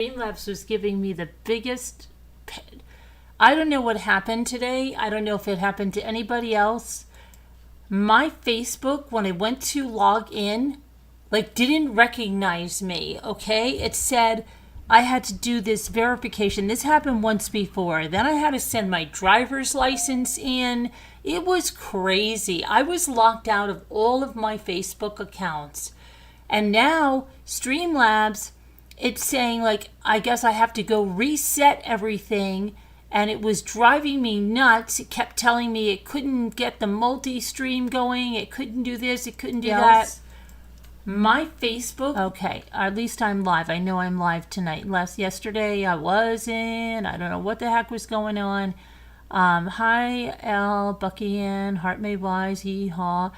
Streamlabs was giving me the biggest... I don't know what happened today. I don't know if it happened to anybody else. My Facebook, when I went to log in, like, didn't recognize me, okay? It said I had to do this verification. This happened once before. Then I had to send my driver's license in. It was crazy. I was locked out of all of my Facebook accounts. And now, Streamlabs, it's saying, like, I guess I have to go reset everything. And it was driving me nuts. It kept telling me it couldn't get the multi-stream going. It couldn't do this. It couldn't do that. My Facebook, okay, at least I'm live. I know I'm live tonight. Yesterday I wasn't. I don't know what the heck was going on. Hi, L, Bucky Ann, Heart Made Wise, Hee-Haw,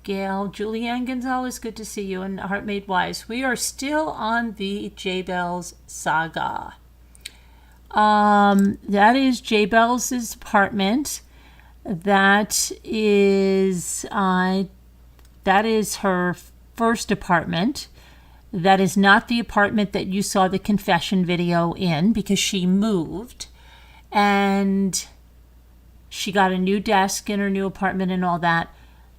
Gail, Julianne Gonzalez, good to see you, and Heart Made Wise. We are still on the Jaybells saga. That is Jaybells' apartment. That is her first apartment. That is not the apartment that you saw the confession video in, because she moved and she got a new desk in her new apartment and all that.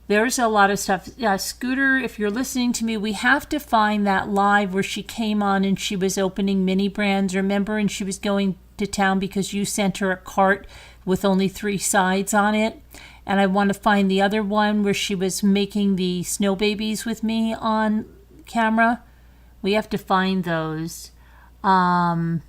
There's a lot of stuff. Scooter, if you're listening to me, we have to find that live where she came on and she was opening mini brands, remember? And she was going to town because you sent her a cart with only 3 sides on it. And I want to find the other one where she was making the snow babies with me on camera. We have to find those. All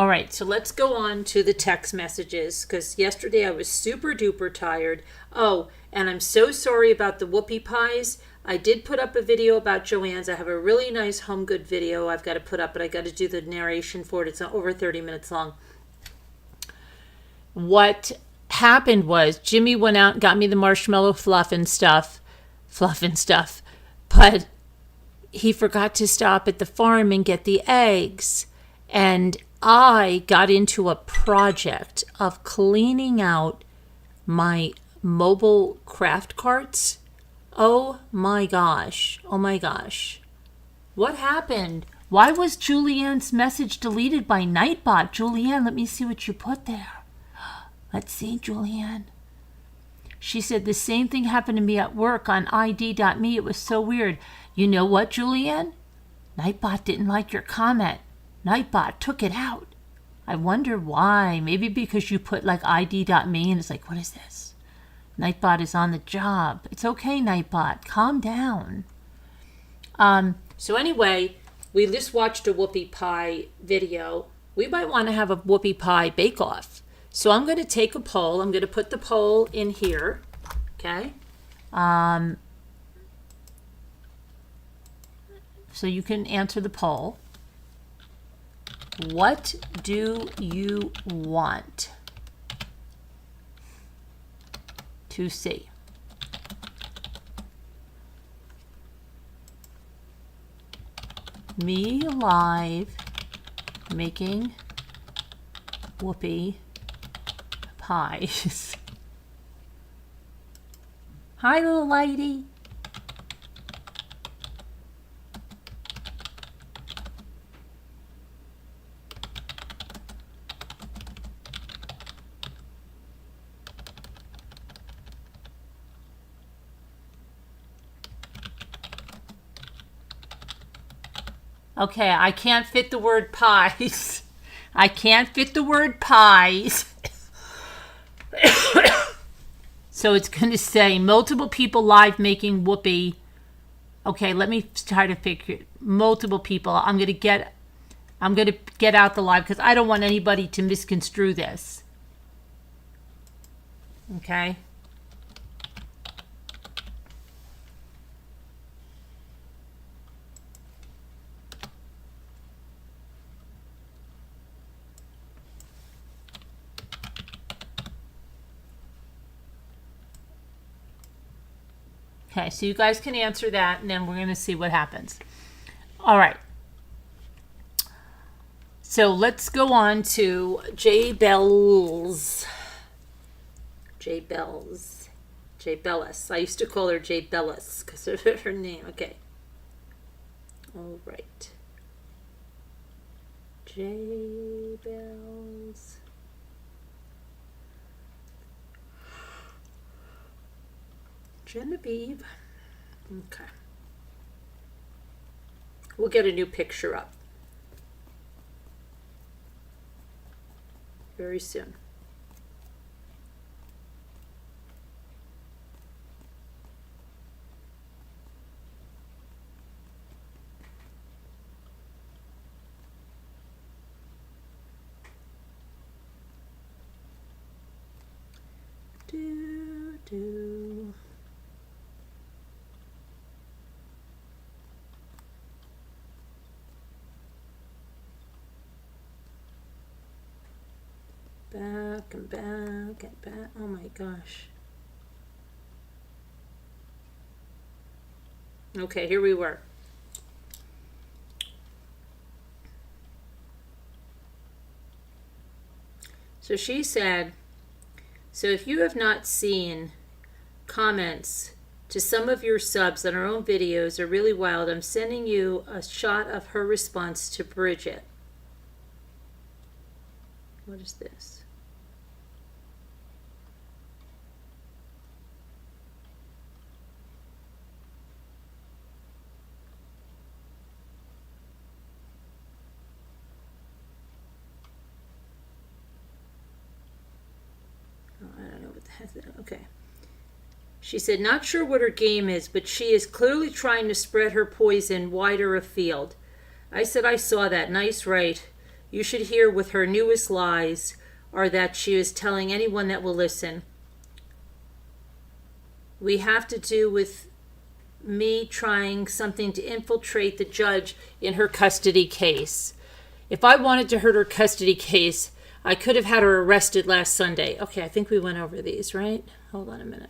right, so let's go on to the text messages, because yesterday I was super duper tired. Oh, and I'm so sorry about the whoopie pies. I did put up a video about Joanne's. I have a really nice home good video I've got to put up, but I got to do the narration for it. It's over 30 minutes long. What happened was Jimmy went out and got me the marshmallow fluff and stuff, but he forgot to stop at the farm and get the eggs. And I got into a project of cleaning out my mobile craft carts. Oh my gosh. What happened? Why was Julianne's message deleted by Nightbot? Julianne, let me see what you put there. Let's see, Julianne. She said the same thing happened to me at work on ID.me. It was so weird. You know what, Julianne? Nightbot didn't like your comment. Nightbot took it out. I wonder why. Maybe because you put like ID.me and it's like, what is this? Nightbot is on the job. It's okay, Nightbot. Calm down. So anyway, we just watched a whoopie pie video. We might want to have a whoopie pie bake-off. So I'm going to take a poll. I'm going to put the poll in here. Okay. So you can answer the poll. What do you want to see? Me live making whoopie pies. Hi, little lady. Okay, I can't fit the word pies. I can't fit the word pies. So it's going to say multiple people live making whoopie. Okay, let me try to figure multiple people. I'm going to get out the live because I don't want anybody to misconstrue this. Okay. Okay, so you guys can answer that, and then we're going to see what happens. All right. So let's go on to Jaybells. Jaybells. Jaybells. I used to call her Jaybells because of her name. Okay. All right. Jaybells. Genevieve. Okay. We'll get a new picture up very soon. Do. Back and back and back. Oh my gosh. Okay, here we were. So she said, so if you have not seen comments to some of your subs on our own videos are really wild, I'm sending you a shot of her response to Bridget. What is this? Okay. She said, not sure what her game is, but she is clearly trying to spread her poison wider afield. I said, I saw that. Nice, right? You should hear with her newest lies are that she is telling anyone that will listen. We have to do with me trying something to infiltrate the judge in her custody case. If I wanted to hurt her custody case, I could have had her arrested last Sunday. Okay, I think we went over these, right? Hold on a minute.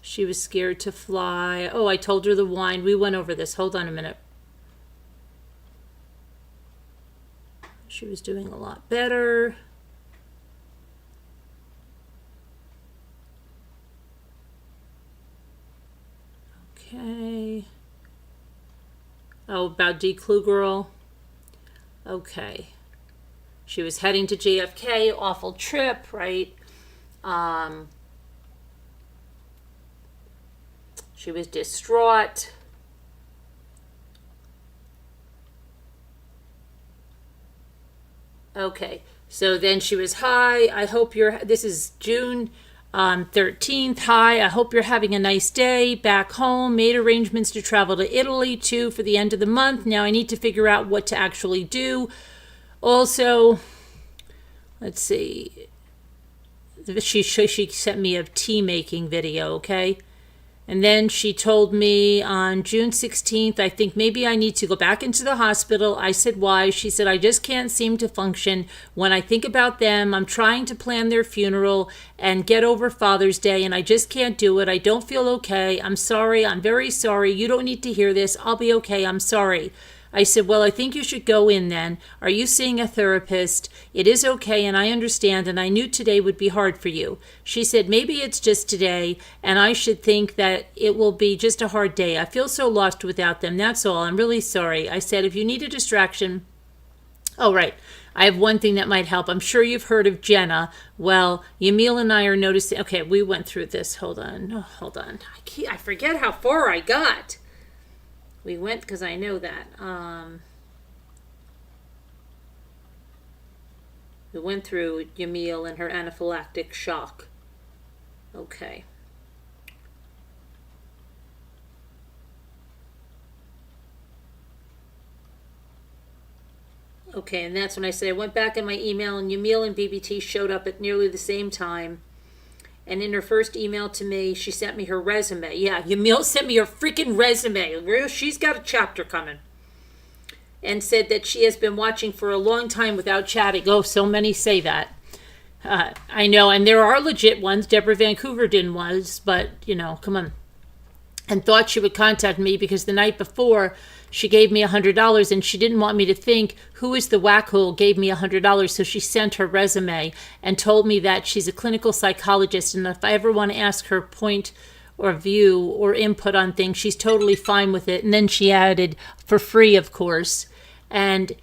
She was scared to fly. Oh, I told her the wine. We went over this. Hold on a minute. She was doing a lot better. Okay. Oh, about D. Clue Girl. Okay. She was heading to JFK, awful trip, right? She was distraught. Okay, so then she was, hi, I hope you're, this is June 13th. Hi, I hope you're having a nice day back home. Made arrangements to travel to Italy too for the end of the month. Now I need to figure out what to actually do. Also, let's see. She sent me a tea making video, okay? And then she told me on June 16th, I think maybe I need to go back into the hospital. I said, why? She said, I just can't seem to function. When I think about them, I'm trying to plan their funeral and get over Father's Day, and I just can't do it. I don't feel okay. I'm sorry. I'm very sorry. You don't need to hear this. I'll be okay. I'm sorry. I said, well, I think you should go in then. Are you seeing a therapist? It is okay, and I understand, and I knew today would be hard for you. She said, maybe it's just today, and I should think that it will be just a hard day. I feel so lost without them. That's all. I'm really sorry. I said, if you need a distraction... Oh, right. I have one thing that might help. I'm sure you've heard of Jenna. Well, Yamil and I are noticing... Okay, we went through this. Hold on. Oh, hold on. I forget how far I got. We went because I know that. We went through Yamil and her anaphylactic shock. Okay. Okay, and that's when I said I went back in my email and Yamil and BBT showed up at nearly the same time. And in her first email to me, she sent me her resume. Yeah, Yamil sent me her freaking resume. She's got a chapter coming. And said that she has been watching for a long time without chatting. Oh, so many say that. I know, and there are legit ones. Deborah Vancouver didn't was, but, you know, come on. And thought she would contact me because the night before she gave me $100 and she didn't want me to think who is the wackhole gave me $100. So she sent her resume and told me that she's a clinical psychologist. And if I ever want to ask her point or view or input on things. She's totally fine with it. And then she added, for free, of course. And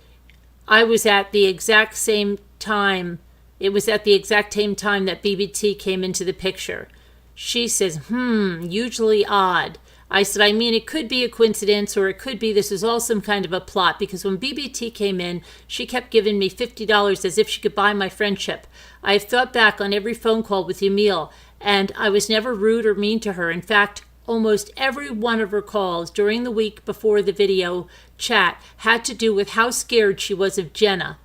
I was at the exact same time. It was at the exact same time that BBT came into the picture. She says, usually odd. I said, I mean, it could be a coincidence, or it could be this is all some kind of a plot, because when BBT came in, she kept giving me $50 as if she could buy my friendship. I have thought back on every phone call with Yamil, and I was never rude or mean to her. In fact, almost every one of her calls during the week before the video chat had to do with how scared she was of Jenna.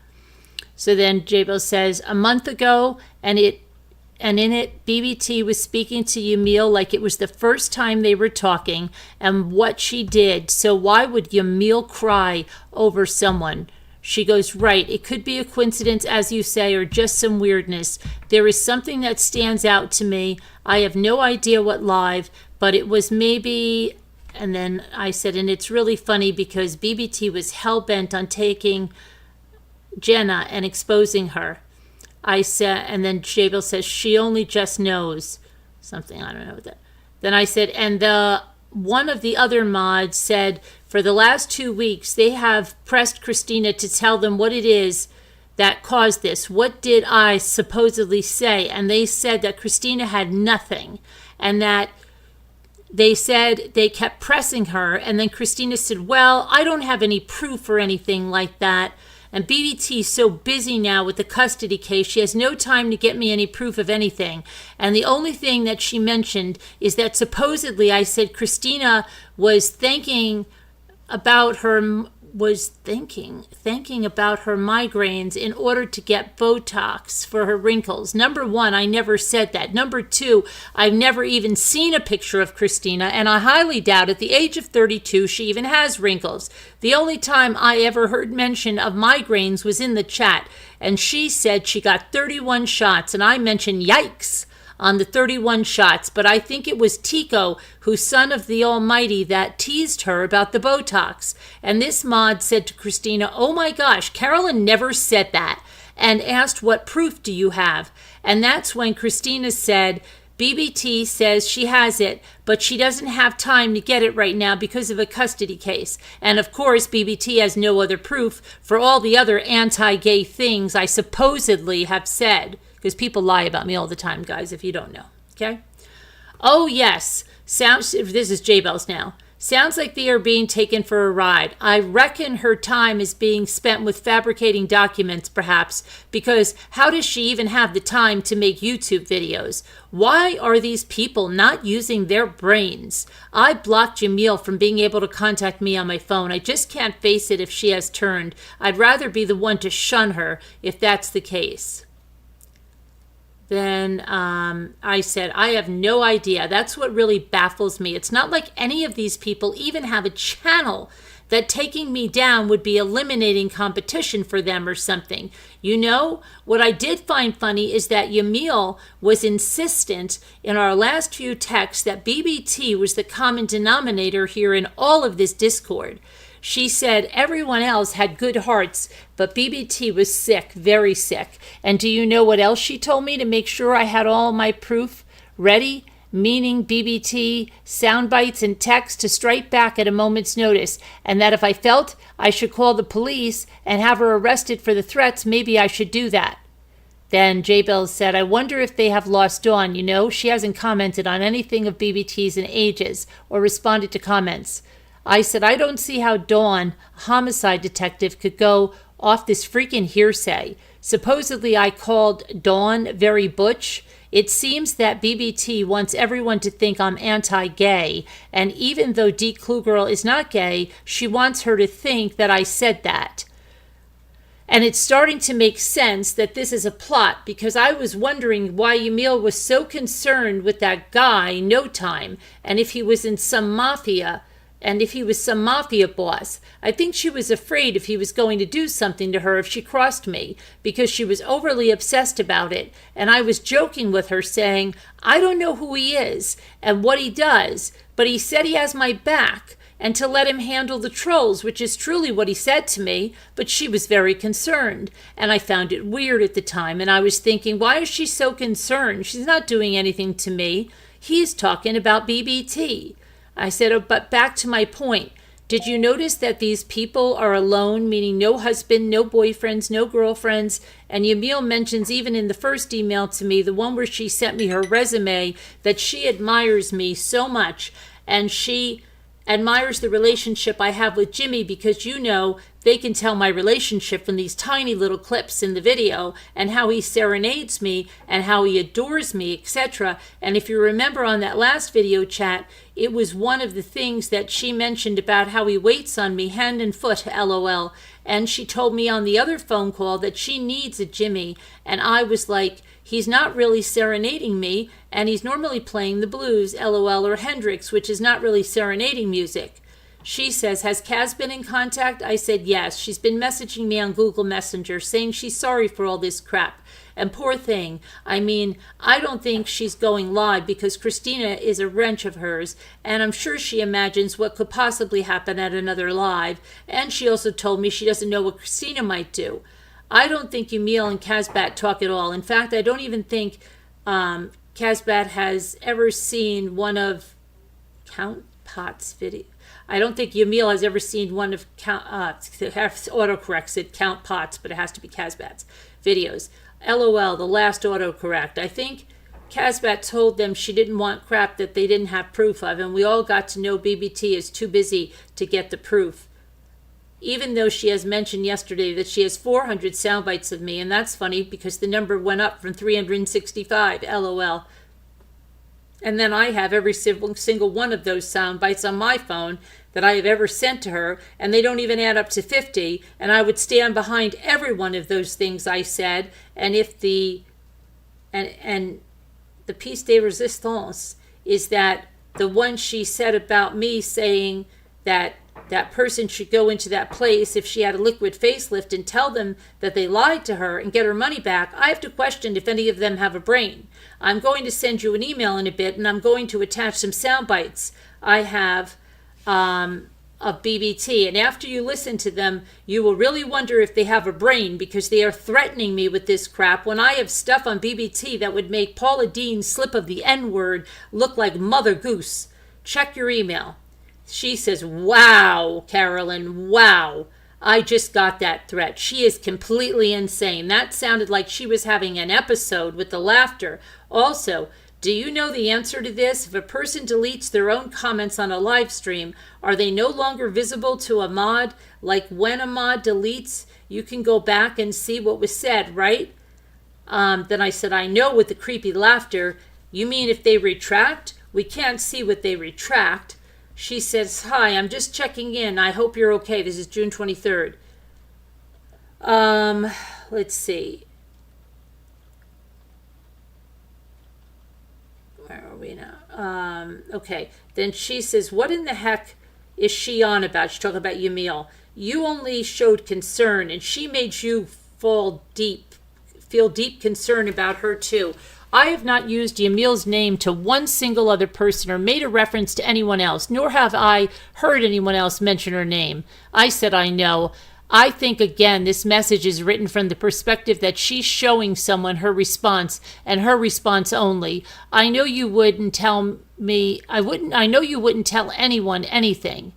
So then Jaybells says, a month ago, and in it, BBT was speaking to Yamil like it was the first time they were talking and what she did. So why would Yamil cry over someone? She goes, right, it could be a coincidence, as you say, or just some weirdness. There is something that stands out to me. I have no idea what live, but it was maybe... And then I said, and it's really funny because BBT was hell-bent on taking Jenna and exposing her. I said, and then Jaybells says, she only just knows something. I don't know what that. Then I said, and one of the other mods said, for the last 2 weeks, they have pressed Christina to tell them what it is that caused this. What did I supposedly say? And they said that Christina had nothing, and that they said they kept pressing her. And then Christina said, well, I don't have any proof or anything like that. And BBT is so busy now with the custody case, she has no time to get me any proof of anything. And the only thing that she mentioned is that supposedly I said Christina was thinking about her migraines in order to get Botox for her wrinkles. Number one, I never said that. Number two, I've never even seen a picture of Christina, and I highly doubt at the age of 32 she even has wrinkles. The only time I ever heard mention of migraines was in the chat, and she said she got 31 shots, and I mentioned yikes on the 31 shots, but I think it was Tico, who's son of the Almighty, that teased her about the Botox. And this mod said to Christina, oh my gosh, Carolyn never said that, and asked, what proof do you have? And that's when Christina said, BBT says she has it, but she doesn't have time to get it right now because of a custody case. And of course, BBT has no other proof for all the other anti-gay things I supposedly have said. Because people lie about me all the time, guys, if you don't know, okay? Oh, yes. This is Jaybells now. Sounds like they are being taken for a ride. I reckon her time is being spent with fabricating documents, perhaps, because how does she even have the time to make YouTube videos? Why are these people not using their brains? I blocked Yamil from being able to contact me on my phone. I just can't face it if she has turned. I'd rather be the one to shun her if that's the case. Then I said, I have no idea. That's what really baffles me. It's not like any of these people even have a channel that taking me down would be eliminating competition for them or something. You know, what I did find funny is that Yamil was insistent in our last few texts that BBT was the common denominator here in all of this Discord. She said everyone else had good hearts, but BBT was sick, very sick. And do you know what else she told me to make sure I had all my proof ready? Meaning BBT, sound bites, and text to strike back at a moment's notice. And that if I felt I should call the police and have her arrested for the threats, maybe I should do that. Then Jaybells said, I wonder if they have lost Dawn. You know, she hasn't commented on anything of BBT's in ages or responded to comments. I said, I don't see how Dawn, a homicide detective, could go off this freaking hearsay. Supposedly I called Dawn very butch. It seems that BBT wants everyone to think I'm anti-gay, and even though Dee Klugirl is not gay, she wants her to think that I said that. And it's starting to make sense that this is a plot, because I was wondering why Yamil was so concerned with that guy, No Time, and if he was in some mafia, and if he was some mafia boss. I think she was afraid if he was going to do something to her if she crossed me, because she was overly obsessed about it. And I was joking with her, saying, I don't know who he is and what he does, but he said he has my back, and to let him handle the trolls, which is truly what he said to me, but she was very concerned. And I found it weird at the time, and I was thinking, why is she so concerned? She's not doing anything to me. He's talking about BBT. I said, oh, but back to my point. Did you notice that these people are alone, meaning no husband, no boyfriends, no girlfriends? And Yamil mentions even in the first email to me, the one where she sent me her resume, that she admires me so much. And she admires the relationship I have with Jimmy because, you know, they can tell my relationship from these tiny little clips in the video and how he serenades me and how he adores me, etc. And if you remember on that last video chat, it was one of the things that she mentioned about how he waits on me hand and foot, LOL. And she told me on the other phone call that she needs a Jimmy. And I was like, he's not really serenading me, and he's normally playing the blues, LOL, or Hendrix, which is not really serenading music. She says, has Kaz been in contact? I said, yes. She's been messaging me on Google Messenger saying she's sorry for all this crap. And poor thing, I mean, I don't think she's going live because Christina is a wrench of hers, and I'm sure she imagines what could possibly happen at another live, and she also told me she doesn't know what Christina might do. I don't think Yamil and Kazbat talk at all. In fact, I don't even think Kazbat has ever seen one of Count Potts' video. I don't think Yamil has ever seen one of autocorrect said Count Potts, but it has to be Kazbat's videos. LOL, the last autocorrect. I think Kazbat told them she didn't want crap that they didn't have proof of, and we all got to know BBT is too busy to get the proof. Even though she has mentioned yesterday that she has 400 sound bites of me, and that's funny because the number went up from 365, LOL. And then I have every single one of those sound bites on my phone that I have ever sent to her, and they don't even add up to 50, and I would stand behind every one of those things I said, and if the piece de resistance is that the one she said about me saying that that person should go into that place if she had a liquid facelift and tell them that they lied to her and get her money back, I have to question if any of them have a brain. I'm going to send you an email in a bit, and I'm going to attach some sound bites I have of BBT. And after you listen to them, you will really wonder if they have a brain, because they are threatening me with this crap when I have stuff on BBT that would make Paula Dean's slip of the N-word look like Mother Goose. Check your email. She says, wow, Carolyn, wow. I just got that threat. She is completely insane. That sounded like she was having an episode with the laughter. Also, do you know the answer to this? If a person deletes their own comments on a live stream, are they no longer visible to a mod? Like when a mod deletes, you can go back and see what was said, right? Then I said, I know, with the creepy laughter. You mean if they retract? We can't see what they retract. She says, hi, I'm just checking in. I hope you're okay. This is June 23rd. Let's see. Where are we now? Okay. Then she says, what in the heck is she on about? She's talking about Yamil. You only showed concern, and she made you feel deep concern about her too. I have not used Yamil's name to one single other person or made a reference to anyone else, nor have I heard anyone else mention her name. I said I know. I think, again, this message is written from the perspective that she's showing someone her response, and her response only. I know you wouldn't tell me, I know you wouldn't tell anyone anything.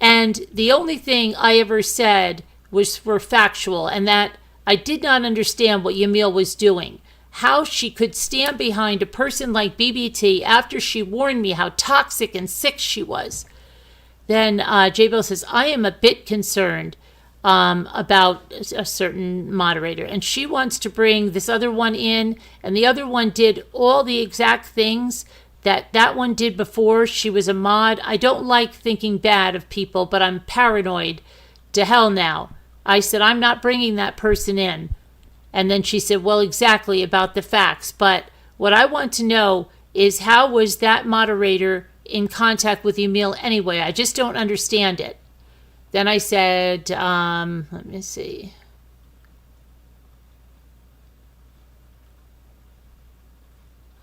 And the only thing I ever said was for factual, and that I did not understand what Yamil was doing. How she could stand behind a person like BBT after she warned me how toxic and sick she was. Then Jaybells says, I am a bit concerned about a certain moderator, and she wants to bring this other one in, and the other one did all the exact things that one did before she was a mod. I don't like thinking bad of people, but I'm paranoid to hell now. I said, I'm not bringing that person in. And then she said, well, exactly about the facts. But what I want to know is, how was that moderator in contact with Yamil anyway? I just don't understand it. Then I said, let me see.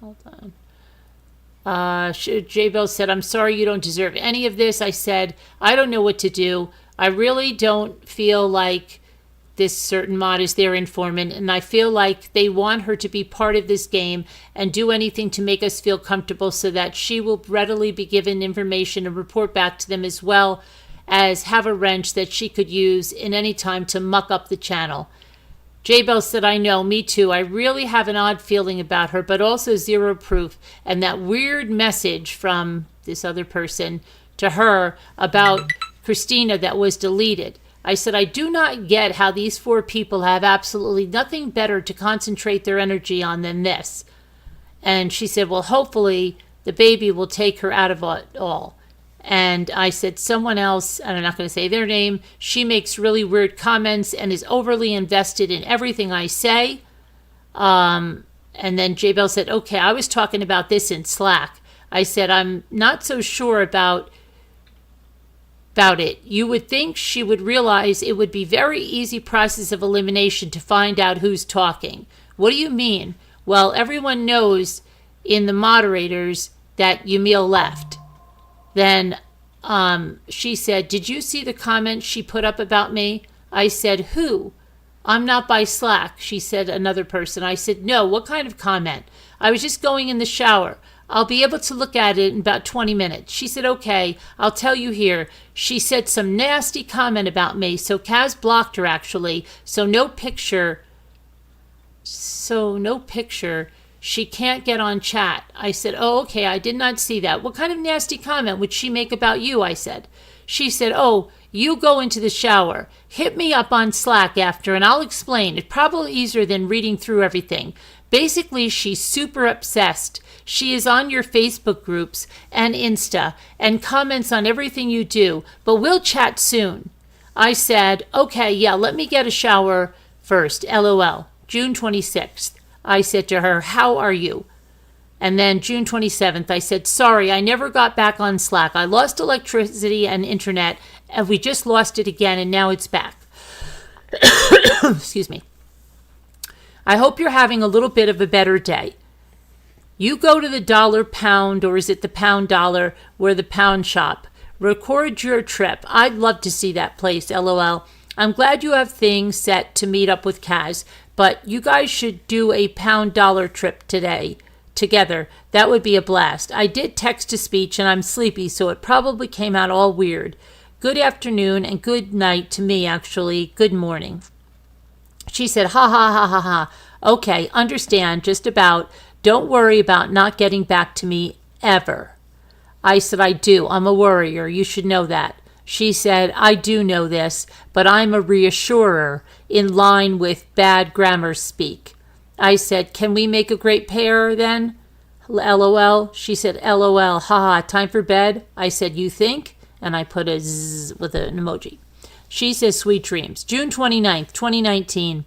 Hold on. Jaybells said, I'm sorry you don't deserve any of this. I said, I don't know what to do. I really don't feel like this certain mod is their informant, and I feel like they want her to be part of this game and do anything to make us feel comfortable so that she will readily be given information and report back to them, as well as have a wrench that she could use in any time to muck up the channel. Jaybells said, I know, me too. I really have an odd feeling about her, but also zero proof. And that weird message from this other person to her about Christina that was deleted. I said, I do not get how these 4 people have absolutely nothing better to concentrate their energy on than this. And she said, well, hopefully the baby will take her out of it all. And I said, someone else, and I'm not going to say their name, she makes really weird comments and is overly invested in everything I say. And then Jaybells said, okay, I was talking about this in Slack. I said, I'm not so sure about it. You would think she would realize it would be very easy process of elimination to find out who's talking. What do you mean? Well, everyone knows in the moderators that Yamil left. Then she said, did you see the comment she put up about me? I said, who? I'm not by Slack, she said, another person. I said, no, what kind of comment? I was just going in the shower. I'll be able to look at it in about 20 minutes. She said, okay, I'll tell you here. She said some nasty comment about me, so Kaz blocked her actually, so no picture. She can't get on chat. I said, oh, okay, I did not see that. What kind of nasty comment would she make about you? I said. She said, oh, you go into the shower. Hit me up on Slack after and I'll explain. It's probably easier than reading through everything. Basically, she's super obsessed. She is on your Facebook groups and Insta and comments on everything you do, but we'll chat soon. I said, okay, yeah, let me get a shower first, LOL. June 26th. I said to her, how are you? And then June 27th, I said, sorry, I never got back on Slack. I lost electricity and internet, and we just lost it again, and now it's back. Excuse me. I hope you're having a little bit of a better day. You go to the dollar pound, or is it the pound dollar, where the pound shop. Record your trip. I'd love to see that place, LOL. I'm glad you have things set to meet up with Kaz, but you guys should do a pound dollar trip together. That would be a blast. I did text to speech and I'm sleepy, so it probably came out all weird. Good afternoon and good night to me, actually. Good morning. She said, ha ha ha ha ha. Okay, understand, just about. Don't worry about not getting back to me ever. I said, I do. I'm a worrier. You should know that. She said, I do know this, but I'm a reassurer in line with bad grammar speak. I said, can we make a great pair then? LOL. She said, LOL. Haha, time for bed? I said, you think? And I put a zzz with an emoji. She says, sweet dreams. June 29th, 2019.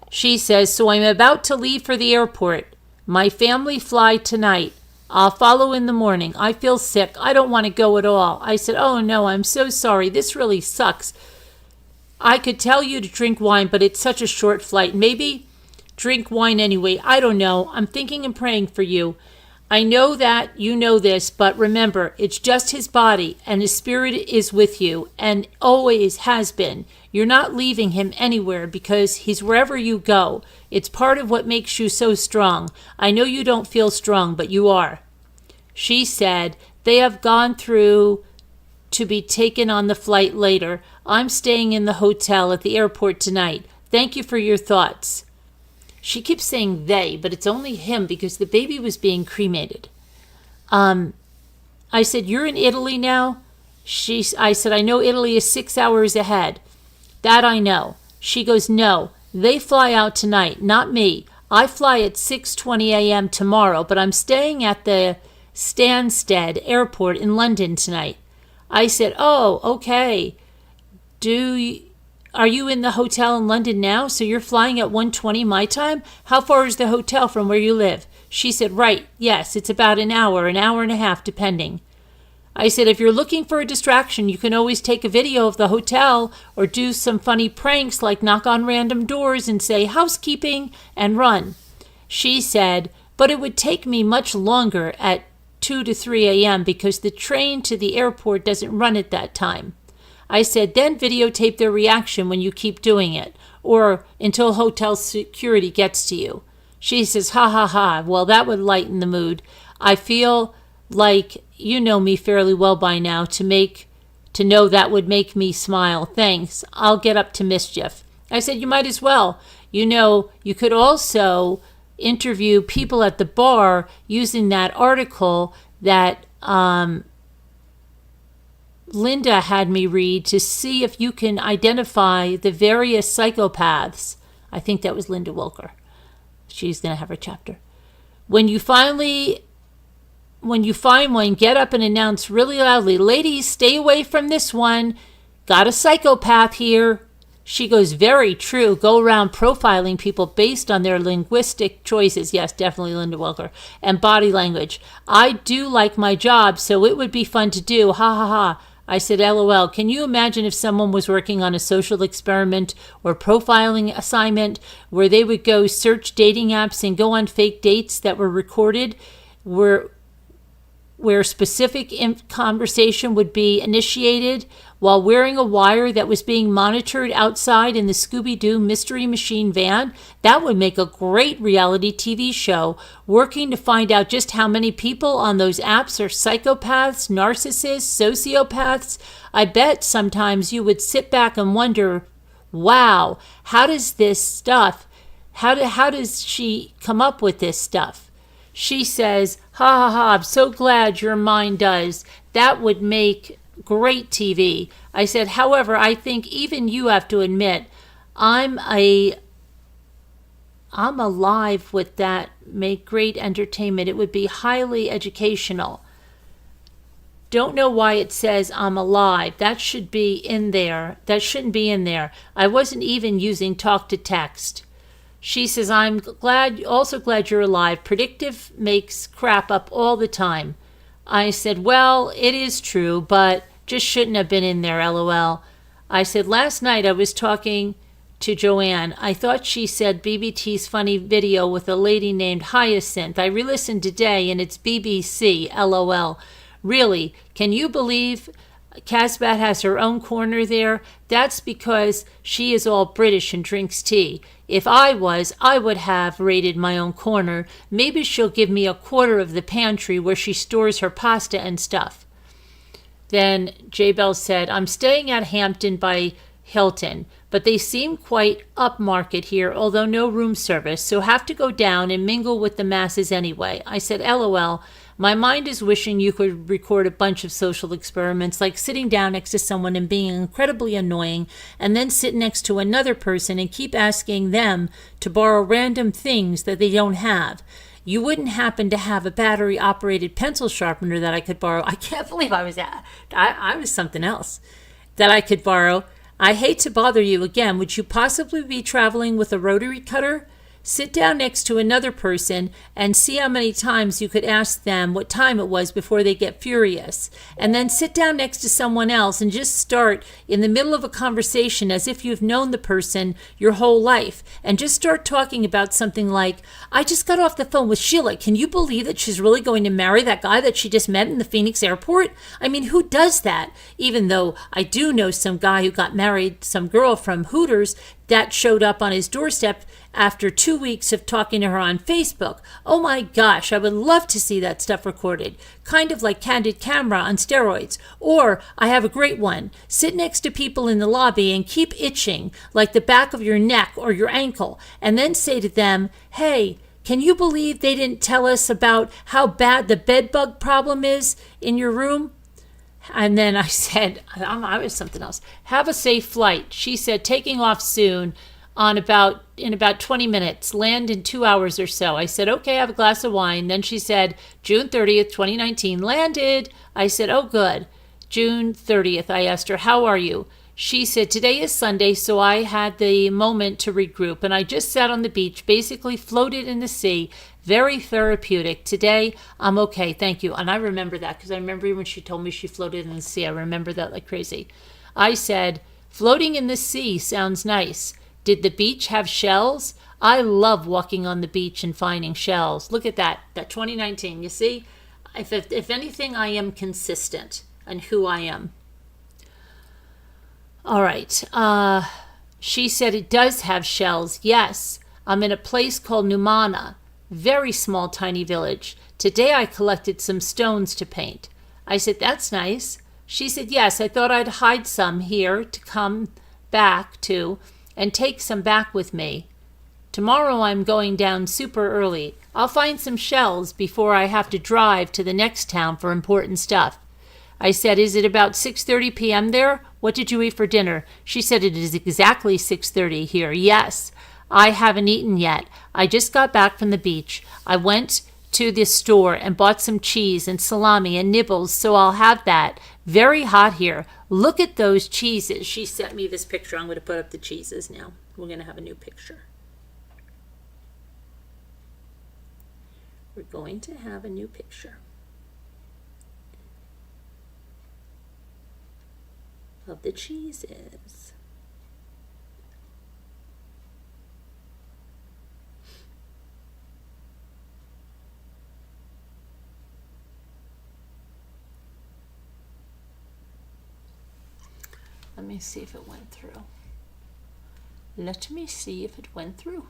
She says, so I'm about to leave for the airport. My family fly tonight. I'll follow in the morning. I feel sick. I don't want to go at all. I said, oh no, I'm so sorry. This really sucks. I could tell you to drink wine, but it's such a short flight. Maybe drink wine anyway. I don't know. I'm thinking and praying for you. I know that you know this, but remember, it's just his body and his spirit is with you and always has been. You're not leaving him anywhere because he's wherever you go. It's part of what makes you so strong. I know you don't feel strong, but you are. She said, they have gone through to be taken on the flight later. I'm staying in the hotel at the airport tonight. Thank you for your thoughts. She keeps saying they, but it's only him because the baby was being cremated. I said, you're in Italy now? I said, I know Italy is 6 hours ahead. That I know. She goes, no, they fly out tonight, not me. I fly at 6:20 a.m. tomorrow, but I'm staying at the Stansted Airport in London tonight. I said, oh, okay. Are you in the hotel in London now? So you're flying at 1:20 my time? How far is the hotel from where you live? She said, right, yes, it's about an hour and a half, depending. I said, if you're looking for a distraction, you can always take a video of the hotel or do some funny pranks like knock on random doors and say housekeeping and run. She said, but it would take me much longer at 2 to 3 a.m. because the train to the airport doesn't run at that time. I said, then videotape their reaction when you keep doing it. or until hotel security gets to you. She says, ha ha ha. Well, that would lighten the mood. I feel like you know me fairly well by now to know that would make me smile. Thanks. I'll get up to mischief. I said, you might as well. You know, you could also interview people at the bar using that article that Linda had me read to see if you can identify the various psychopaths. I think that was Linda Wilker. She's going to have her chapter. When you find one, get up and announce really loudly, ladies, stay away from this one. Got a psychopath here. She goes, very true. Go around profiling people based on their linguistic choices. Yes, definitely Linda Welker. And body language. I do like my job, so it would be fun to do. Ha ha ha. I said, LOL. Can you imagine if someone was working on a social experiment or profiling assignment where they would go search dating apps and go on fake dates that were recorded, where specific conversation would be initiated while wearing a wire that was being monitored outside in the Scooby-Doo Mystery Machine van? That would make a great reality TV show, working to find out just how many people on those apps are psychopaths, narcissists, sociopaths. I bet sometimes you would sit back and wonder, wow, how does she come up with this stuff? She says, ha ha ha, I'm so glad your mind does. That would make great TV. I said, however, I think even you have to admit, I'm alive with that. Make great entertainment. It would be highly educational. Don't know why it says I'm alive. That should be in there. That shouldn't be in there. I wasn't even using talk to text. She says, I'm also glad you're alive. Predictive makes crap up all the time. I said, well, it is true, but just shouldn't have been in there, LOL. I said, last night I was talking to Joanne. I thought she said BBT's funny video with a lady named Hyacinth. I re-listened today and it's BBC, LOL. Really, can you believe Casbat has her own corner there? That's because she is all British and drinks tea. If I would have raided my own corner. Maybe she'll give me a quarter of the pantry where she stores her pasta and stuff. Then Jaybells said, I'm staying at Hampton by Hilton, but they seem quite upmarket here, although no room service, so have to go down and mingle with the masses anyway. I said, LOL. My mind is wishing you could record a bunch of social experiments, like sitting down next to someone and being incredibly annoying, and then sit next to another person and keep asking them to borrow random things that they don't have. You wouldn't happen to have a battery-operated pencil sharpener that I could borrow. I can't believe I was something else that I could borrow. I hate to bother you again. Would you possibly be traveling with a rotary cutter? Sit down next to another person and see how many times you could ask them what time it was before they get furious. And then sit down next to someone else and just start in the middle of a conversation as if you've known the person your whole life. And just start talking about something like, I just got off the phone with Sheila. Can you believe that she's really going to marry that guy that she just met in the Phoenix airport? I mean, who does that? Even though I do know some guy who got married, some girl from Hooters that showed up on his doorstep after 2 weeks of talking to her on Facebook. Oh my gosh, I would love to see that stuff recorded. Kind of like Candid Camera on steroids. Or, I have a great one. Sit next to people in the lobby and keep itching, like the back of your neck or your ankle, and then say to them, hey, can you believe they didn't tell us about how bad the bed bug problem is in your room? And then I said, I was something else. Have a safe flight. She said, taking off soon in about 20 minutes. Land in 2 hours or so. I said, okay, have a glass of wine. Then she said, June 30th, 2019. Landed. I said, oh, good. June 30th. I asked her, how are you? She said, today is Sunday, so I had the moment to regroup. And I just sat on the beach, basically floated in the sea. Very therapeutic. Today, I'm okay. Thank you. And I remember that because I remember when she told me she floated in the sea. I remember that like crazy. I said, floating in the sea sounds nice. Did the beach have shells? I love walking on the beach and finding shells. Look at that. That 2019. You see? If anything, I am consistent in who I am. All right. She said it does have shells. Yes, I'm in a place called Numana. Very small, tiny village. Today I collected some stones to paint. I said, that's nice. She said, yes, I thought I'd hide some here to come back to and take some back with me. Tomorrow I'm going down super early. I'll find some shells before I have to drive to the next town for important stuff. I said, is it about 6:30 p.m. there? What did you eat for dinner? She said, it is exactly 6:30 here. Yes, I haven't eaten yet. I just got back from the beach. I went to the store and bought some cheese and salami and nibbles, so I'll have that. Very hot here. Look at those cheeses. She sent me this picture. I'm going to put up the cheeses now. We're going to have a new picture. We're going to have a new picture of the cheeses. Let me see if it went through. Let me see if it went through.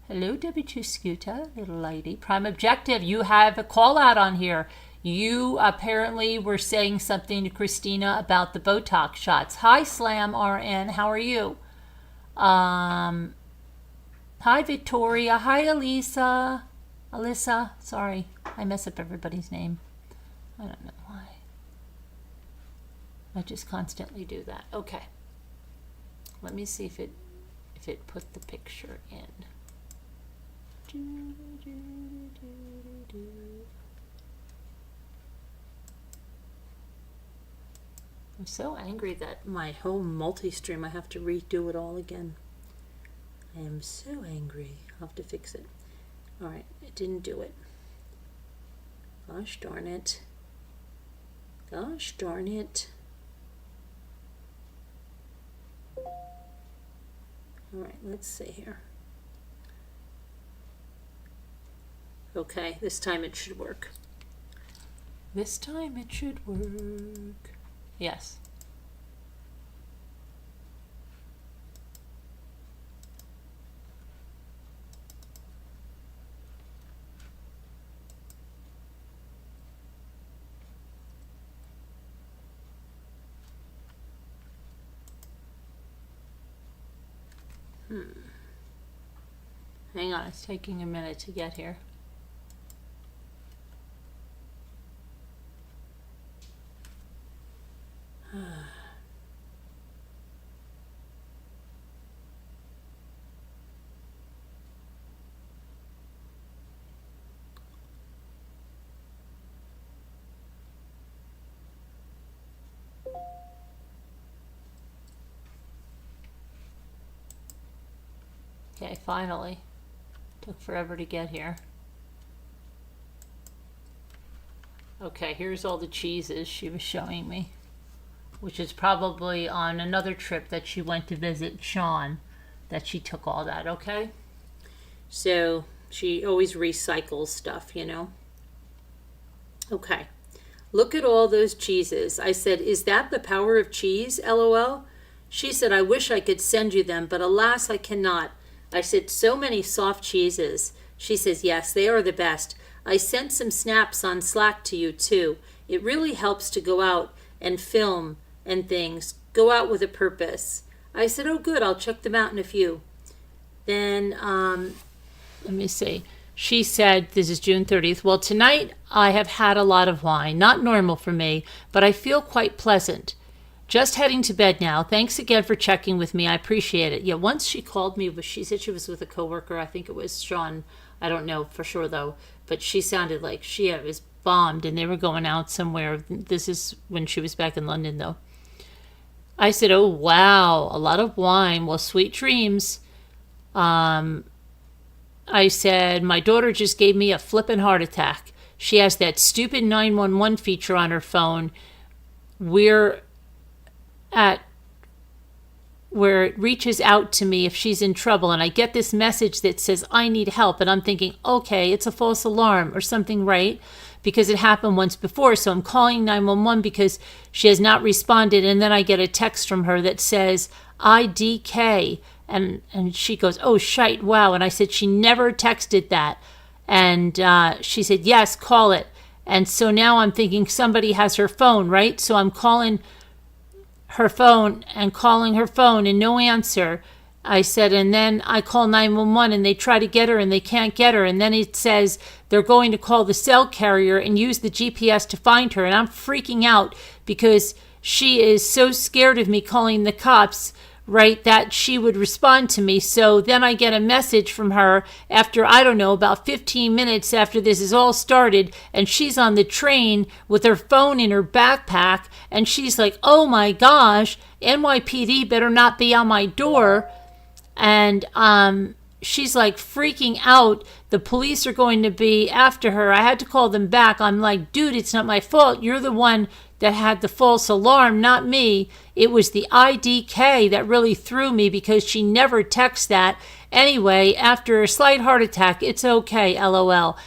Hello, W2 Scooter, little lady. Prime Objective, you have a call out on here. You apparently were saying something to Christina about the Botox shots. Hi, Slam RN. How are you? Hi, Victoria. Hi, Elisa. Alyssa. Sorry, I mess up everybody's name. I don't know why. I just constantly do that. Okay. Let me see if it put the picture in. I'm so angry that my home multi-stream, I have to redo it all again. I am so angry. I'll have to fix it. All right, it didn't do it. Gosh darn it. Gosh darn it. All right, let's see here. Okay, this time it should work. This time it should work. Yes. Hang on, it's taking a minute to get here. Okay, finally. Took forever to get here. Okay, here's all the cheeses she was showing me, which is probably on another trip that she went to visit Sean that she took all that, okay? So she always recycles stuff, you know? Okay. Look at all those cheeses. I said, is that the power of cheese, LOL? She said, I wish I could send you them, but alas, I cannot. I said, so many soft cheeses. She says, yes, they are the best. I sent some snaps on Slack to you, too. It really helps to go out and film and things. Go out with a purpose. I said, oh, good. I'll check them out in a few. Then, let me see. She said, this is June 30th. Well, tonight I have had a lot of wine. Not normal for me, but I feel quite pleasant. Just heading to bed now. Thanks again for checking with me. I appreciate it. Yeah, once she called me, but she said she was with a coworker. I think it was Sean. I don't know for sure, though. But she sounded like she was bombed, and they were going out somewhere. This is when she was back in London, though. I said, oh, wow, a lot of wine. Well, sweet dreams. I said, my daughter just gave me a flippin' heart attack. She has that stupid 911 feature on her phone. Where it reaches out to me if she's in trouble, and I get this message that says I need help, and I'm thinking, okay, it's a false alarm or something, right? because it happened once before. So I'm calling 911 because she has not responded. And then I get a text from her that says IDK. And she goes, oh, shite, wow. And I said, she never texted that. And she said, yes, call it. And so now I'm thinking somebody has her phone, right? So I'm calling her phone and no answer. I said, and then I call 911 and they try to get her and they can't get her. And then it says they're going to call the cell carrier and use the GPS to find her. And I'm freaking out because she is so scared of me calling the cops, right, that she would respond to me. So then I get a message from her after, I don't know, about 15 minutes after this is all started, and she's on the train with her phone in her backpack, and she's like, oh my gosh, NYPD better not be on my door. And she's like freaking out. The police are going to be after her. I had to call them back. I'm like, dude, it's not my fault. You're the one that had the false alarm, not me. It was the IDK that really threw me because she never texts that. Anyway, after a slight heart attack, it's okay, LOL.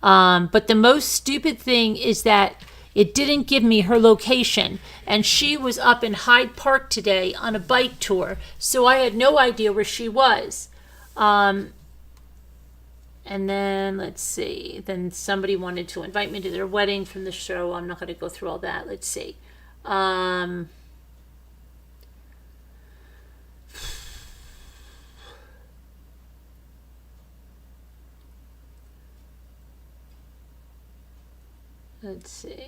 But the most stupid thing is that it didn't give me her location. And she was up in Hyde Park today on a bike tour, so I had no idea where she was. And then, let's see, then somebody wanted to invite me to their wedding from the show. I'm not going to go through all that. Let's see. Let's see.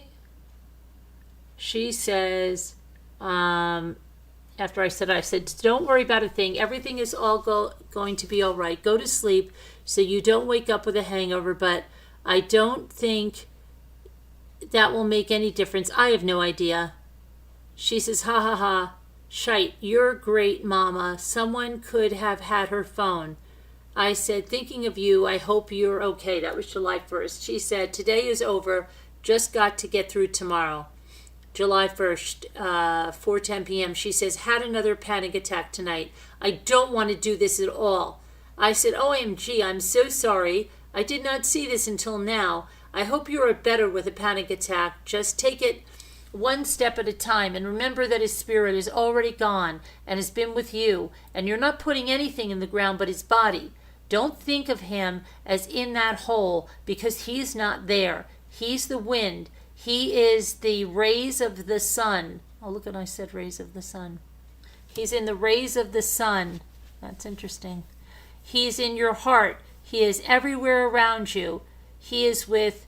She says, after I said, don't worry about a thing. Everything is all going to be all right. Go to sleep so you don't wake up with a hangover, but I don't think that will make any difference. I have no idea. She says, ha ha ha, shite, you're great, mama. Someone could have had her phone. I said, thinking of you, I hope you're okay. That was July 1st. She said, today is over. Just got to get through tomorrow. July 1st, 4:10 p.m. She says, had another panic attack tonight. I don't want to do this at all. I said, OMG, I'm so sorry. I did not see this until now. I hope you are better with a panic attack. Just take it one step at a time and remember that his spirit is already gone and has been with you, and you're not putting anything in the ground but his body. Don't think of him as in that hole because he's not there. He's the wind. He is the rays of the sun. Oh, look at I said rays of the sun. He's in the rays of the sun. That's interesting. He's in your heart. He is everywhere around you. He is with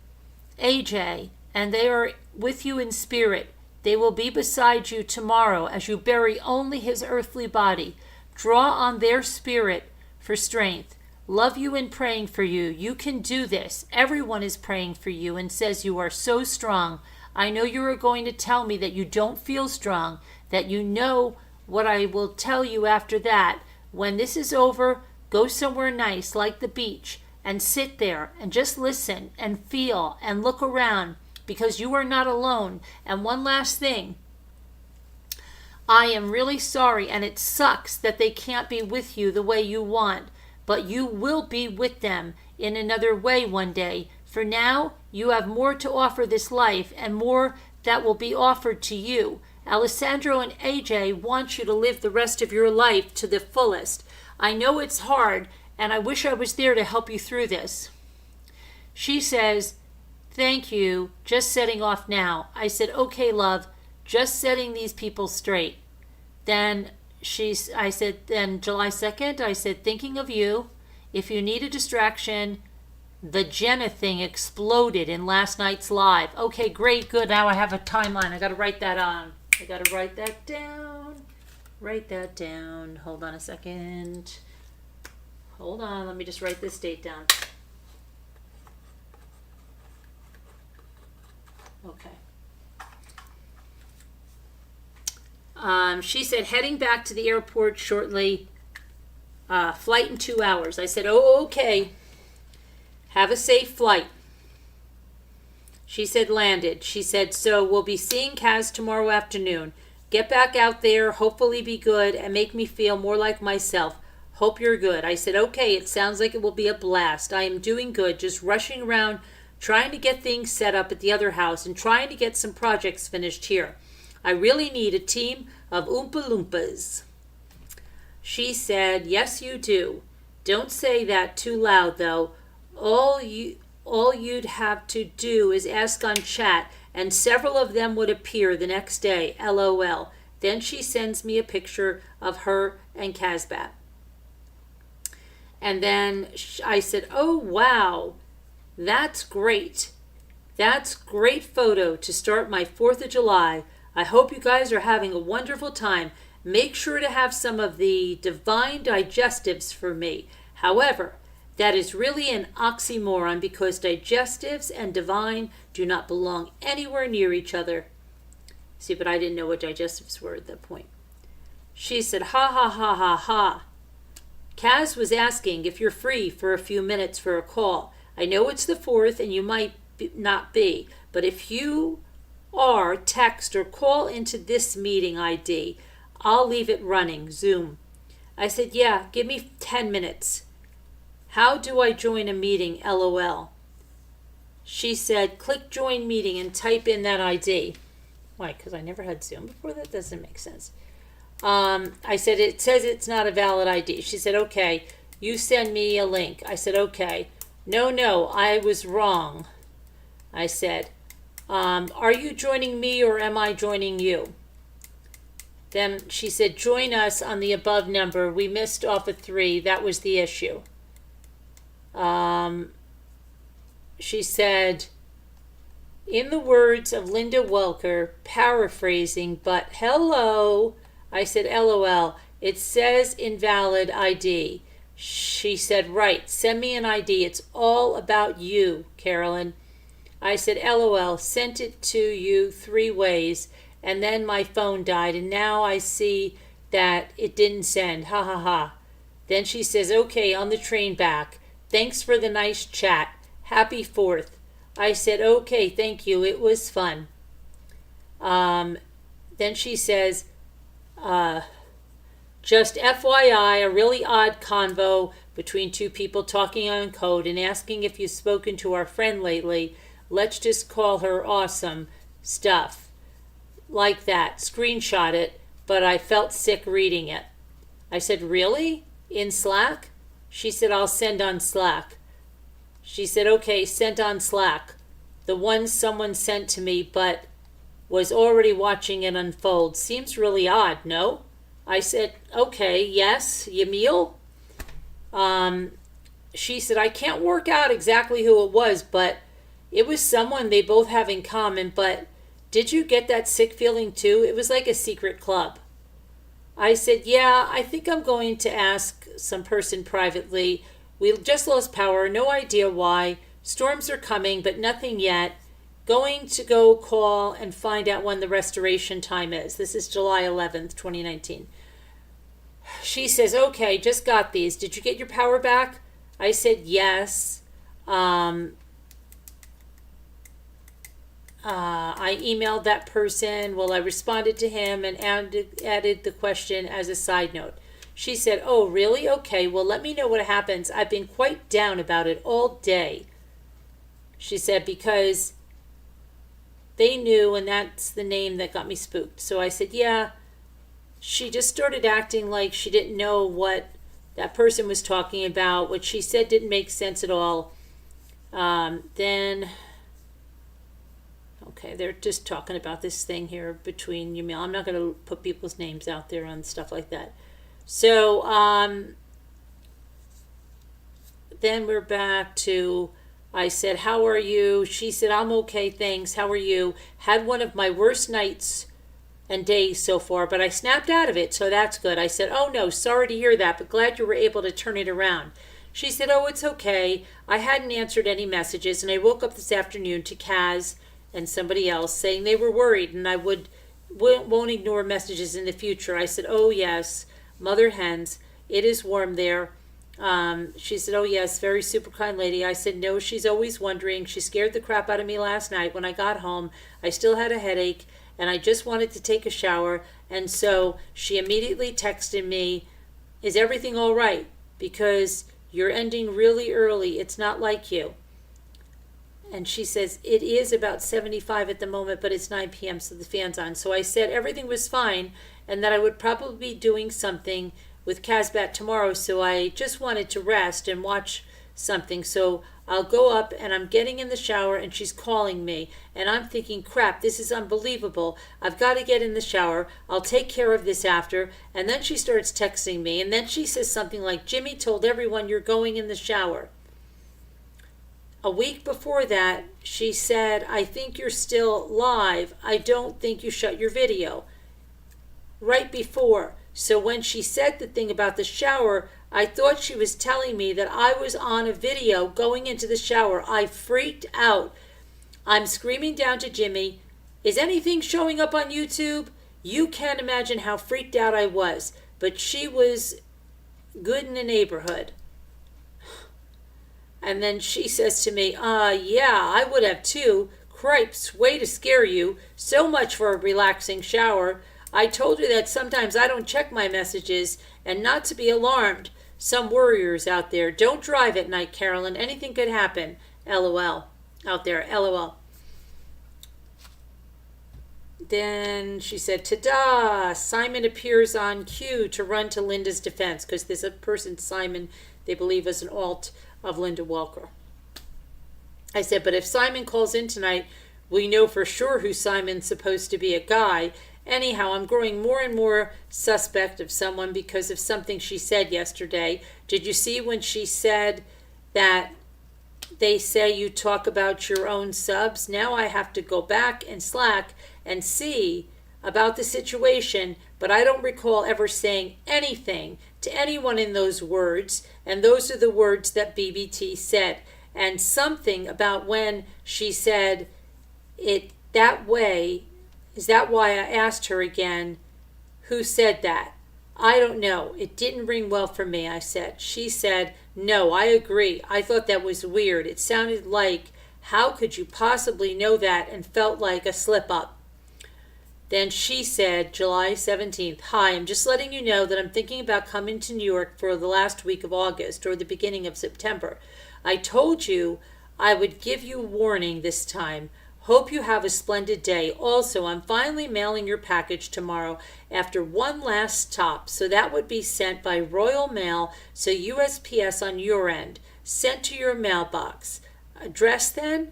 AJ, and they are with you in spirit. They will be beside you tomorrow as you bury only his earthly body. Draw on their spirit for strength. Love you and praying for you. You can do this. Everyone is praying for you and says you are so strong. I know you are going to tell me that you don't feel strong, that you know what I will tell you after that. When this is over, go somewhere nice like the beach and sit there and just listen and feel and look around because you are not alone. And one last thing. I am really sorry, and it sucks that they can't be with you the way you want. But you will be with them in another way one day. For now, you have more to offer this life and more that will be offered to you. Alessandro and AJ want you to live the rest of your life to the fullest. I know it's hard, and I wish I was there to help you through this. She says, thank you, just setting off now. I said, okay, love, just setting these people straight. Then I said, then July 2nd, I said, thinking of you. If you need a distraction, the Jenna thing exploded in last night's live. Okay, great, good. Now I have a timeline. I got to write that on. I got to write that down. Write that down. Hold on a second. Hold on. Let me just write this date down. Okay. She said, heading back to the airport shortly, flight in 2 hours. I said, oh, okay. Have a safe flight. She said, landed. She said, so we'll be seeing Kaz tomorrow afternoon. Get back out there, hopefully be good, and make me feel more like myself. Hope you're good. I said, okay, it sounds like it will be a blast. I am doing good, just rushing around trying to get things set up at the other house, and trying to get some projects finished here. I really need a team of Oompa Loompas. She said, yes, you do. Don't say that too loud, though. All you'd have to do is ask on chat, and several of them would appear the next day, LOL. Then she sends me a picture of her and Casbat. And then I said, oh, wow, that's great. That's great photo to start my 4th of July. I hope you guys are having a wonderful time. Make sure to have some of the divine digestives for me. However, that is really an oxymoron because digestives and divine do not belong anywhere near each other. See, but I didn't know what digestives were at that point. She said, ha ha ha ha ha. Kaz was asking if you're free for a few minutes for a call. I know it's the 4th and you might not be, but if you are, text or call into this meeting ID. I'll leave it running, Zoom. I said, yeah, give me 10 minutes. How do I join a meeting, LOL? She said, click join meeting and type in that ID. Why? Because I never had Zoom before? That doesn't make sense. I said, it says it's not a valid ID. She said, okay, you send me a link. I said, okay. No, I was wrong. I said, are you joining me or am I joining you? Then she said, join us on the above number. We missed off a 3. That was the issue. She said, in the words of Linda Welker, paraphrasing, but hello. I said, LOL. It says invalid ID. She said, right. Send me an ID. It's all about you, Carolyn. I said, LOL. Sent it to you 3 ways. And then my phone died, and now I see that it didn't send. Ha ha ha. Then she says, okay, on the train back. Thanks for the nice chat. Happy 4th. I said, okay, thank you. It was fun. Then she says, just FYI, a really odd convo between 2 people talking on code and asking if you've spoken to our friend lately. Let's just call her awesome stuff. Like that. Screenshot it, but I felt sick reading it. I said, really? In Slack? She said, I'll send on Slack. She said, okay, sent on Slack. The one someone sent to me, but was already watching it unfold. Seems really odd, no? I said, okay, yes, Yamil? She said, I can't work out exactly who it was, but it was someone they both have in common, but did you get that sick feeling too? It was like a secret club. I said, yeah, I think I'm going to ask some person privately. We just lost power, no idea why. Storms are coming, but nothing yet. Going to go call and find out when the restoration time is. This is July 11th, 2019. She says, okay, just got these. Did you get your power back? I said, yes. I emailed that person. Well, I responded to him and added the question as a side note. She said, oh, really? Okay, well, let me know what happens. I've been quite down about it all day. She said, because they knew, and that's the name that got me spooked. So I said, yeah. She just started acting like she didn't know what that person was talking about. What she said didn't make sense at all. Then... Okay, they're just talking about this thing here between you. I'm not going to put people's names out there and stuff like that. So then we're back to, I said, how are you? She said, I'm okay, thanks. How are you? Had one of my worst nights and days so far, but I snapped out of it, so that's good. I said, oh no, sorry to hear that, but glad you were able to turn it around. She said, oh, it's okay. I hadn't answered any messages, and I woke up this afternoon to Kaz and somebody else saying they were worried and I won't ignore messages in the future. I said, oh yes, mother hens, it is warm there. She said, oh yes, very super kind lady. I said, no, she's always wondering. She scared the crap out of me last night when I got home. I still had a headache and I just wanted to take a shower. And so she immediately texted me, is everything all right? Because you're ending really early. It's not like you. And she says, it is about 75 at the moment, but it's 9 p.m., so the fan's on. So I said everything was fine and that I would probably be doing something with Casbat tomorrow. So I just wanted to rest and watch something. So I'll go up and I'm getting in the shower and she's calling me. And I'm thinking, crap, this is unbelievable. I've got to get in the shower. I'll take care of this after. And then she starts texting me. And then she says something like, Jimmy told everyone you're going in the shower. A week before that, she said, I think you're still live. I don't think you shut your video. Right before. So when she said the thing about the shower, I thought she was telling me that I was on a video going into the shower. I freaked out. I'm screaming down to Jimmy, is anything showing up on YouTube? You can't imagine how freaked out I was. But she was good in the neighborhood. And then she says to me, yeah, I would have too. Cripes, way to scare you. So much for a relaxing shower. I told her that sometimes I don't check my messages and not to be alarmed. Some worriers out there. Don't drive at night, Carolyn. Anything could happen. LOL. Out there. LOL. Then she said, ta-da! Simon appears on cue to run to Linda's defense because there's a person, Simon, they believe is an alt of Linda Walker. I said, but if Simon calls in tonight, we know for sure who Simon's supposed to be, a guy. Anyhow, I'm growing more and more suspect of someone because of something she said yesterday. Did you see when she said that they say you talk about your own subs? Now I have to go back and Slack and see about the situation, but I don't recall ever saying anything to anyone in those words, and those are the words that BBT said. And something about when she said it that way, is that why I asked her again, who said that? I don't know. It didn't ring well for me, I said. She said, no, I agree. I thought that was weird. It sounded like, how could you possibly know that, and felt like a slip up. Then she said, July 17th, hi, I'm just letting you know that I'm thinking about coming to New York for the last week of August or the beginning of September. I told you I would give you warning this time. Hope you have a splendid day. Also, I'm finally mailing your package tomorrow after one last stop, so that would be sent by Royal Mail, so USPS on your end, sent to your mailbox. Address then?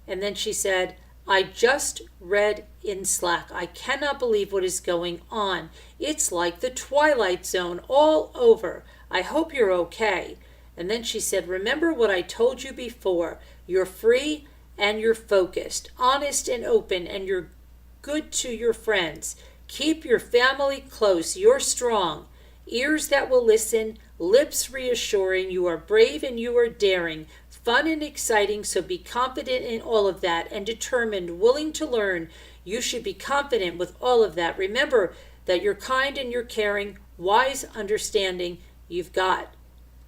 And then she said, I just read in Slack. I cannot believe what is going on. It's like the Twilight Zone all over. I hope you're okay. And then she said, remember what I told you before. You're free and you're focused, honest and open, and you're good to your friends. Keep your family close. You're strong. Ears that will listen, lips reassuring. You are brave and you are daring. Fun and exciting, so be confident in all of that and determined, willing to learn. You should be confident with all of that. Remember that you're kind and you're caring, wise, understanding. You've got.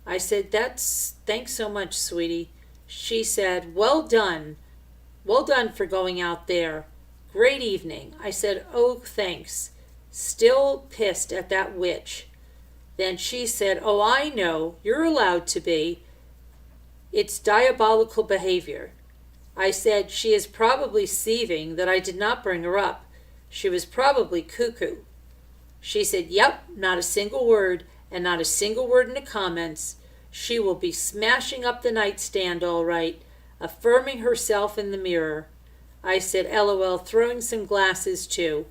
I said, thanks so much, sweetie. She said, well done. Well done for going out there. Great evening. I said, oh, thanks. Still pissed at that witch. Then she said, oh, I know. You're allowed to be. It's diabolical behavior. I said, she is probably seething that I did not bring her up. She was probably cuckoo. She said, yep, not a single word, and not a single word in the comments. She will be smashing up the nightstand all right, affirming herself in the mirror. I said, LOL, throwing some glasses too.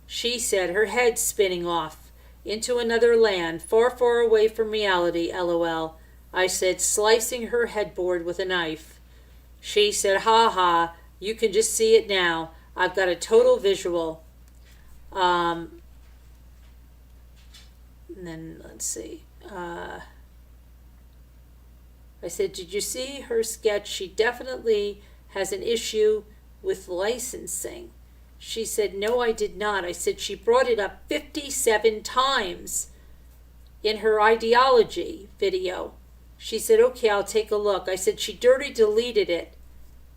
She said, her head spinning off into another land, far, far away from reality, LOL. I said, slicing her headboard with a knife. She said, ha ha, you can just see it now. I've got a total visual. And then, let's see. I said, did you see her sketch? She definitely has an issue with licensing. She said, no, I did not. I said, she brought it up 57 times in her ideology video. She said, okay, I'll take a look. I said, she dirty deleted it.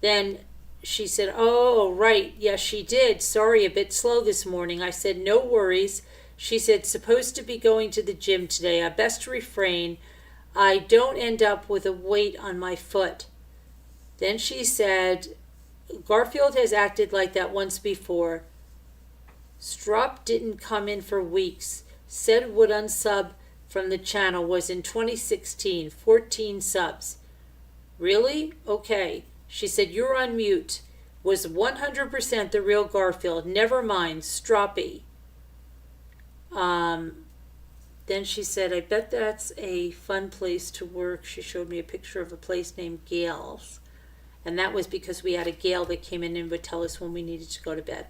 Then she said, oh, right. Yes, she did. Sorry, a bit slow this morning. I said, no worries. She said, supposed to be going to the gym today. I best refrain. I don't end up with a weight on my foot. Then she said, Garfield has acted like that once before. Strop didn't come in for weeks. Said would unsub from the channel was in 2016, 14 subs. Really? Okay. She said, you're on mute. Was 100% the real Garfield. Never mind, Stroppy. Then she said, I bet that's a fun place to work. She showed me a picture of a place named Gales. And that was because we had a Gale that came in and would tell us when we needed to go to bed.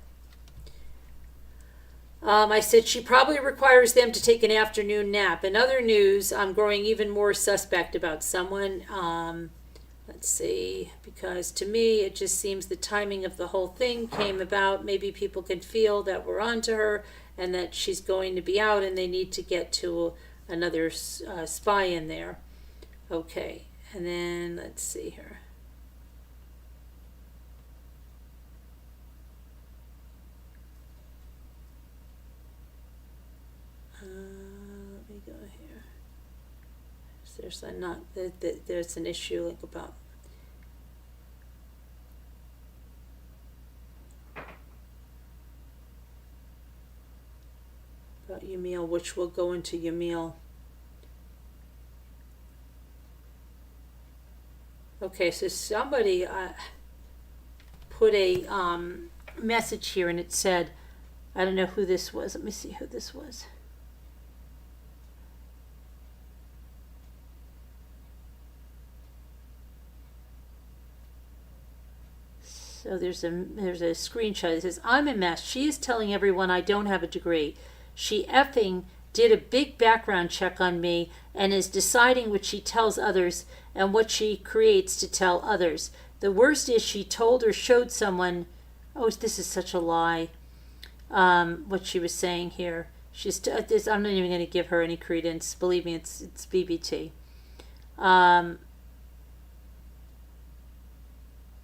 I said, she probably requires them to take an afternoon nap. In other news, I'm growing even more suspect about someone. Let's see, because to me, it just seems the timing of the whole thing came about. Maybe people can feel that we're on to her and that she's going to be out and they need to get to another spy in there. Okay, and then let's see here. Let me go here. There's an issue like about Yamil, which will go into Yamil. Okay, so somebody put a message here and it said, I don't know who this was. Let me see who this was. So there's a screenshot that says, I'm a mess. She is telling everyone I don't have a degree. She effing did a big background check on me and is deciding what she tells others and what she creates to tell others. The worst is she told or showed someone, oh, this is such a lie, what she was saying here. I'm not even going to give her any credence. Believe me, it's BBT.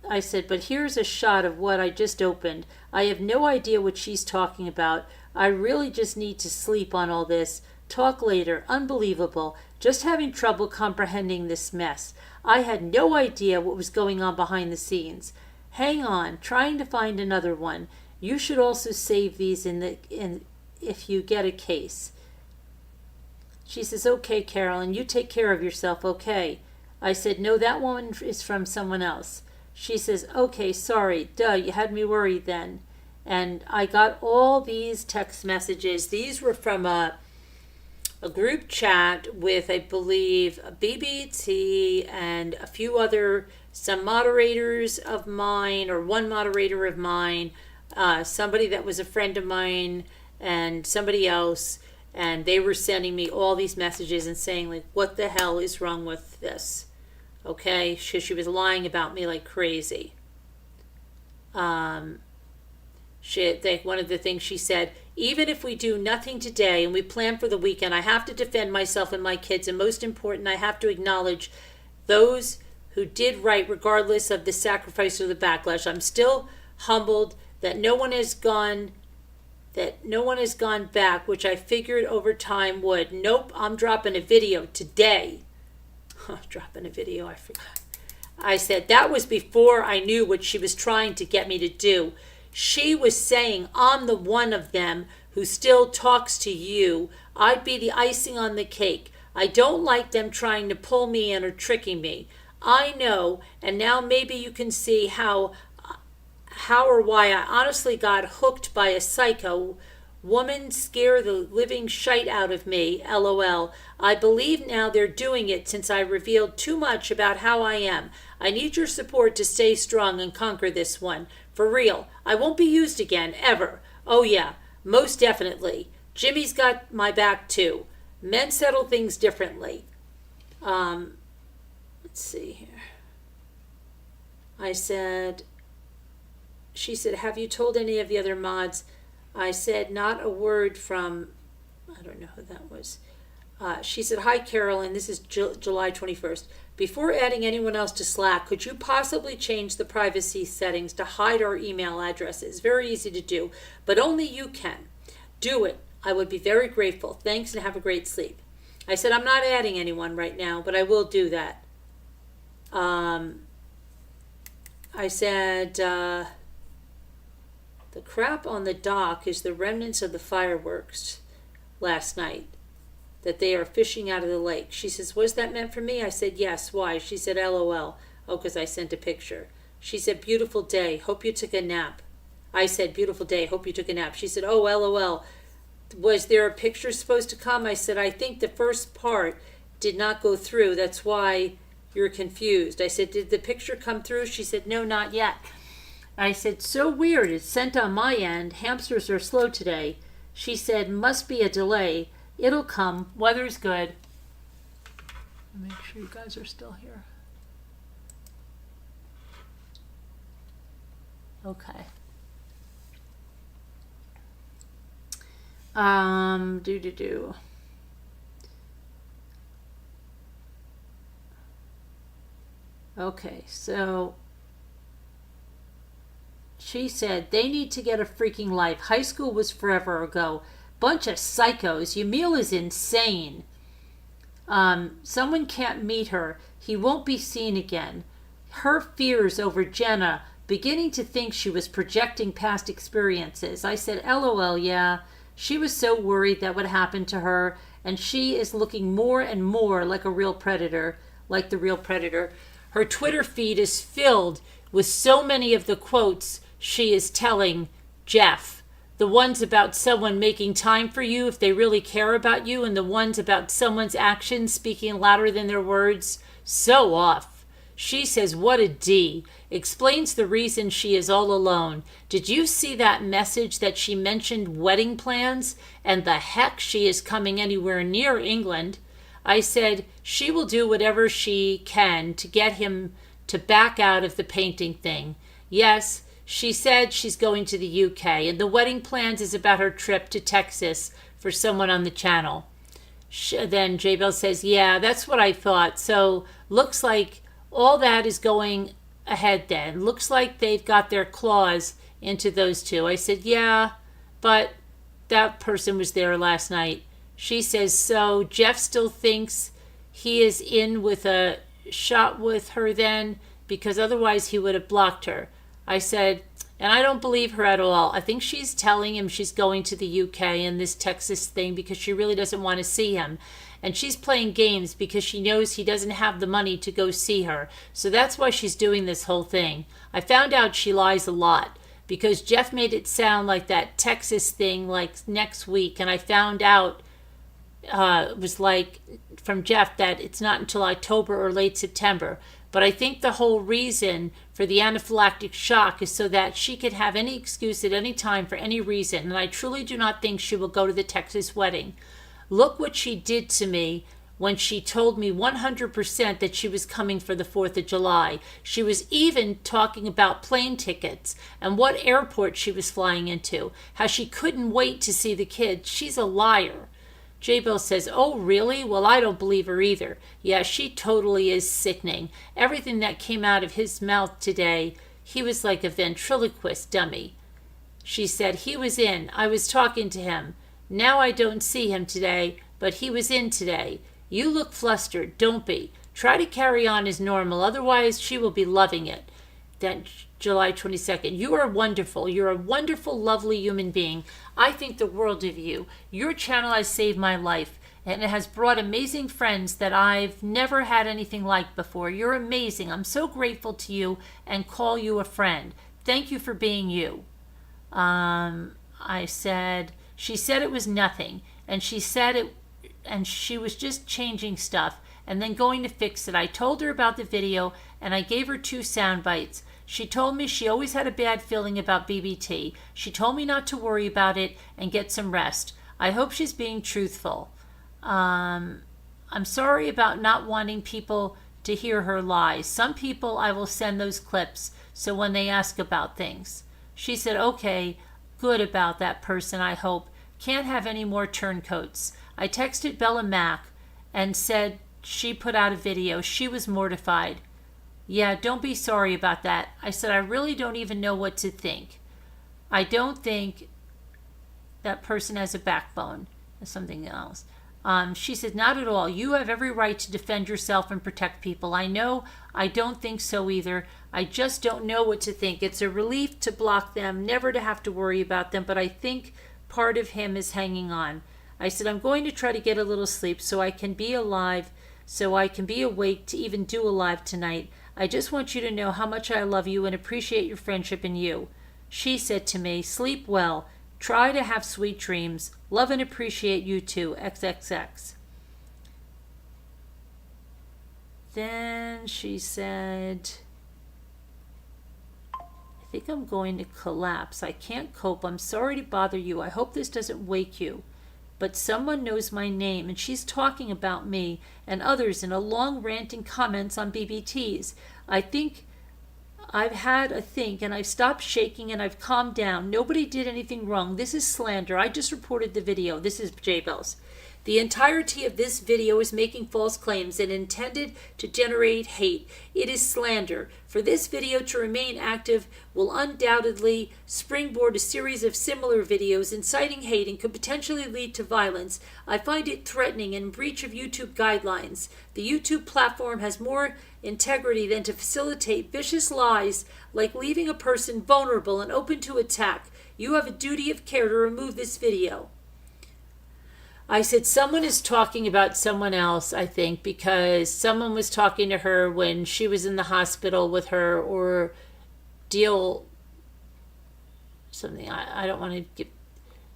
I said, but here's a shot of what I just opened. I have no idea what she's talking about. I really just need to sleep on all this. Talk later. Unbelievable. Just having trouble comprehending this mess. I had no idea what was going on behind the scenes. Hang on. Trying to find another one. You should also save these if you get a case. She says, okay, Carolyn, you take care of yourself, okay? I said, no, that one is from someone else. She says, okay, sorry, duh, you had me worried then. And I got all these text messages. These were from a group chat with, I believe, a BBT and a few other, some moderators of mine, or one moderator of mine, somebody that was a friend of mine, and somebody else. And they were sending me all these messages and saying, like, what the hell is wrong with this? Okay, she was lying about me like crazy. One of the things she said, even if we do nothing today and we plan for the weekend, I have to defend myself and my kids, and most important, I have to acknowledge those who did right regardless of the sacrifice or the backlash. I'm still humbled that no one has gone back, which I figured over time would. Nope, I'm dropping a video today. Dropping a video, I forgot. I said that was before I knew what she was trying to get me to do. She was saying, I'm the one of them who still talks to you. I'd be the icing on the cake. I don't like them trying to pull me in or tricking me. I know, and now maybe you can see how or why I honestly got hooked by a psycho woman, scare the living shite out of me, LOL. I believe now they're doing it since I revealed too much about how I am. I need your support to stay strong and conquer this one. For real, I won't be used again, ever. Oh yeah, most definitely. Jimmy's got my back too. Men settle things differently. Let's see here. She said, have you told any of the other mods? I said, not a word from, I don't know who that was. She said, hi, Carolyn. This is July 21st. Before adding anyone else to Slack, could you possibly change the privacy settings to hide our email addresses? Very easy to do, but only you can. Do it. I would be very grateful. Thanks and have a great sleep. I said, I'm not adding anyone right now, but I will do that. I said, the crap on the dock is the remnants of the fireworks last night that they are fishing out of the lake. She says, was that meant for me? I said, yes. Why? She said, LOL. Oh, because I sent a picture. She said, beautiful day. Hope you took a nap. I said, beautiful day. Hope you took a nap. She said, oh, LOL. Was there a picture supposed to come? I said, I think the first part did not go through. That's why you're confused. I said, did the picture come through? She said, no, not yet. I said, so weird. It's sent on my end. Hamsters are slow today. She said, must be a delay. It'll come. Weather's good. Make sure you guys are still here. Okay. Okay, so she said, they need to get a freaking life. High school was forever ago. Bunch of psychos. Yamil is insane. Someone can't meet her. He won't be seen again. Her fears over Jenna, beginning to think she was projecting past experiences. I said, LOL, yeah. She was so worried that would happen to her, and she is looking more and more like a real predator, like the real predator. Her Twitter feed is filled with so many of the quotes she is telling Jeff. The ones about someone making time for you if they really care about you, and the ones about someone's actions speaking louder than their words. So off. She says, what a D. Explains the reason she is all alone. Did you see that message that she mentioned wedding plans? And the heck she is coming anywhere near England. I said, she will do whatever she can to get him to back out of the painting thing. Yes, she said she's going to the UK, and the wedding plans is about her trip to Texas for someone on the channel. Then Jaybells says, yeah, that's what I thought. So looks like all that is going ahead then. Looks like they've got their claws into those two. I said, yeah, but that person was there last night. She says, so Jeff still thinks he is in with a shot with her then, because otherwise he would have blocked her. I said, and I don't believe her at all. I think she's telling him she's going to the UK and this Texas thing because she really doesn't want to see him. And she's playing games because she knows he doesn't have the money to go see her. So that's why she's doing this whole thing. I found out she lies a lot because Jeff made it sound like that Texas thing like next week. And I found out it was like from Jeff that it's not until October or late September. But I think the whole reason for the anaphylactic shock is so that she could have any excuse at any time for any reason. And I truly do not think she will go to the Texas wedding. Look what she did to me when she told me 100% that she was coming for the 4th of July. She was even talking about plane tickets and what airport she was flying into, how she couldn't wait to see the kids. She's a liar. Jaybells says, oh, really? Well, I don't believe her either. Yeah, she totally is sickening. Everything that came out of his mouth today, he was like a ventriloquist dummy. She said, he was in. I was talking to him. Now I don't see him today, but he was in today. You look flustered. Don't be. Try to carry on as normal. Otherwise, she will be loving it. Then July 22nd. You are wonderful. You're a wonderful, lovely human being. I think the world of you. Your channel has saved my life, and it has brought amazing friends that I've never had anything like before. You're amazing. I'm so grateful to you and call you a friend. Thank you for being you. I said... She said it was nothing, and she said it, and she was just changing stuff and then going to fix it. I told her about the video, and I gave her 2 sound bites. She told me she always had a bad feeling about BBT. She told me not to worry about it and get some rest. I hope she's being truthful. I'm sorry about not wanting people to hear her lies. Some people I will send those clips so when they ask about things. She said, okay, good about that person, I hope. Can't have any more turncoats. I texted Bella Mac and said she put out a video. She was mortified. Yeah, don't be sorry about that. I said, I really don't even know what to think. I don't think that person has a backbone. Something else. She said, not at all. You have every right to defend yourself and protect people. I know I don't think so either. I just don't know what to think. It's a relief to block them, never to have to worry about them, but I think part of him is hanging on. I said, I'm going to try to get a little sleep so I can be alive, so I can be awake to even do a live tonight. I just want you to know how much I love you and appreciate your friendship and you. She said to me, sleep well. Try to have sweet dreams. Love and appreciate you too. XXX. Then she said, I think I'm going to collapse. I can't cope. I'm sorry to bother you. I hope this doesn't wake you. But someone knows my name, and she's talking about me and others in a long ranting comments on BBTs. I think I've had a think, and I've stopped shaking, and I've calmed down. Nobody did anything wrong. This is slander. I just reported the video. This is Jaybells. The entirety of this video is making false claims and intended to generate hate. It is slander. For this video to remain active will undoubtedly springboard a series of similar videos inciting hate and could potentially lead to violence. I find it threatening and in breach of YouTube guidelines. The YouTube platform has more integrity than to facilitate vicious lies like leaving a person vulnerable and open to attack. You have a duty of care to remove this video. I said, someone is talking about someone else, I think, because someone was talking to her when she was in the hospital with her or deal something. I don't want to give.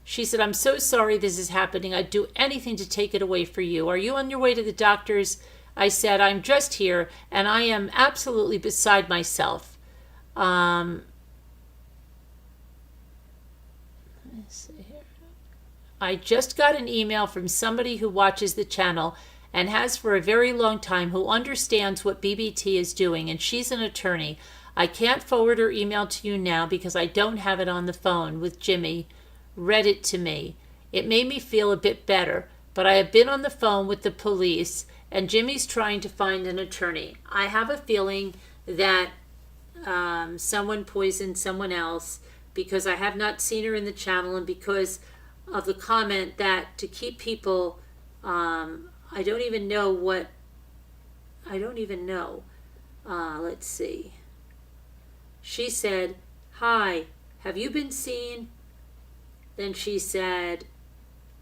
She said, I'm so sorry this is happening. I'd do anything to take it away for you. Are you on your way to the doctor's? I said, I'm just here, and I am absolutely beside myself. Let me see here. I just got an email from somebody who watches the channel and has for a very long time, who understands what BBT is doing, and she's an attorney. I can't forward her email to you now because I don't have it on the phone with Jimmy. Read it to me. It made me feel a bit better, but I have been on the phone with the police, and Jimmy's trying to find an attorney. I have a feeling that someone poisoned someone else because I have not seen her in the channel, and because of the comment that to keep people, I don't even know. Let's see. She said, hi, have you been seen? Then she said,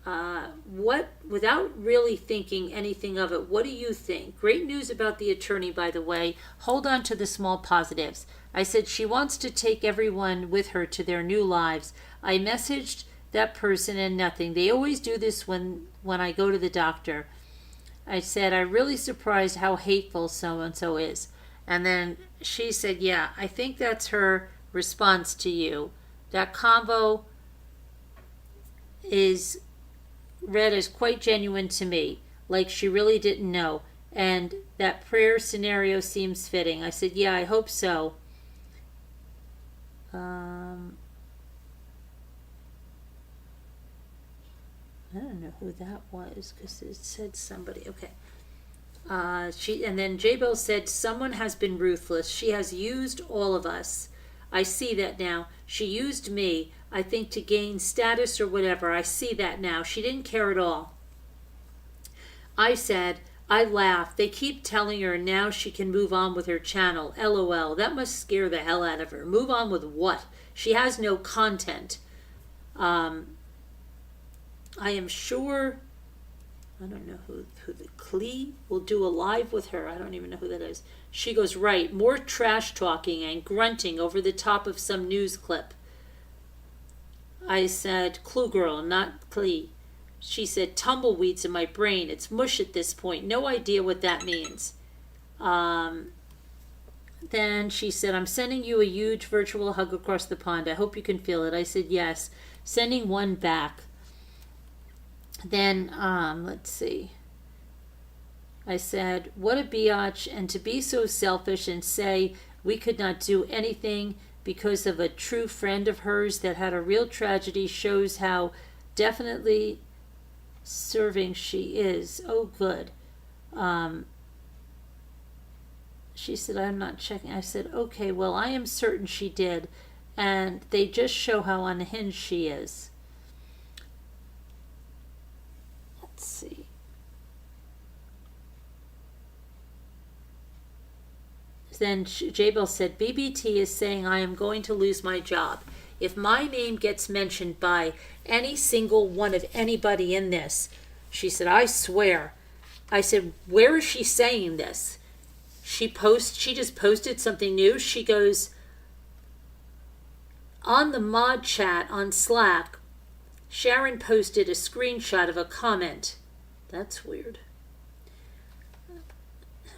what, without really thinking anything of it, what do you think? Great news about the attorney, by the way. Hold on to the small positives. I said, she wants to take everyone with her to their new lives. I messaged that person and nothing. They always do this when I go to the doctor. I said, I'm really surprised how hateful so-and-so is. And then she said, yeah, I think that's her response to you. That convo is read as quite genuine to me, like she really didn't know. And that prayer scenario seems fitting. I said, yeah, I hope so. I don't know who that was because it said somebody. Okay. And then Jaybells said, someone has been ruthless. She has used all of us. I see that now. She used me, I think, to gain status or whatever. I see that now. She didn't care at all. I said, I laughed. They keep telling her now she can move on with her channel. LOL. That must scare the hell out of her. Move on with what? She has no content. I am sure, I don't know who the Klee will do a live with her. I don't even know who that is. She goes, right, more trash talking and grunting over the top of some news clip. I said, Clue Girl, not Klee. She said, tumbleweeds in my brain. It's mush at this point. No idea what that means. Then she said, I'm sending you a huge virtual hug across the pond. I hope you can feel it. I said, yes. Sending one back. Then, let's see. I said, what a biatch, and to be so selfish and say we could not do anything because of a true friend of hers that had a real tragedy shows how definitely serving she is. Oh, good. She said, I'm not checking. I said, okay, well, I am certain she did, and they just show how unhinged she is. Let's see. then Jaybells said, BBT is saying I am going to lose my job. If my name gets mentioned by any single one of anybody in this, she said, I swear. I said, where is she saying this? She just posted something new. She goes, on the mod chat on Slack, Sharon posted a screenshot of a comment. That's weird.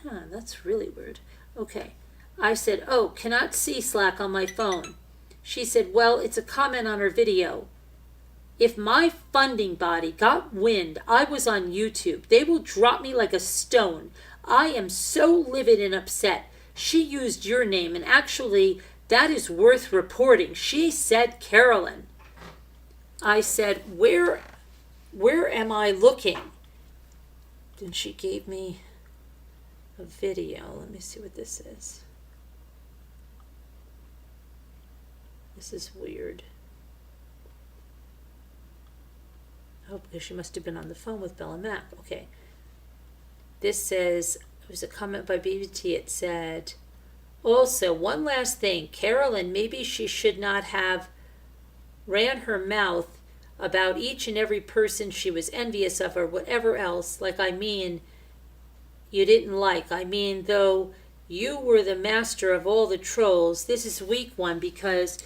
That's really weird. Okay. I said, oh, cannot see Slack on my phone. She said, well, it's a comment on her video. If my funding body got wind I was on YouTube, they will drop me like a stone. I am so livid and upset. She used your name, and actually, that is worth reporting. She said Carolyn. I said, where am I looking? Then she gave me a video. Let me see what this is. This is weird. Oh, because she must have been on the phone with Bella Mac. Okay. This says, it was a comment by BBT. It said, also, one last thing. Carolyn, maybe she should not have ran her mouth about each and every person she was envious of or whatever else. Like, I mean, you didn't like. I mean, though you were the master of all the trolls, this is week one because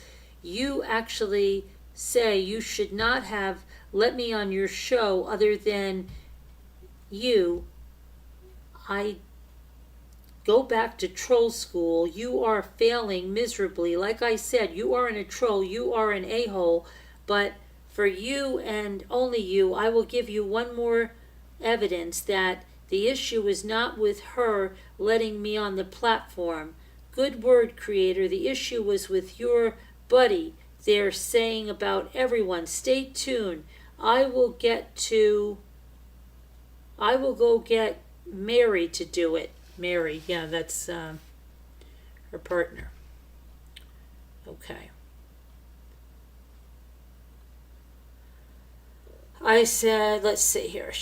you actually say you should not have let me on your show other than you. I go back to troll school. You are failing miserably. Like I said, you aren't a troll. You are an a-hole. But for you and only you, I will give you one more evidence that the issue is not with her letting me on the platform. Good word, creator. The issue was with your buddy. They're saying about everyone. Stay tuned. I will go get Mary to do it. Mary, yeah, that's her partner. Okay. I said, let's see here.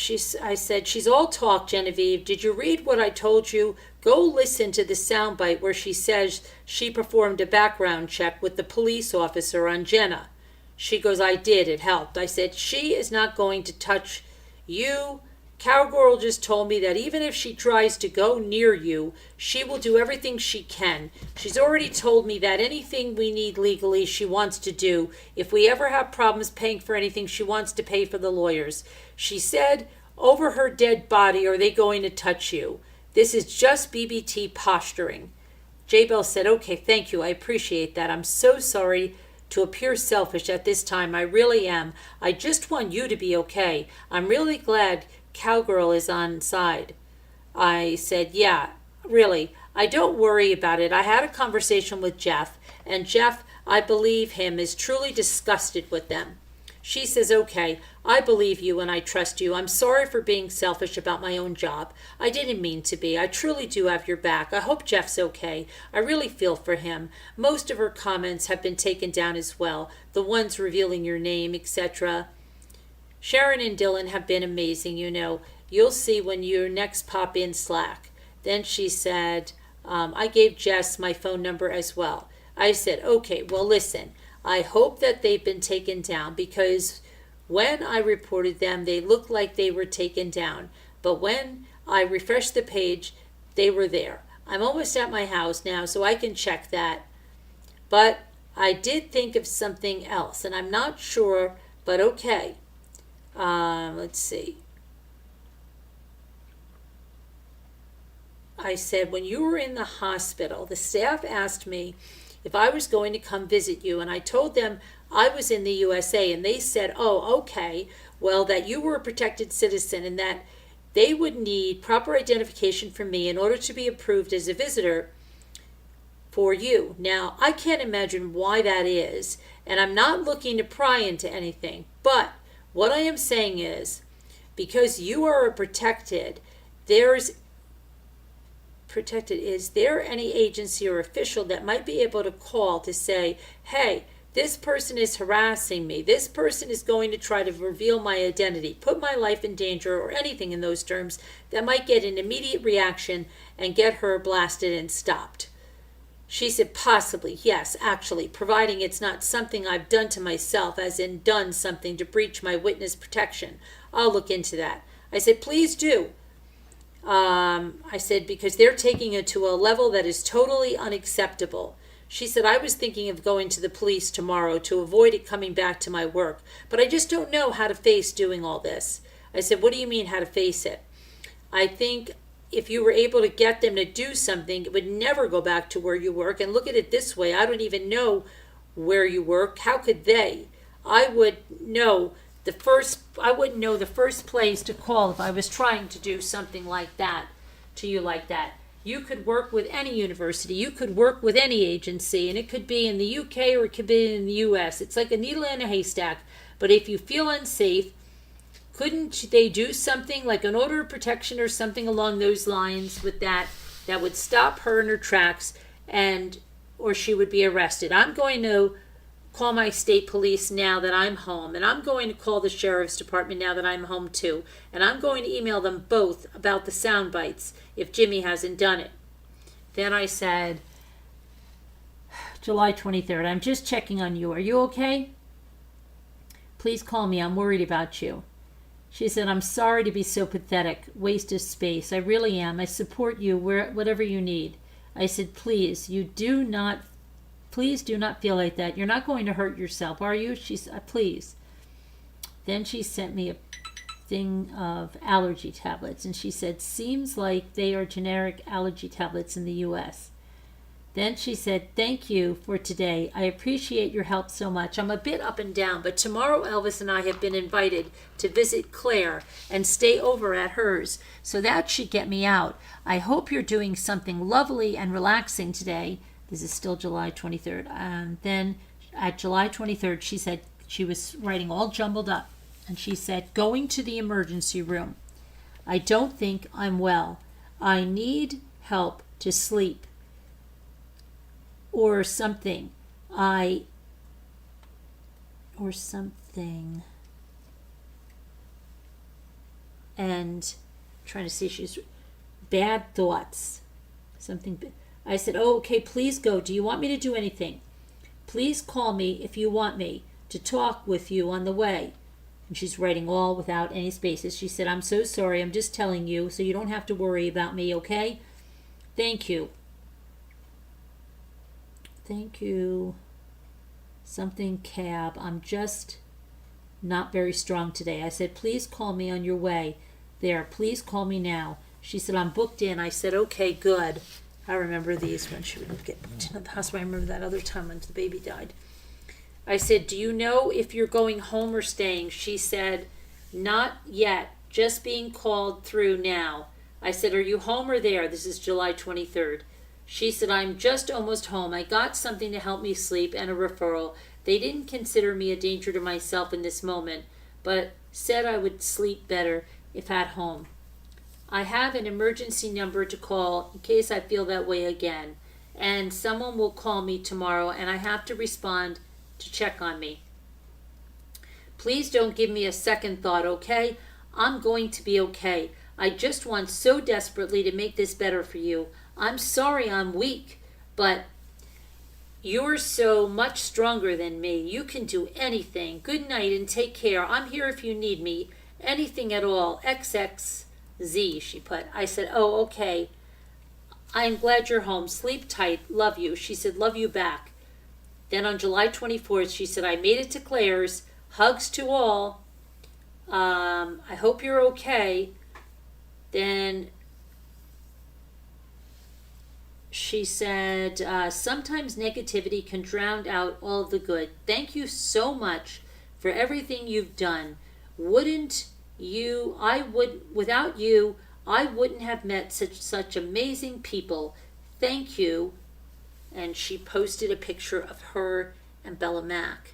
I said, she's all talk, Genevieve. Did you read what I told you? Go listen to the soundbite where she says she performed a background check with the police officer on Jenna. She goes, I did. It helped. I said, she is not going to touch you. Cowgirl just told me that even if she tries to go near you, she will do everything she can. She's already told me that anything we need legally she wants to do. If we ever have problems paying for anything, she wants to pay for the lawyers. She said, over her dead body, are they going to touch you? This is just BBT posturing. Jaybells said, okay, thank you. I appreciate that. I'm so sorry to appear selfish at this time. I really am. I just want you to be okay. I'm really glad Cowgirl is on side. I said, yeah, really. I don't worry about it. I had a conversation with Jeff, and Jeff, I believe him, is truly disgusted with them. She says, okay, I believe you and I trust you. I'm sorry for being selfish about my own job. I didn't mean to be. I truly do have your back. I hope Jeff's okay. I really feel for him. Most of her comments have been taken down as well, the ones revealing your name, etc. Sharon and Dylan have been amazing, you know. You'll see when you next pop in Slack. Then she said, I gave Jess my phone number as well. I said, okay, well, listen, I hope that they've been taken down because when I reported them, they looked like they were taken down. But when I refreshed the page, they were there. I'm almost at my house now, so I can check that. But I did think of something else, and I'm not sure, but okay. Let's see. I said, when you were in the hospital, the staff asked me if I was going to come visit you, and I told them I was in the USA, and they said, oh, okay, well, that you were a protected citizen and that they would need proper identification from me in order to be approved as a visitor for you. Now, I can't imagine why that is, and I'm not looking to pry into anything, but what I am saying is, because you are a protected, is there any agency or official that might be able to call to say, hey, this person is harassing me, this person is going to try to reveal my identity, put my life in danger, or anything in those terms that might get an immediate reaction and get her blasted and stopped. She said, possibly, yes, actually, providing it's not something I've done to myself, as in done something to breach my witness protection. I'll look into that. I said, please do. I said, because they're taking it to a level that is totally unacceptable. She said, I was thinking of going to the police tomorrow to avoid it coming back to my work, but I just don't know how to face doing all this. I said, what do you mean how to face it? I think if you were able to get them to do something, it would never go back to where you work. And look at it this way. I don't even know where you work. How could they? I wouldn't know the first place to call if I was trying to do something like that to you like that. You could work with any university. You could work with any agency, and it could be in the UK or it could be in the US. It's like a needle in a haystack. But if you feel unsafe, couldn't they do something like an order of protection or something along those lines with that would stop her in her tracks, or she would be arrested? I'm going to call my state police now that I'm home, and I'm going to call the sheriff's department now that I'm home too, and I'm going to email them both about the sound bites if Jimmy hasn't done it. Then I said, July 23rd, I'm just checking on you. Are you okay? Please call me. I'm worried about you. She said, I'm sorry to be so pathetic, waste of space. I really am. I support you whatever you need. I said, please do not feel like that. You're not going to hurt yourself, are you? She said, please. Then she sent me a thing of allergy tablets, and she said, seems like they are generic allergy tablets in the U.S. Then she said, thank you for today. I appreciate your help so much. I'm a bit up and down, but tomorrow Elvis and I have been invited to visit Claire and stay over at hers, so that should get me out. I hope you're doing something lovely and relaxing today. This is still July 23rd. And then at July 23rd, she said, she was writing all jumbled up, and she said, going to the emergency room. I don't think I'm well. I need help to sleep. Or something. And trying to see, she's bad thoughts. Something. I said, oh, okay, please go. Do you want me to do anything? Please call me if you want me to talk with you on the way. And she's writing all without any spaces. She said, I'm so sorry. I'm just telling you so you don't have to worry about me, okay? Thank you. Thank you. Something cab. I'm just not very strong today. I said, please call me on your way. There, please call me now. She said, I'm booked in. I said, okay, good. I remember these when she would get booked into the hospital. I remember that other time when the baby died. I said, do you know if you're going home or staying? She said, not yet. Just being called through now. I said, are you home or there? This is July 23rd. She said, I'm just almost home. I got something to help me sleep and a referral. They didn't consider me a danger to myself in this moment, but said I would sleep better if at home. I have an emergency number to call in case I feel that way again, and someone will call me tomorrow, and I have to respond to check on me. Please don't give me a second thought, okay? I'm going to be okay. I just want so desperately to make this better for you. I'm sorry I'm weak, but you're so much stronger than me. You can do anything. Good night and take care. I'm here if you need me. Anything at all. XXZ, she put. I said, oh, okay. I'm glad you're home. Sleep tight. Love you. She said, love you back. Then on July 24th, she said, I made it to Claire's. Hugs to all. I hope you're okay. Then she said, sometimes negativity can drown out all the good. Thank you so much for everything you've done. Without you, I wouldn't have met such amazing people. Thank you. And she posted a picture of her and Bella Mack.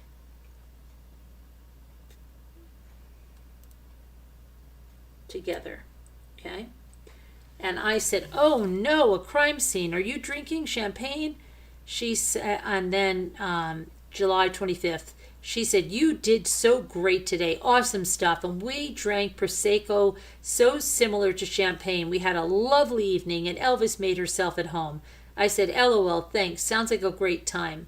Together. Okay? And I said, oh no, a crime scene. Are you drinking champagne? She said, and then July 25th, she said, you did so great today. Awesome stuff. And we drank Prosecco, so similar to champagne. We had a lovely evening, and Elvis made herself at home. I said, LOL, thanks. Sounds like a great time.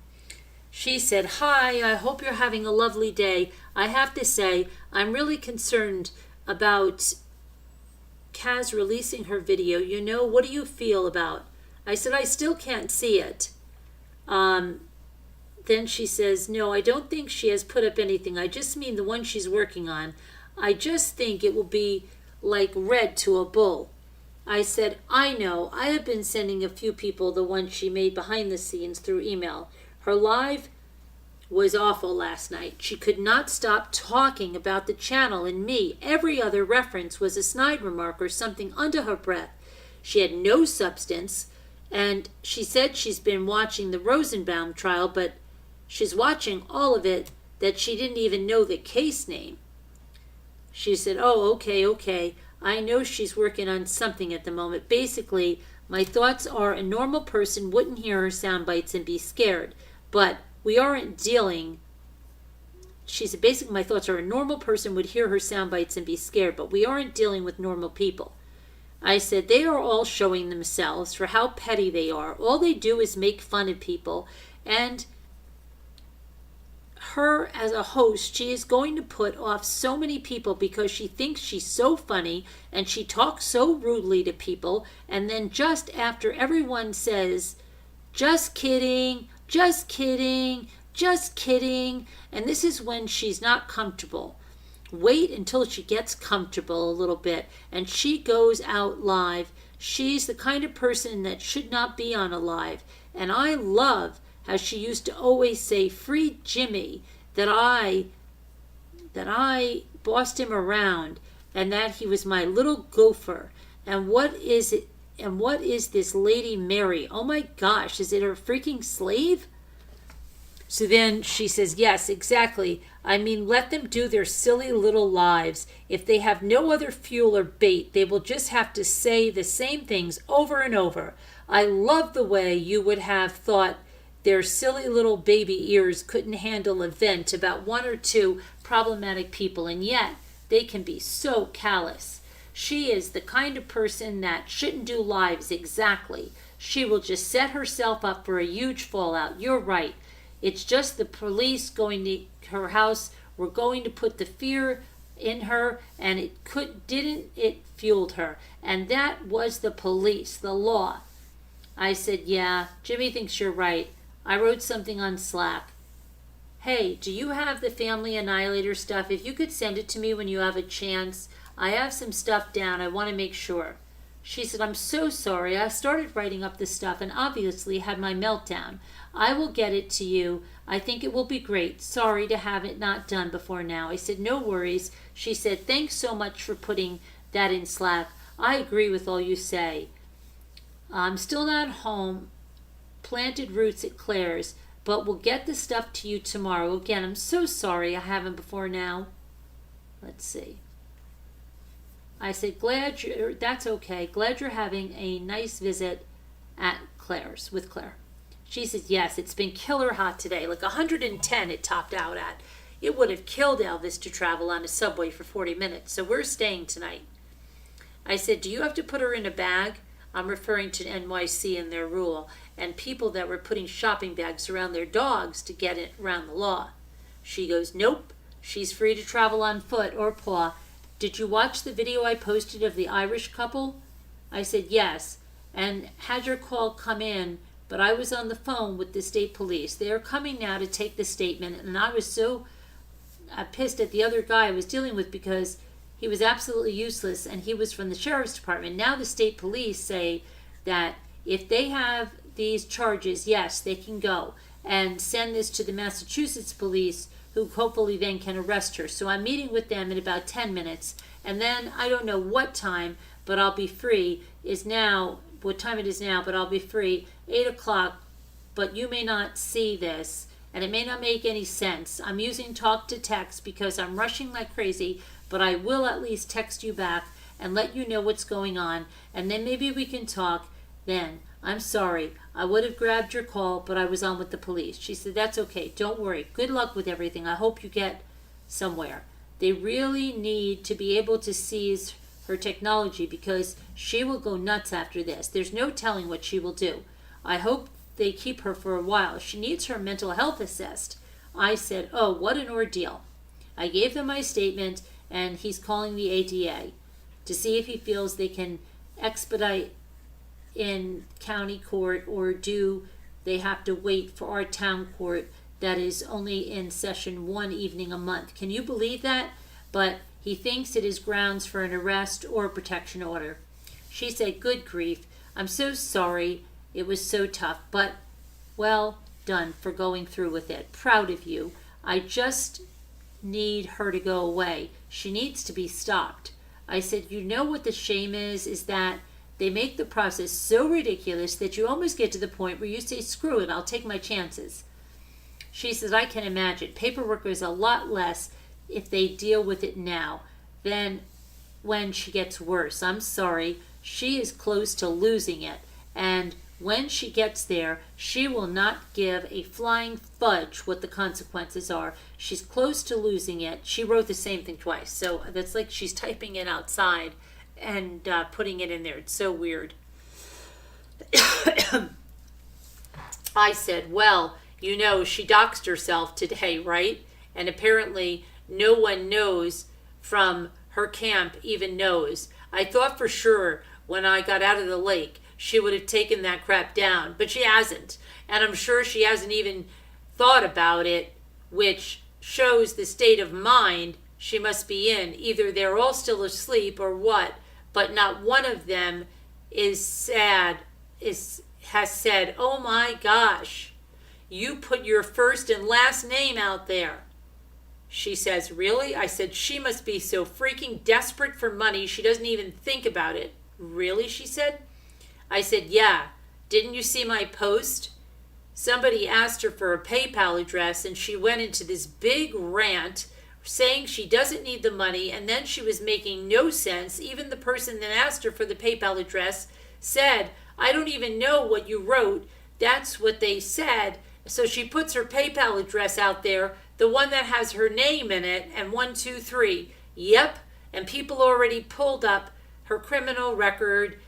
She said, hi, I hope you're having a lovely day. I have to say, I'm really concerned about Kaz releasing her video. You know, what do you feel about? I said, I still can't see it. Then she says, no, I don't think she has put up anything. I just mean the one she's working on. I just think it will be like red to a bull. I said, I know. I have been sending a few people the one she made behind the scenes through email. Her live was awful last night. She could not stop talking about the channel and me. Every other reference was a snide remark or something under her breath. She had no substance, and she said she's been watching the Rosenbaum trial, but she's watching all of it that she didn't even know the case name. She said, oh, okay. I know she's working on something at the moment. Basically, my thoughts are a normal person wouldn't hear her sound bites and be scared. But we aren't dealing... She said, basically, my thoughts are a normal person would hear her sound bites and be scared, but we aren't dealing with normal people. I said, they are all showing themselves for how petty they are. All they do is make fun of people, and her as a host, she is going to put off so many people because she thinks she's so funny and she talks so rudely to people, and then just after everyone says, just kidding, just kidding, just kidding, and this is when she's not comfortable. Wait until she gets comfortable a little bit and she goes out live. She's the kind of person that should not be on a live, and I love how she used to always say, free Jimmy, that I bossed him around and that he was my little gopher. And what is it? And what is this Lady Mary? Oh my gosh, is it her freaking slave? So then she says, yes, exactly. I mean, let them do their silly little lives. If they have no other fuel or bait, they will just have to say the same things over and over. I love the way you would have thought their silly little baby ears couldn't handle a vent about one or two problematic people, and yet they can be so callous. She is the kind of person that shouldn't do lives exactly. She will just set herself up for a huge fallout. You're right. It's just the police going to her house. We're going to put the fear in her, and it fueled her. And that was the police, the law. I said, yeah, Jimmy thinks you're right. I wrote something on Slack. Hey, do you have the Family Annihilator stuff? If you could send it to me when you have a chance. I have some stuff down. I want to make sure. She said, I'm so sorry. I started writing up the stuff and obviously had my meltdown. I will get it to you. I think it will be great. Sorry to have it not done before now. I said, no worries. She said, thanks so much for putting that in Slack. I agree with all you say. I'm still not home. Planted roots at Claire's, but we'll get the stuff to you tomorrow. Again, I'm so sorry I haven't before now. Let's see. I said, that's okay. Glad you're having a nice visit at Claire's with Claire. She says, yes, it's been killer hot today. Like 110 it topped out at. It would have killed Elvis to travel on a subway for 40 minutes, so we're staying tonight. I said, do you have to put her in a bag? I'm referring to NYC and their rule, and people that were putting shopping bags around their dogs to get it around the law. She goes, nope, she's free to travel on foot or paw. Did you watch the video I posted of the Irish couple? I said, yes, and had your call come in, but I was on the phone with the state police. They are coming now to take the statement, and I was so pissed at the other guy I was dealing with because he was absolutely useless, and he was from the sheriff's department. Now the state police say that if they have these charges, yes, they can go and send this to the Massachusetts police, who hopefully then can arrest her. So I'm meeting with them in about 10 minutes, and then I don't know what time, but I'll be free, what time it is now, but I'll be free, 8 o'clock, but you may not see this, and it may not make any sense. I'm using talk to text because I'm rushing like crazy, but I will at least text you back and let you know what's going on, and then maybe we can talk then. I'm sorry. I would have grabbed your call, but I was on with the police. She said, that's okay. Don't worry. Good luck with everything. I hope you get somewhere. They really need to be able to seize her technology because she will go nuts after this. There's no telling what she will do. I hope they keep her for a while. She needs her mental health assessed. I said, oh, what an ordeal. I gave them my statement, and he's calling the ADA to see if he feels they can expedite in county court, or do they have to wait for our town court that is only in session one evening a month. Can you believe that? But he thinks it is grounds for an arrest or a protection order. She said, good grief, I'm so sorry. It was so tough, but well done for going through with it. Proud of you. I just need her to go away. She needs to be stopped. I said, you know what the shame is that they make the process so ridiculous that you almost get to the point where you say, screw it, I'll take my chances. She says, I can imagine. Paperwork is a lot less if they deal with it now than when she gets worse. I'm sorry. She is close to losing it. And when she gets there, she will not give a flying fudge what the consequences are. She's close to losing it. She wrote the same thing twice. So that's like she's typing it outside and putting it in there. It's so weird. I said, well, you know, she doxed herself today, right? And apparently no one knows from her camp even knows. I thought for sure when I got out of the lake, she would have taken that crap down, but she hasn't. And I'm sure she hasn't even thought about it, which shows the state of mind she must be in. Either they're all still asleep or what, but not one of them has said, oh my gosh, you put your first and last name out there. She says, really? I said, she must be so freaking desperate for money she doesn't even think about it. Really? She said. I said, yeah. Didn't you see my post? Somebody asked her for a PayPal address and she went into this big rant saying she doesn't need the money, and then she was making no sense. Even the person that asked her for the PayPal address said, I don't even know what you wrote. That's what they said. So she puts her PayPal address out there, the one that has her name in it, and 123. Yep, and people already pulled up her criminal record.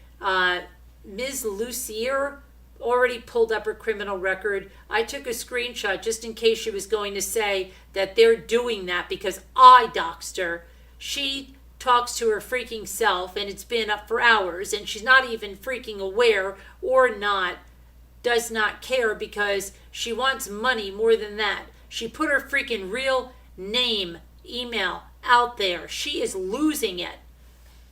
Ms. Lucier already pulled up her criminal record. I took a screenshot just in case she was going to say that they're doing that because I doxed her. She talks to her freaking self, and it's been up for hours, and she's not even freaking aware or not, does not care because she wants money more than that. She put her freaking real name, email out there. She is losing it.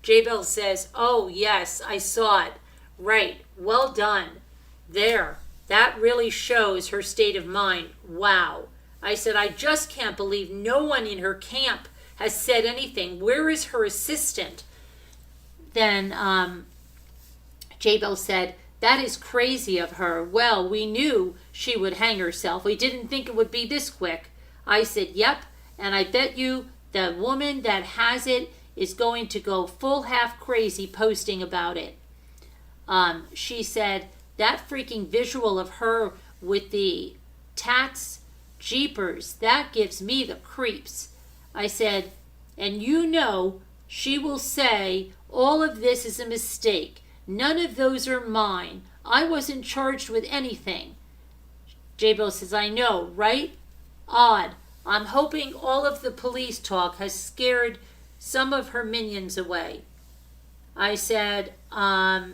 Jaybells says, oh yes, I saw it. Right, well done. There, that really shows her state of mind. Wow. I said, I just can't believe no one in her camp has said anything. Where is her assistant? Then Jaybells said, that is crazy of her. Well, we knew she would hang herself. We didn't think it would be this quick. I said, yep, and I bet you the woman that has it is going to go full half crazy posting about it. She said, that freaking visual of her with the tats, jeepers, that gives me the creeps. I said, and you know she will say all of this is a mistake. None of those are mine. I wasn't charged with anything. Jaybells says, I know, right? Odd. I'm hoping all of the police talk has scared some of her minions away. I said, let's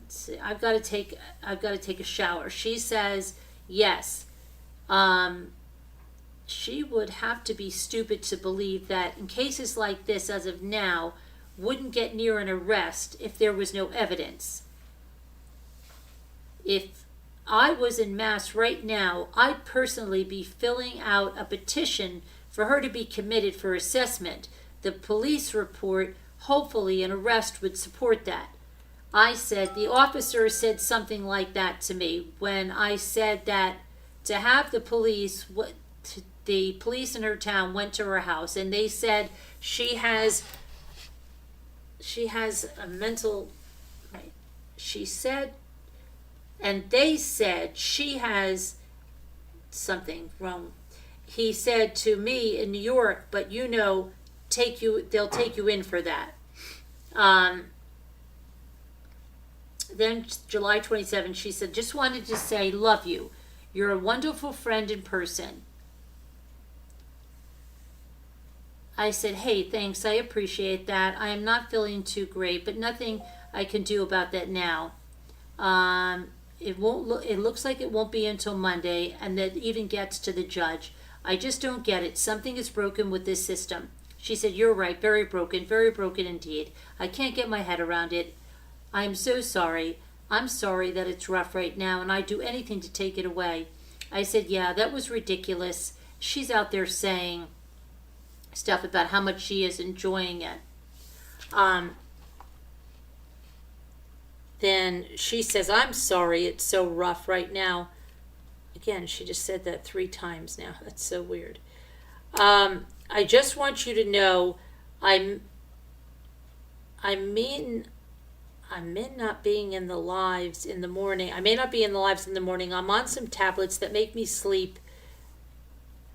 see, I've got to take a shower. She says, yes. She would have to be stupid to believe that in cases like this, as of now, wouldn't get near an arrest if there was no evidence. If I was in mass right now, I'd personally be filling out a petition for her to be committed for assessment. The police report, hopefully an arrest would support that. I said, the officer said something like that to me when I said that to have the police in her town went to her house and they said she has a mental, right? She said, and they said she has something wrong. He said to me in New York, but you know, they'll take you in for that. Then July 27th, she said, just wanted to say, love you. You're a wonderful friend in person. I said, hey, thanks, I appreciate that. I am not feeling too great, but nothing I can do about that now. It looks like it won't be until Monday, and that even gets to the judge. I just don't get it. Something is broken with this system. She said, you're right, very broken indeed. I can't get my head around it. I'm so sorry. I'm sorry that it's rough right now, and I'd do anything to take it away. I said, yeah, that was ridiculous. She's out there saying stuff about how much she is enjoying it. Then she says, I'm sorry, it's so rough right now. Again, she just said that 3 times now. That's so weird. I just want you to know, I mean not being in the lives in the morning. I may not be in the lives in the morning. I'm on some tablets that make me sleep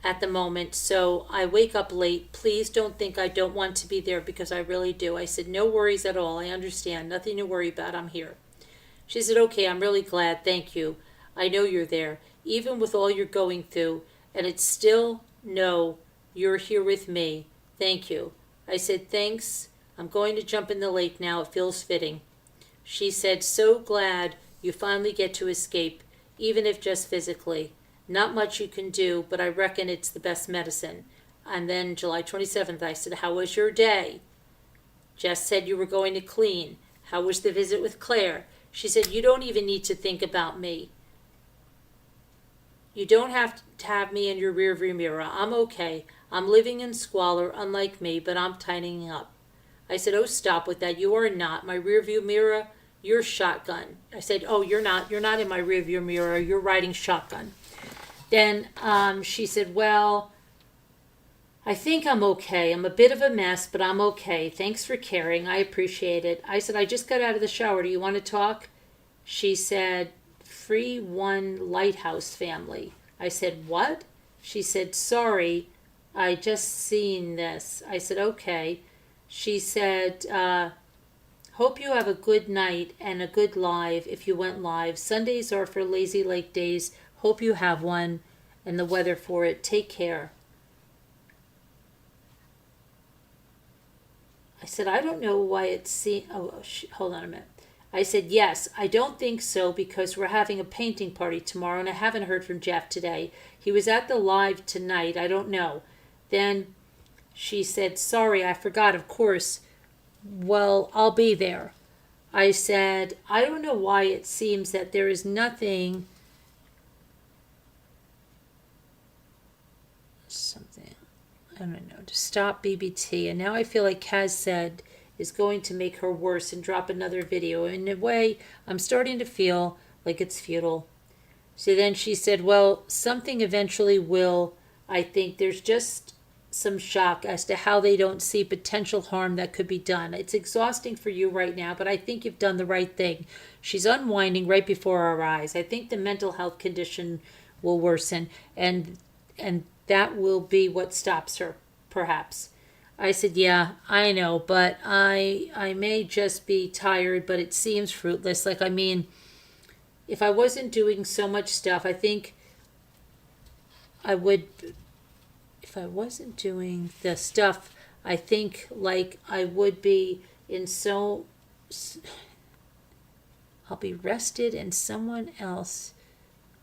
at the moment, so I wake up late. Please don't think I don't want to be there, because I really do. I said, no worries at all. I understand. Nothing to worry about. I'm here. She said, okay, I'm really glad. Thank you. I know you're there, even with all you're going through, and it's still no, you're here with me. Thank you. I said, thanks. I'm going to jump in the lake now. It feels fitting. She said, so glad you finally get to escape, even if just physically. Not much you can do, but I reckon it's the best medicine. And then July 27th, I said, how was your day? Jess said you were going to clean. How was the visit with Claire? She said, you don't even need to think about me. You don't have to have me in your rearview mirror. I'm okay. I'm living in squalor, unlike me, but I'm tidying up. I said, oh, stop with that. You are not. My rearview mirror, you're shotgun. I said, oh, you're not. You're not in my rearview mirror. You're riding shotgun. Then she said, well, I think I'm okay. I'm a bit of a mess, but I'm okay. Thanks for caring. I appreciate it. I said, I just got out of the shower. Do you want to talk? She said, Free One Lighthouse family. I said, what? She said, sorry, I just seen this. I said, okay. She said, hope you have a good night and a good live if you went live. Sundays are for lazy lake days. Hope you have one and the weather for it. Take care. I said, I don't know why it's hold on a minute. I said, yes, I don't think so, because we're having a painting party tomorrow and I haven't heard from Jeff today. He was at the live tonight. I don't know. Then she said, sorry, I forgot, of course. Well, I'll be there. I said, I don't know why it seems that there is nothing, I don't know, to stop BBT. And now I feel like Kaz said is going to make her worse and drop another video. In a way, I'm starting to feel like it's futile. So then she said, well, something eventually will. I think there's just some shock as to how they don't see potential harm that could be done. It's exhausting for you right now, but I think you've done the right thing. She's unwinding right before our eyes. I think the mental health condition will worsen, and that will be what stops her, perhaps. I said, yeah, I know, but I may just be tired, but it seems fruitless. Like, I mean, if I wasn't doing so much stuff, I think I would, if I wasn't doing the stuff, I think like I would be in I'll be rested and someone else.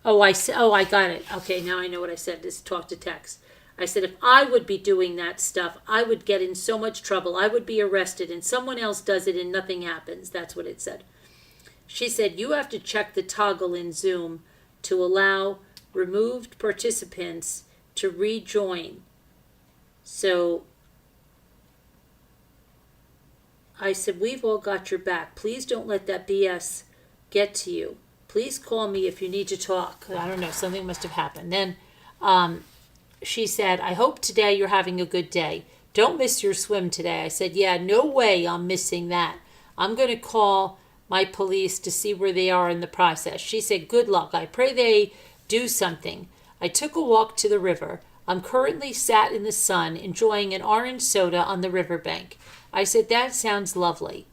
I got it. Okay, now I know what I said. This talk to text. I said, if I would be doing that stuff, I would get in so much trouble. I would be arrested and someone else does it and nothing happens. That's what it said. She said, you have to check the toggle in Zoom to allow removed participants to rejoin. So I said, we've all got your back. Please don't let that BS get to you. Please call me if you need to talk. I don't know, something must have happened. Then she said, I hope today you're having a good day. Don't miss your swim today. I said, yeah, no way I'm missing that. I'm going to call my police to see where they are in the process. She said, good luck. I pray they do something. I took a walk to the river. I'm currently sat in the sun enjoying an orange soda on the riverbank. I said, that sounds lovely.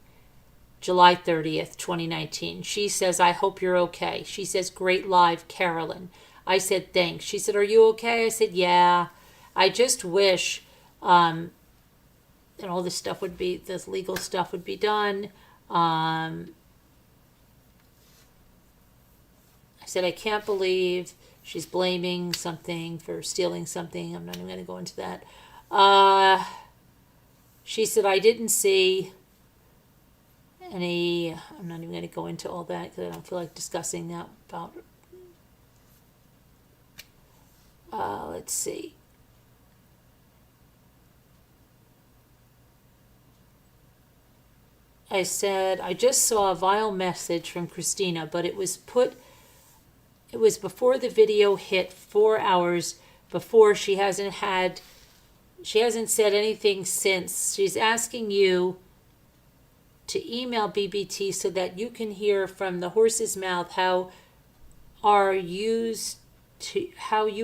July 30th, 2019. She says, I hope you're okay. She says, great live, Carolyn. I said, thanks. She said, are you okay? I said, yeah. I just wish and all this stuff would be, this legal stuff would be done. I said, I can't believe she's blaming something for stealing something. I'm not even going to go into that. She said, I didn't see any, I'm not even going to go into all that because I don't feel like discussing that about, let's see. I said, I just saw a vile message from Christina, but it was before the video hit 4 hours before. She hasn't said anything since. She's asking you to email BBT so that you can hear from the horse's mouth how you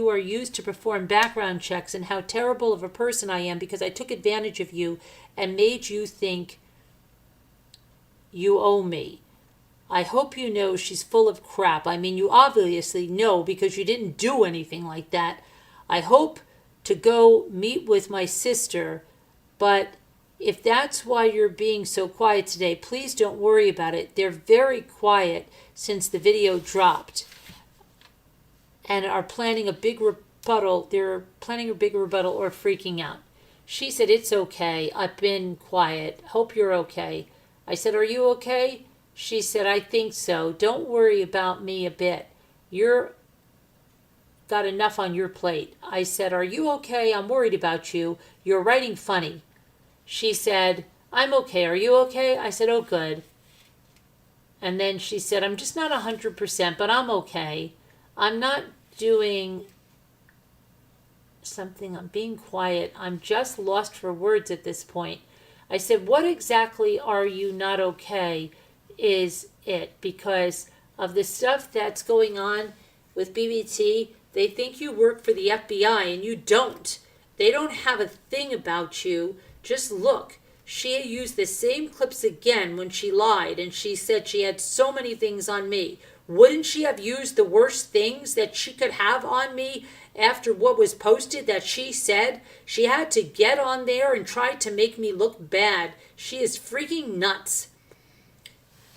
are used to perform background checks and how terrible of a person I am because I took advantage of you and made you think you owe me. I hope you know she's full of crap. I mean, you obviously know because you didn't do anything like that. I hope to go meet with my sister, but if that's why you're being so quiet today, please don't worry about it. They're very quiet since the video dropped and are planning a big rebuttal. They're planning a big rebuttal or freaking out. She said, it's okay. I've been quiet. Hope you're okay. I said, are you okay? She said, I think so. Don't worry about me a bit. You're got enough on your plate. I said, are you okay? I'm worried about you. You're writing funny. She said, I'm okay. Are you okay? I said, oh, good. And then she said, I'm just not 100%, but I'm okay. I'm not doing something. I'm being quiet. I'm just lost for words at this point. I said, what exactly are you not okay? Is it because of the stuff that's going on with BBT? They think you work for the FBI and you don't. They don't have a thing about you. Just look. She used the same clips again when she lied and she said she had so many things on me. Wouldn't she have used the worst things that she could have on me after what was posted that she said? She had to get on there and try to make me look bad. She is freaking nuts.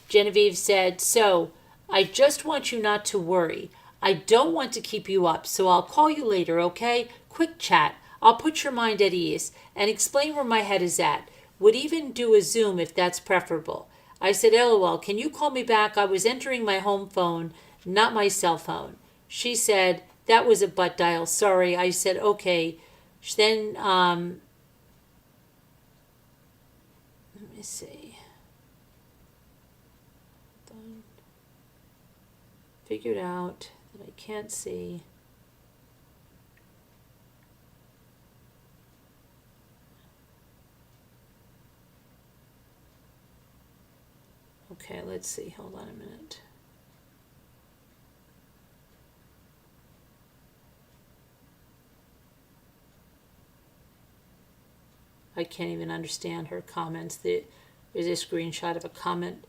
Genevieve said, so I just want you not to worry. I don't want to keep you up, so I'll call you later, okay? Quick chat. I'll put your mind at ease and explain where my head is at. Would even do a Zoom if that's preferable. I said, LOL, can you call me back? I was entering my home phone, not my cell phone. She said, that was a butt dial. Sorry. I said, okay. Then, let me see. Figured out that I can't see. Okay, let's see. Hold on a minute. I can't even understand her comments. There's a screenshot of a comment.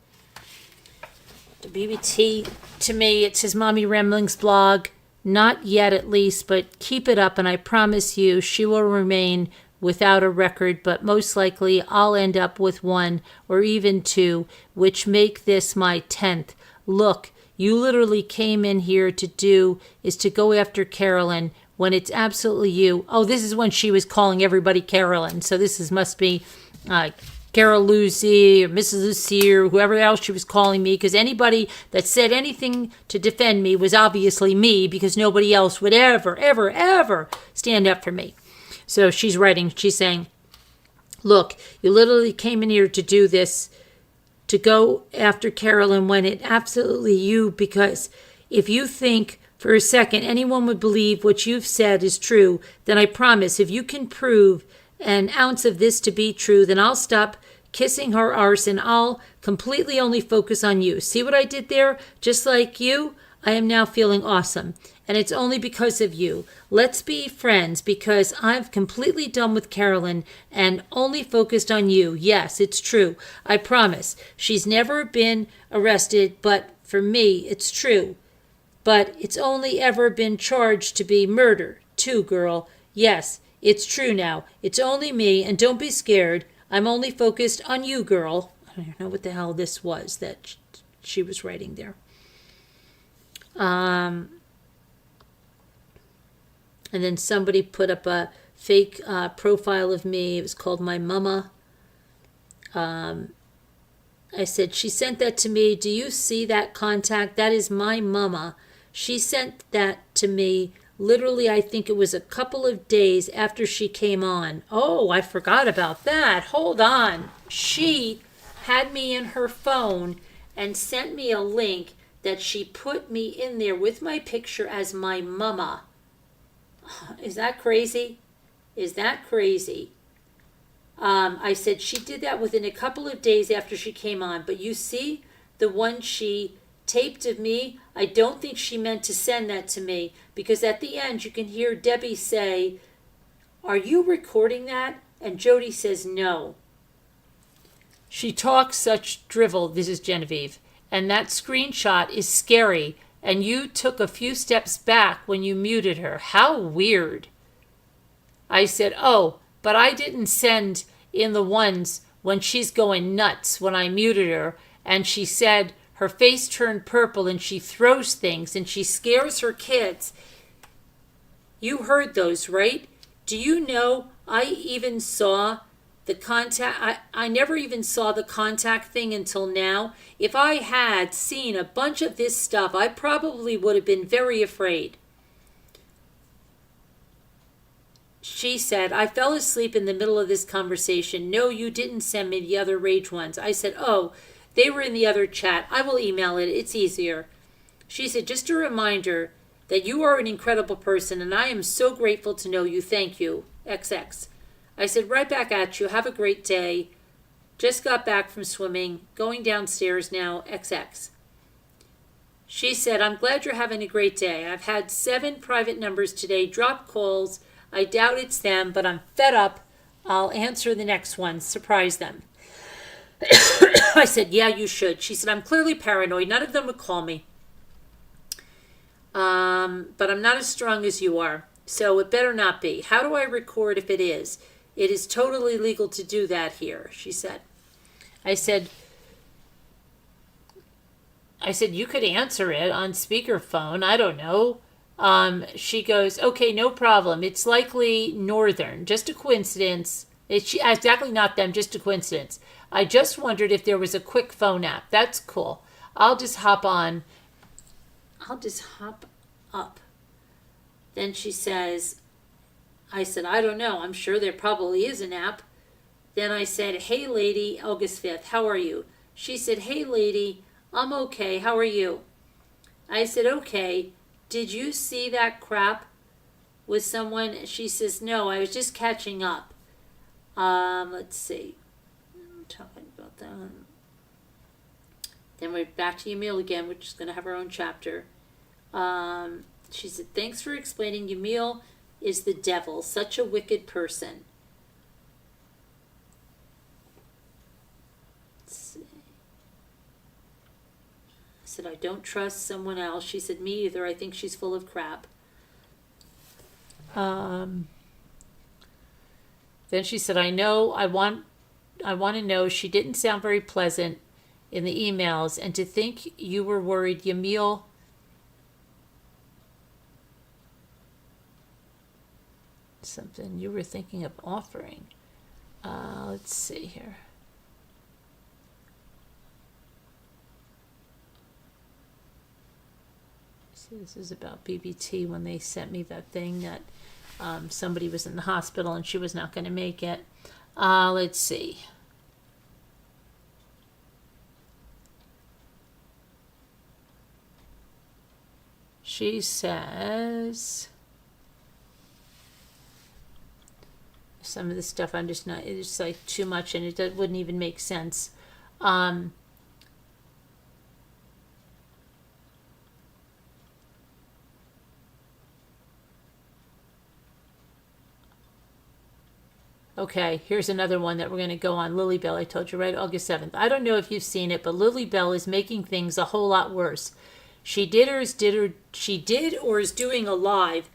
The BBT, to me, it says Mommy Remling's blog. Not yet, at least, but keep it up, and I promise you she will remain without a record, but most likely I'll end up with one or even two, which make this my 10th. Look, you literally came in here to go after Carolyn when it's absolutely you. Oh, this is when she was calling everybody Carolyn. So must be Carol Lucy or Mrs. Lucy or whoever else she was calling me, because anybody that said anything to defend me was obviously me, because nobody else would ever stand up for me. So she's saying, look, you literally came in here to do this, to go after Carolyn when it absolutely you, because if you think for a second anyone would believe what you've said is true, then I promise if you can prove an ounce of this to be true, then I'll stop kissing her arse and I'll completely only focus on you. See what I did there? Just like you, I am now feeling awesome. and it's only because of you. Let's be friends because I've completely done with Carolyn and only focused on you. Yes, it's true. I promise. She's never been arrested, but for me, it's true. But it's only ever been charged to be murder, too, girl. Yes, it's true now. It's only me, and don't be scared. I'm only focused on you, girl. I don't know what the hell this was that she was writing there. And then somebody put up a fake profile of me. It was called My Mama. I said, she sent that to me. Do you see that contact? That is my mama. She sent that to me. Literally, I think it was a couple of days after she came on. Oh, I forgot about that. Hold on. She had me in her phone and sent me a link that she put me in there with my picture as my mama. Is that crazy? Is that crazy? I said she did that within a couple of days after she came on. But you see, the one she taped of me, I don't think she meant to send that to me, because at the end you can hear Debbie say, "Are you recording that?" And Jody says no. She talks such drivel. This is Genevieve. And that screenshot is scary. And you took a few steps back when you muted her. How weird. I said, oh, but I didn't send in the ones when she's going nuts when I muted her. And she said her face turned purple and she throws things and she scares her kids. You heard those, right? Do you know I even saw the contact? I never even saw the contact thing until now. If I had seen a bunch of this stuff, I probably would have been very afraid. She said, I fell asleep in the middle of this conversation. No, you didn't send me the other rage ones. I said, oh, they were in the other chat. I will email it. It's easier. She said, just a reminder that you are an incredible person, and I am so grateful to know you. Thank you. XX. I said, right back at you. Have a great day. Just got back from swimming. Going downstairs now. XX. She said, I'm glad you're having a great day. I've had 7 private numbers today. Drop calls. I doubt it's them, but I'm fed up. I'll answer the next one. Surprise them. I said, yeah, you should. She said, I'm clearly paranoid. None of them would call me. But I'm not as strong as you are. So it better not be. How do I record if it is? It is totally legal to do that here, she said. I said, you could answer it on speakerphone. I don't know. She goes, okay, no problem. It's likely Northern. Just a coincidence. It's exactly not them, just a coincidence. I just wondered if there was a quick phone app. That's cool. I'll just hop on. I'll just hop up. Then she says, I said, I don't know. I'm sure there probably is an app. Then I said, hey, lady, August 5th, how are you? She said, hey, lady, I'm okay. How are you? I said, okay. Did you see that crap with someone? She says, no, I was just catching up. Let's see. I'm talking about that. Then we're back to Yamil again, which is going to have our own chapter. She said, thanks for explaining. Yamil is the devil, such a wicked person. Let's see. I said, I don't trust someone else. She said, me either. I think she's full of crap. Then she said, I know, I want to know. She didn't sound very pleasant in the emails, and to think you were worried Yamil something you were thinking of offering. Let's see here. See, this is about BBT when they sent me that thing that somebody was in the hospital and she was not going to make it. Let's see. She says, some of the stuff I'm just not, it's just like too much and it wouldn't even make sense. Okay, here's another one that we're going to go on. Lily Bell, I told you, right? August 7th. I don't know if you've seen it, but Lily Bell is making things a whole lot worse. She did or is doing a live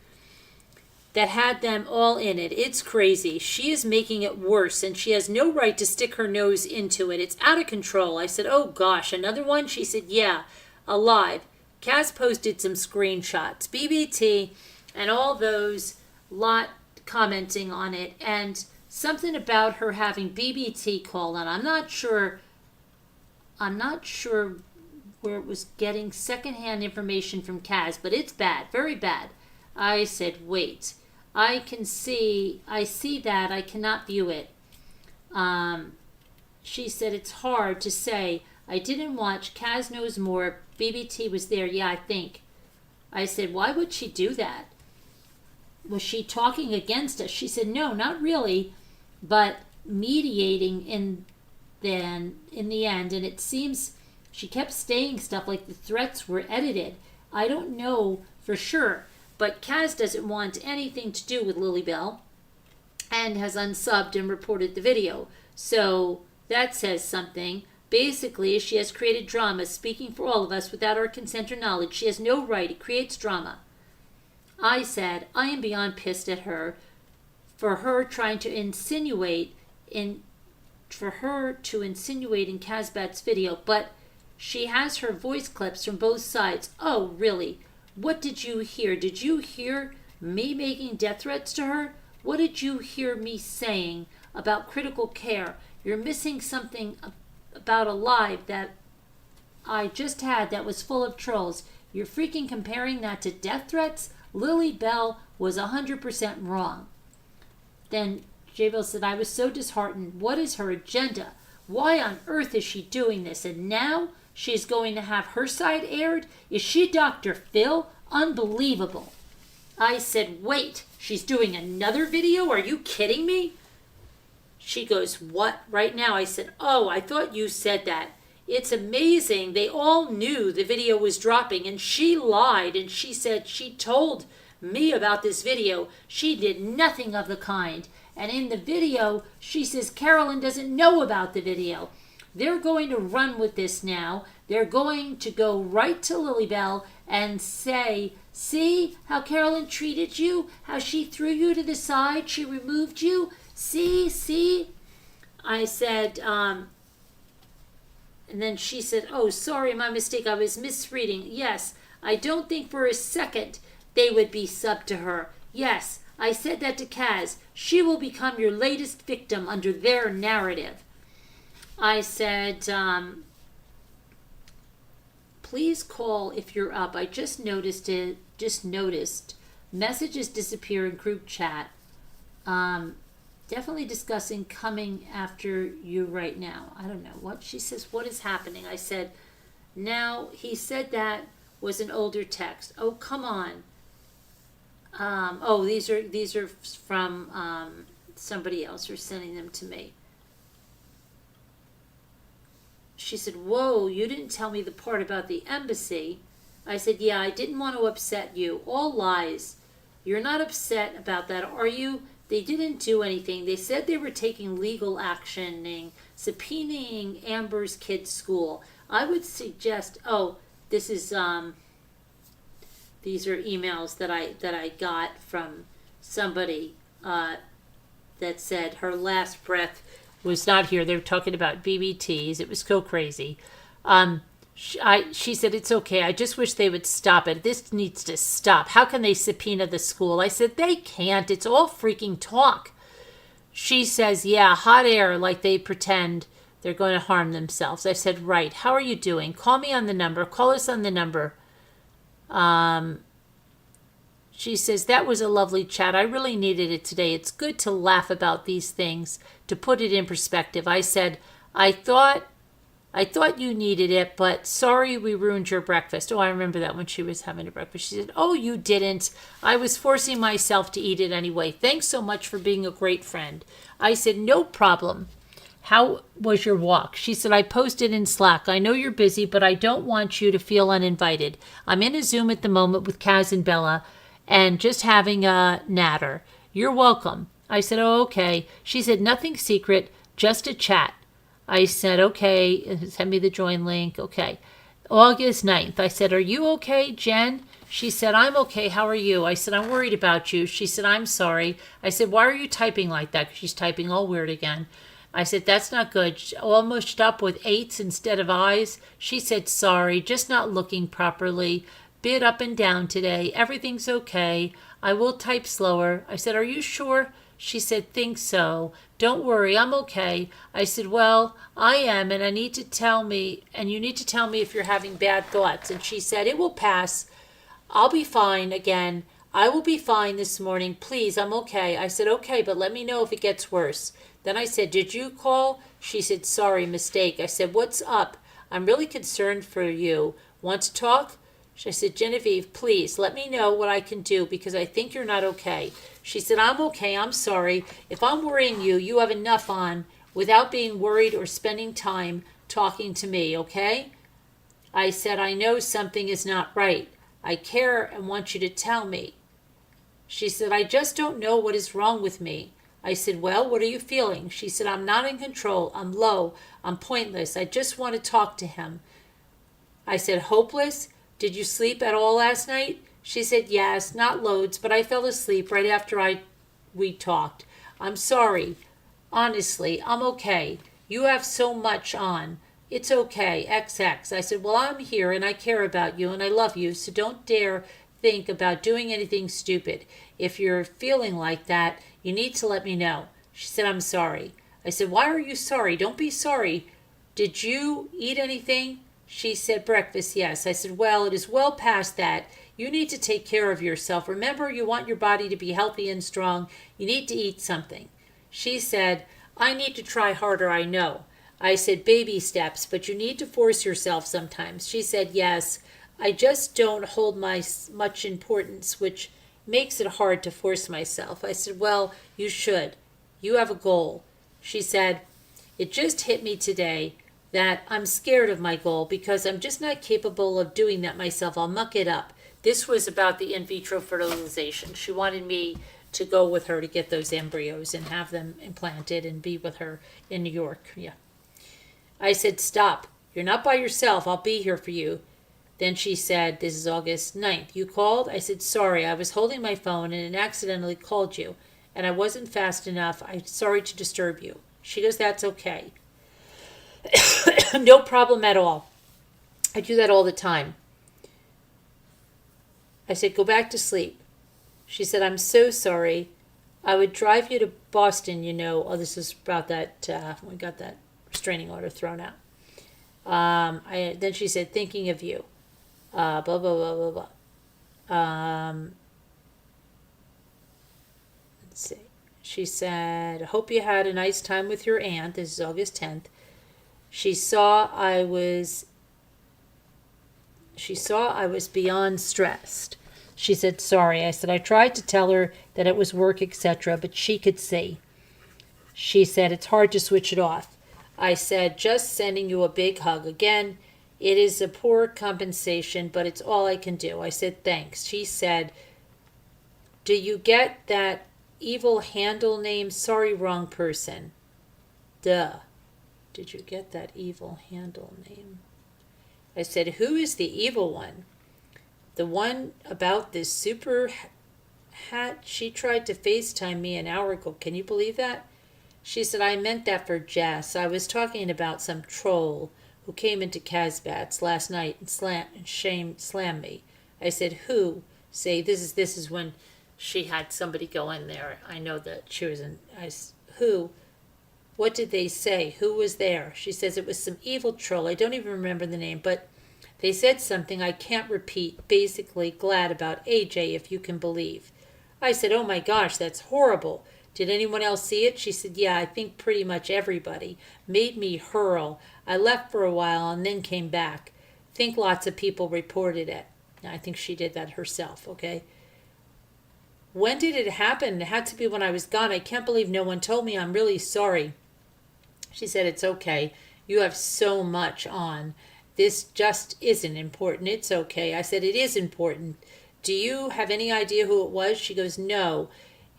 that had them all in it. It's crazy. She is making it worse, and she has no right to stick her nose into it. It's out of control. I said, oh gosh, another one? She said, yeah, a live. Kaz posted some screenshots. BBT and all those lot commenting on it, and something about her having BBT called on. I'm not sure where it was getting secondhand information from Kaz, but it's bad, very bad. I said, wait, I see that, I cannot view it. She said, it's hard to say. I didn't watch. Kaz knows more. BBT was there. Yeah, I think. I said, why would she do that? Was she talking against us? She said, no, not really, but mediating in the end. And it seems she kept saying stuff like the threats were edited. I don't know for sure, but Kaz doesn't want anything to do with Lily Bell and has unsubbed and reported the video. So that says something. Basically, she has created drama, speaking for all of us without our consent or knowledge. She has no right. It creates drama. I said, I am beyond pissed at her for her trying to insinuate in Kazbat's video, but she has her voice clips from both sides. Oh, really? What did you hear? Did you hear me making death threats to her? What did you hear me saying about critical care? You're missing something about a live that I just had that was full of trolls. You're freaking comparing that to death threats? Lily Bell was 100% wrong. Then Jaybells said, I was so disheartened. What is her agenda? Why on earth is she doing this? And now she's going to have her side aired? Is she Dr. Phil? Unbelievable. I said, wait, she's doing another video? Are you kidding me? She goes, what? Right now? I said, oh, I thought you said that. It's amazing. They all knew the video was dropping, and she lied, and she said she told me about this video. She did nothing of the kind. And in the video, she says Carolyn doesn't know about the video. They're going to run with this now. They're going to go right to Lily Bell and say, see how Carolyn treated you? How she threw you to the side? She removed you? See? I said, and then she said, oh, sorry, my mistake. I was misreading. Yes, I don't think for a second they would be sub to her. Yes, I said that to Kaz. She will become your latest victim under their narrative. I said, please call if you're up. I just noticed messages disappear in group chat. Definitely discussing coming after you right now. I don't know what she says. What is happening? I said, now he said that was an older text. Oh, come on. Oh, these are from somebody else who's sending them to me. She said, whoa, you didn't tell me the part about the embassy. I said, yeah, I didn't want to upset you. All lies. You're not upset about that, are you? They didn't do anything. They said they were taking legal action, subpoenaing Amber's kid's school. I would suggest, oh, this is, these are emails that I got from somebody that said her last breath was not here. They were talking about BBTs. It was so crazy. She said, it's okay. I just wish they would stop it. This needs to stop. How can they subpoena the school? I said, they can't. It's all freaking talk. She says, yeah, hot air, like they pretend they're going to harm themselves. I said, right. How are you doing? Call me on the number. Call us on the number. She says, that was a lovely chat. I really needed it today. It's good to laugh about these things, to put it in perspective. I said, I thought you needed it, but sorry we ruined your breakfast. Oh, I remember that when she was having her breakfast. She said, oh, you didn't. I was forcing myself to eat it anyway. Thanks so much for being a great friend. I said, no problem. How was your walk? She said, I posted in Slack. I know you're busy, but I don't want you to feel uninvited. I'm in a Zoom at the moment with Kaz and Bella and just having a natter. You're welcome. I said, oh, okay. She said, nothing secret, just a chat. I said, okay, send me the join link. Okay. August 9th. I said, are you okay, Jen? She said, I'm okay. How are you? I said, I'm worried about you. She said, I'm sorry. I said, why are you typing like that? 'Cause she's typing all weird again. I said, that's not good. All mushed up with 8s instead of I's. She said, sorry, just not looking properly. Bit up and down today. Everything's okay. I will type slower. I said, are you sure? She said, think so. Don't worry, I'm okay. I said, well, I am, and you need to tell me if you're having bad thoughts. And she said, it will pass. I'll be fine again. I will be fine this morning. Please, I'm okay. I said, okay, but let me know if it gets worse. Then I said, did you call? She said, sorry, mistake. I said, what's up? I'm really concerned for you. Want to talk? She said, Genevieve, please let me know what I can do because I think you're not okay. She said, I'm okay. I'm sorry. If I'm worrying you, you have enough on without being worried or spending time talking to me, okay? I said, I know something is not right. I care and want you to tell me. She said, I just don't know what is wrong with me. I said, well, what are you feeling? She said, I'm not in control. I'm low. I'm pointless. I just want to talk to him. I said, hopeless? Did you sleep at all last night? She said, yes, not loads, but I fell asleep right after we talked. I'm sorry. Honestly, I'm okay. You have so much on. It's okay, XX. I said, well, I'm here and I care about you and I love you, so don't dare think about doing anything stupid. If you're feeling like that, you need to let me know. She said, I'm sorry. I said, why are you sorry? Don't be sorry. Did you eat anything? She said, breakfast, yes. I said, well, it is well past that. You need to take care of yourself. Remember, you want your body to be healthy and strong. You need to eat something. She said, I need to try harder, I know. I said, baby steps, but you need to force yourself sometimes. She said, yes. I just don't hold much importance, which makes it hard to force myself. I said, well, you should. You have a goal. She said, it just hit me today that I'm scared of my goal because I'm just not capable of doing that myself. I'll muck it up. This was about the in vitro fertilization. She wanted me to go with her to get those embryos and have them implanted and be with her in New York. Yeah. I said, stop. You're not by yourself. I'll be here for you. Then she said, this is August 9th. You called? I said, sorry. I was holding my phone and it accidentally called you. And I wasn't fast enough. I'm sorry to disturb you. She goes, that's okay. No problem at all. I do that all the time. I said, go back to sleep. She said, I'm so sorry. I would drive you to Boston, you know. Oh, this is about that, we got that restraining order thrown out. Then she said, thinking of you. Blah, blah, blah, blah, blah. Let's see. She said, I hope you had a nice time with your aunt. This is August 10th. She saw I was beyond stressed. She said, sorry. I said, I tried to tell her that it was work, etc., but she could see. She said, it's hard to switch it off. I said, just sending you a big hug. Again, it is a poor compensation, but it's all I can do. I said, thanks. She said, do you get that evil handle name? Sorry, wrong person. Duh. Did you get that evil handle name? I said, who is the evil one? The one about this super hat? She tried to FaceTime me an hour ago. Can you believe that? She said, I meant that for Jess. I was talking about some troll who came into Casbats last night and slammed me. I said, who? Say, this is when she had somebody go in there. I know that she was in. Who? What did they say? Who was there? She says it was some evil troll. I don't even remember the name, but they said something I can't repeat. Basically, glad about AJ, if you can believe. I said, oh my gosh, that's horrible. Did anyone else see it? She said, yeah, I think pretty much everybody. Made me hurl. I left for a while and then came back. Think lots of people reported it. I think she did that herself, okay? When did it happen? It had to be when I was gone. I can't believe no one told me. I'm really sorry. She said, it's okay. You have so much on. This just isn't important. It's okay. I said, it is important. Do you have any idea who it was? She goes, no.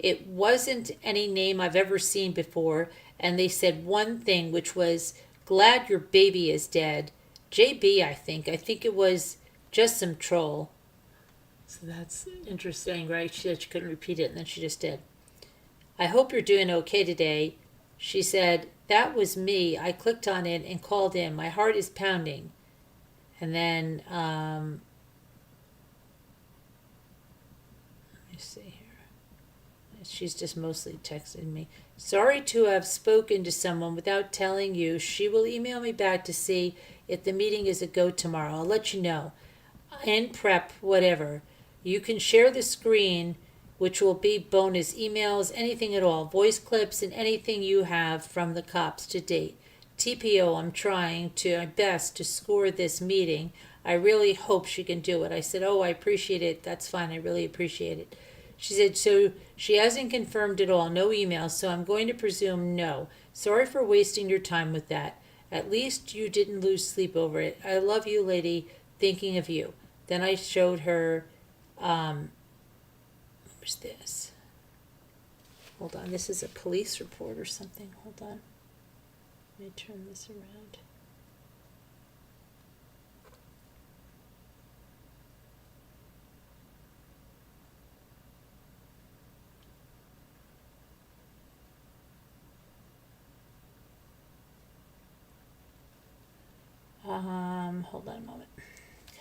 It wasn't any name I've ever seen before, and they said one thing, which was, glad your baby is dead. JB, I think. I think it was just some troll. So that's interesting, right? She said she couldn't repeat it, and then she just did. I hope you're doing okay today. She said, that was me. I clicked on it and called in. My heart is pounding. And then, let me see here. She's just mostly texting me. Sorry to have spoken to someone without telling you. She will email me back to see if the meeting is a go tomorrow. I'll let you know. In prep, whatever. You can share the screen, which will be bonus emails, anything at all, voice clips, and anything you have from the cops to date. TPO, I'm trying to my best to score this meeting. I really hope she can do it. I said, oh, I appreciate it. That's fine. I really appreciate it. She said, so she hasn't confirmed at all. No emails, so I'm going to presume no. Sorry for wasting your time with that. At least you didn't lose sleep over it. I love you, lady. Thinking of you. Then I showed her, what was this? Hold on, this is a police report or something. Hold on. Let me turn this around. Hold on a moment.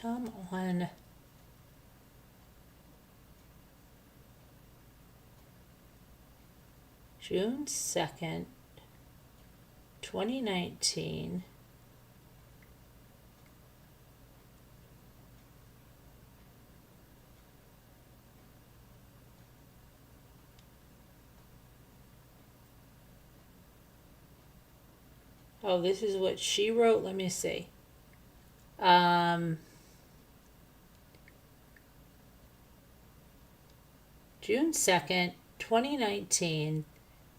Come on. June 2nd, 2019. Oh, this is what she wrote. Let me see. June 2nd, 2019,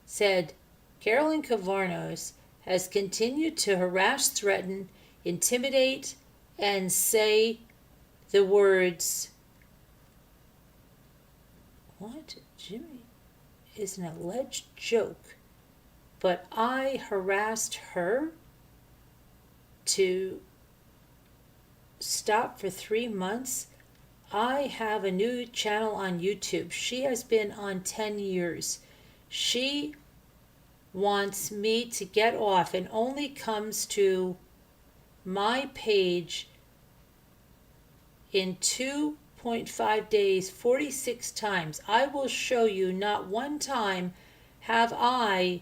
said Carolyn Kavarnos has continued to harass, threaten, intimidate, and say the words, what? Jimmy is an alleged joke, but I harassed her to stop for 3 months. I have a new channel on YouTube. She has been on 10 years. She wants me to get off and only comes to my page in 2.5 days 46 times. I will show you not one time have I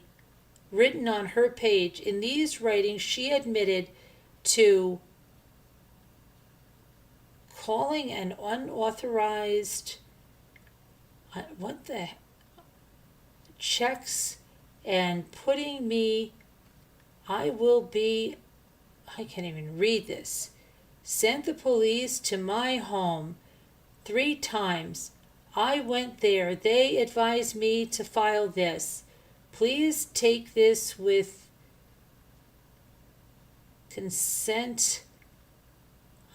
written on her page. In these writings, she admitted to calling an unauthorized checks and putting me, I can't even read this, sent the police to my home 3 times. I went there. They advised me to file this. Please take this with consent.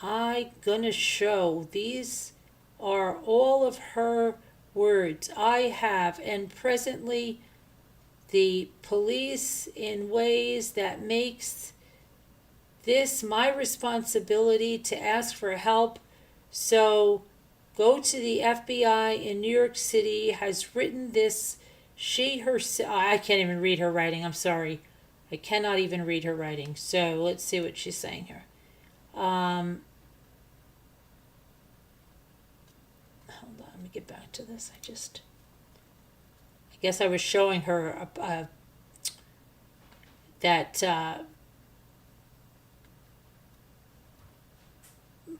I gonna show. These are all of her words. I have, and presently the police in ways that makes this my responsibility to ask for help. So go to the FBI in New York City has written this. She herself, I can't even read her writing. I'm sorry. I cannot even read her writing. So let's see what she's saying here. Hold on, let me get back to this. I guess I was showing her that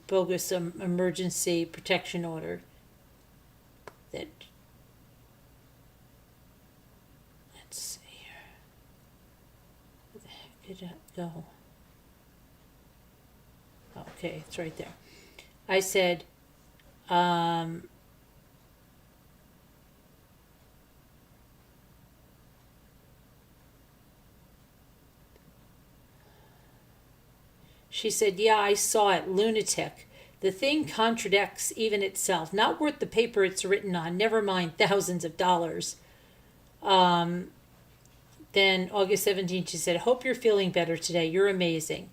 bogus emergency protection order that, let's see here. Where the heck did that go? Okay, it's right there. I said, she said, yeah, I saw it, lunatic. The thing contradicts even itself. Not worth the paper it's written on, never mind thousands of dollars. Then August 17th, she said, hope you're feeling better today. You're amazing.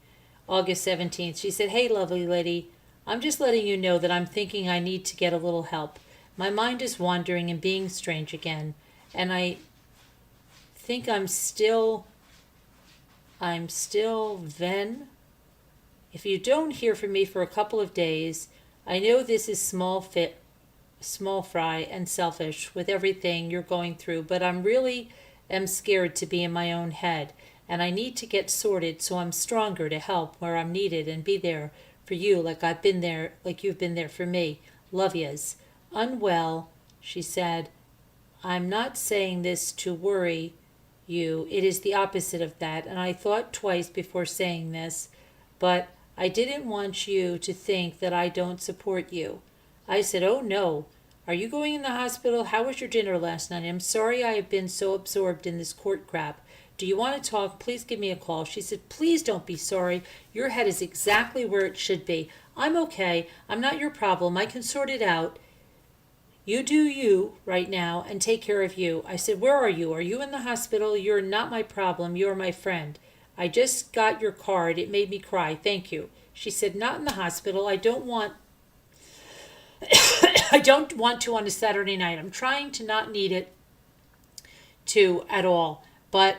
August 17th, she said, hey, lovely lady, I'm just letting you know that I'm thinking I need to get a little help. My mind is wandering and being strange again. And I think I'm still then. If you don't hear from me for a couple of days, I know this is small fry and selfish with everything you're going through, but I'm really am scared to be in my own head, and I need to get sorted so I'm stronger to help where I'm needed and be there for you like I've been there, like you've been there for me. Love yas. Unwell, she said. I'm not saying this to worry you. It is the opposite of that, and I thought twice before saying this, but I didn't want you to think that I don't support you. I said, oh no. Are you going in the hospital? How was your dinner last night? I'm sorry I have been so absorbed in this court crap. Do you want to talk? Please give me a call. She said, please don't be sorry. Your head is exactly where it should be. I'm okay. I'm not your problem. I can sort it out. You do you right now and take care of you. I said, where are you? Are you in the hospital? You're not my problem. You're my friend. I just got your card. It made me cry. Thank you. She said, not in the hospital. I don't want to on a Saturday night. I'm trying to not need it to at all. But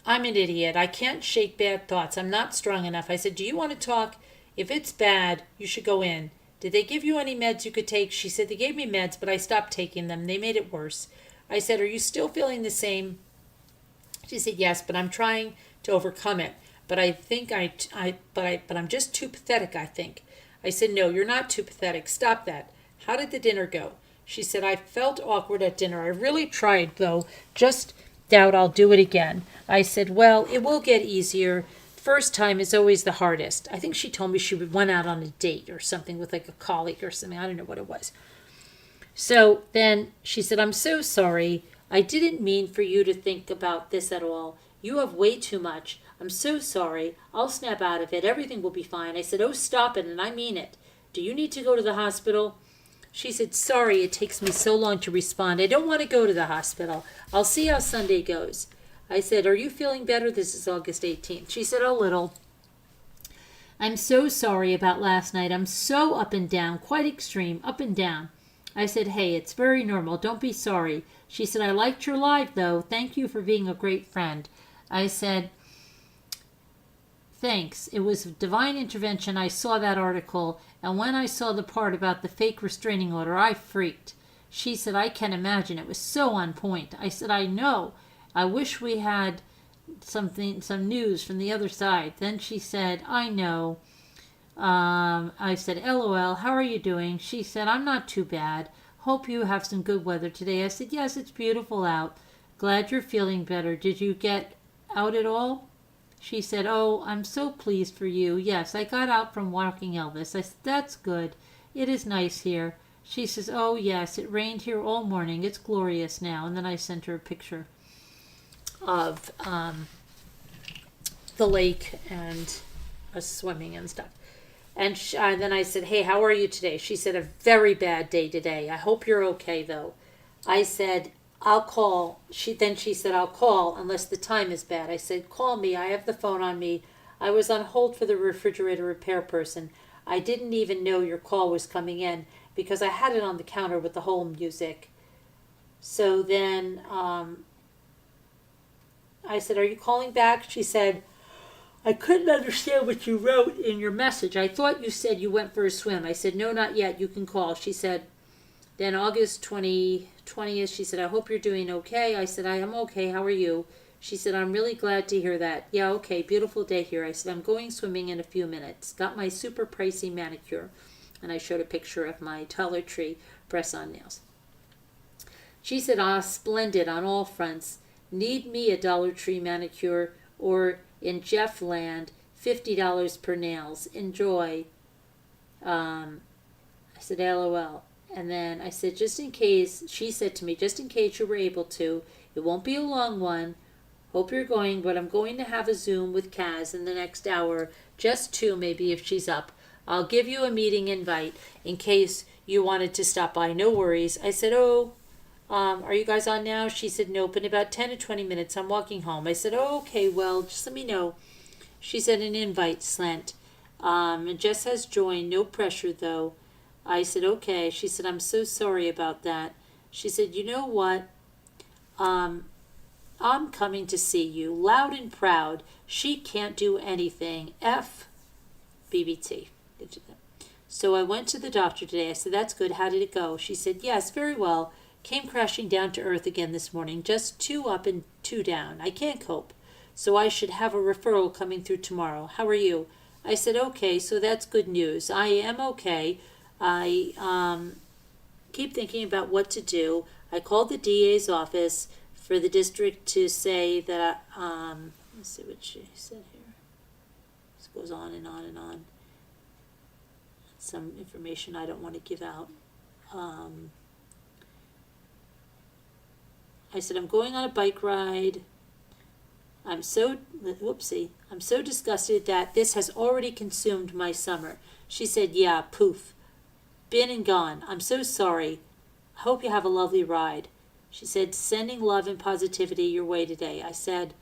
I'm an idiot. I can't shake bad thoughts. I'm not strong enough. I said, do you want to talk? If it's bad, you should go in. Did they give you any meds you could take? She said, they gave me meds, but I stopped taking them. They made it worse. I said, are you still feeling the same? She said, yes, but I'm trying to overcome it. But I think but I'm just too pathetic, I think. I said, no, you're not too pathetic. Stop that. How did the dinner go? She said, I felt awkward at dinner. I really tried, though. Just doubt I'll do it again. I said, well, it will get easier. First time is always the hardest. I think she told me she went out on a date or something with like a colleague or something. I don't know what it was. So then she said, I'm so sorry. I didn't mean for you to think about this at all. You have way too much. I'm so sorry. I'll snap out of it. Everything will be fine. I said, oh, stop it, and I mean it. Do you need to go to the hospital? She said, sorry, it takes me so long to respond. I don't want to go to the hospital. I'll see how Sunday goes. I said, are you feeling better? This is August 18th. She said, a little. I'm so sorry about last night. I'm so up and down, quite extreme, up and down. I said, hey, it's very normal. Don't be sorry. She said, I liked your live, though. Thank you for being a great friend. I said, thanks. It was divine intervention. I saw that article, and when I saw the part about the fake restraining order, I freaked. She said, I can imagine. It was so on point. I said, I know. I wish we had some news from the other side. Then she said, I know. I said, LOL, how are you doing? She said, I'm not too bad. Hope you have some good weather today. I said, yes, it's beautiful out. Glad you're feeling better. Did you get out at all? She said, oh, I'm so pleased for you. Yes, I got out from walking Elvis. I said, that's good. It is nice here. She says, oh, yes, it rained here all morning. It's glorious now. And then I sent her a picture of the lake and us swimming and stuff. And then I said, hey, how are you today? She said, a very bad day today. I hope you're okay, though. I said, I'll call. She said, I'll call unless the time is bad. I said, call me. I have the phone on me. I was on hold for the refrigerator repair person. I didn't even know your call was coming in because I had it on the counter with the whole music. So then I said, are you calling back? She said, I couldn't understand what you wrote in your message. I thought you said you went for a swim. I said, no, not yet. You can call. She said, then August 20th, she said, I hope you're doing okay. I said, I am okay. How are you? She said, I'm really glad to hear that. Yeah, okay. Beautiful day here. I said, I'm going swimming in a few minutes. Got my super pricey manicure. And I showed a picture of my Dollar Tree press-on nails. She said, splendid on all fronts. Need me a Dollar Tree manicure or in Jeff Land, $50 per nails. Enjoy. I said, LOL. And then I said, just in case, she said to me, just in case you were able to, it won't be a long one. Hope you're going, but I'm going to have a Zoom with Kaz in the next hour. Just two, maybe, if she's up. I'll give you a meeting invite in case you wanted to stop by. No worries. I said, oh, are you guys on now? She said, nope. In about 10 to 20 minutes, I'm walking home. I said, oh, okay, well, just let me know. She said, an invite sent. And Jess has joined. No pressure, though. I said, okay. She said, I'm so sorry about that. She said, you know what? I'm coming to see you, loud and proud. She can't do anything. F. BBT. So I went to the doctor today. I said, that's good. How did it go? She said, yes, very well. Came crashing down to earth again this morning. Just 2 up and 2 down. I can't cope. So I should have a referral coming through tomorrow. How are you? I said, okay, so that's good news. I am okay. I keep thinking about what to do. I called the DA's office for the district to say that, let's see what she said here. This goes on and on and on. Some information I don't want to give out. I said, I'm going on a bike ride. I'm so disgusted that this has already consumed my summer. She said, yeah, poof. Been and gone. I'm so sorry. Hope you have a lovely ride. She said, sending love and positivity your way today. I said,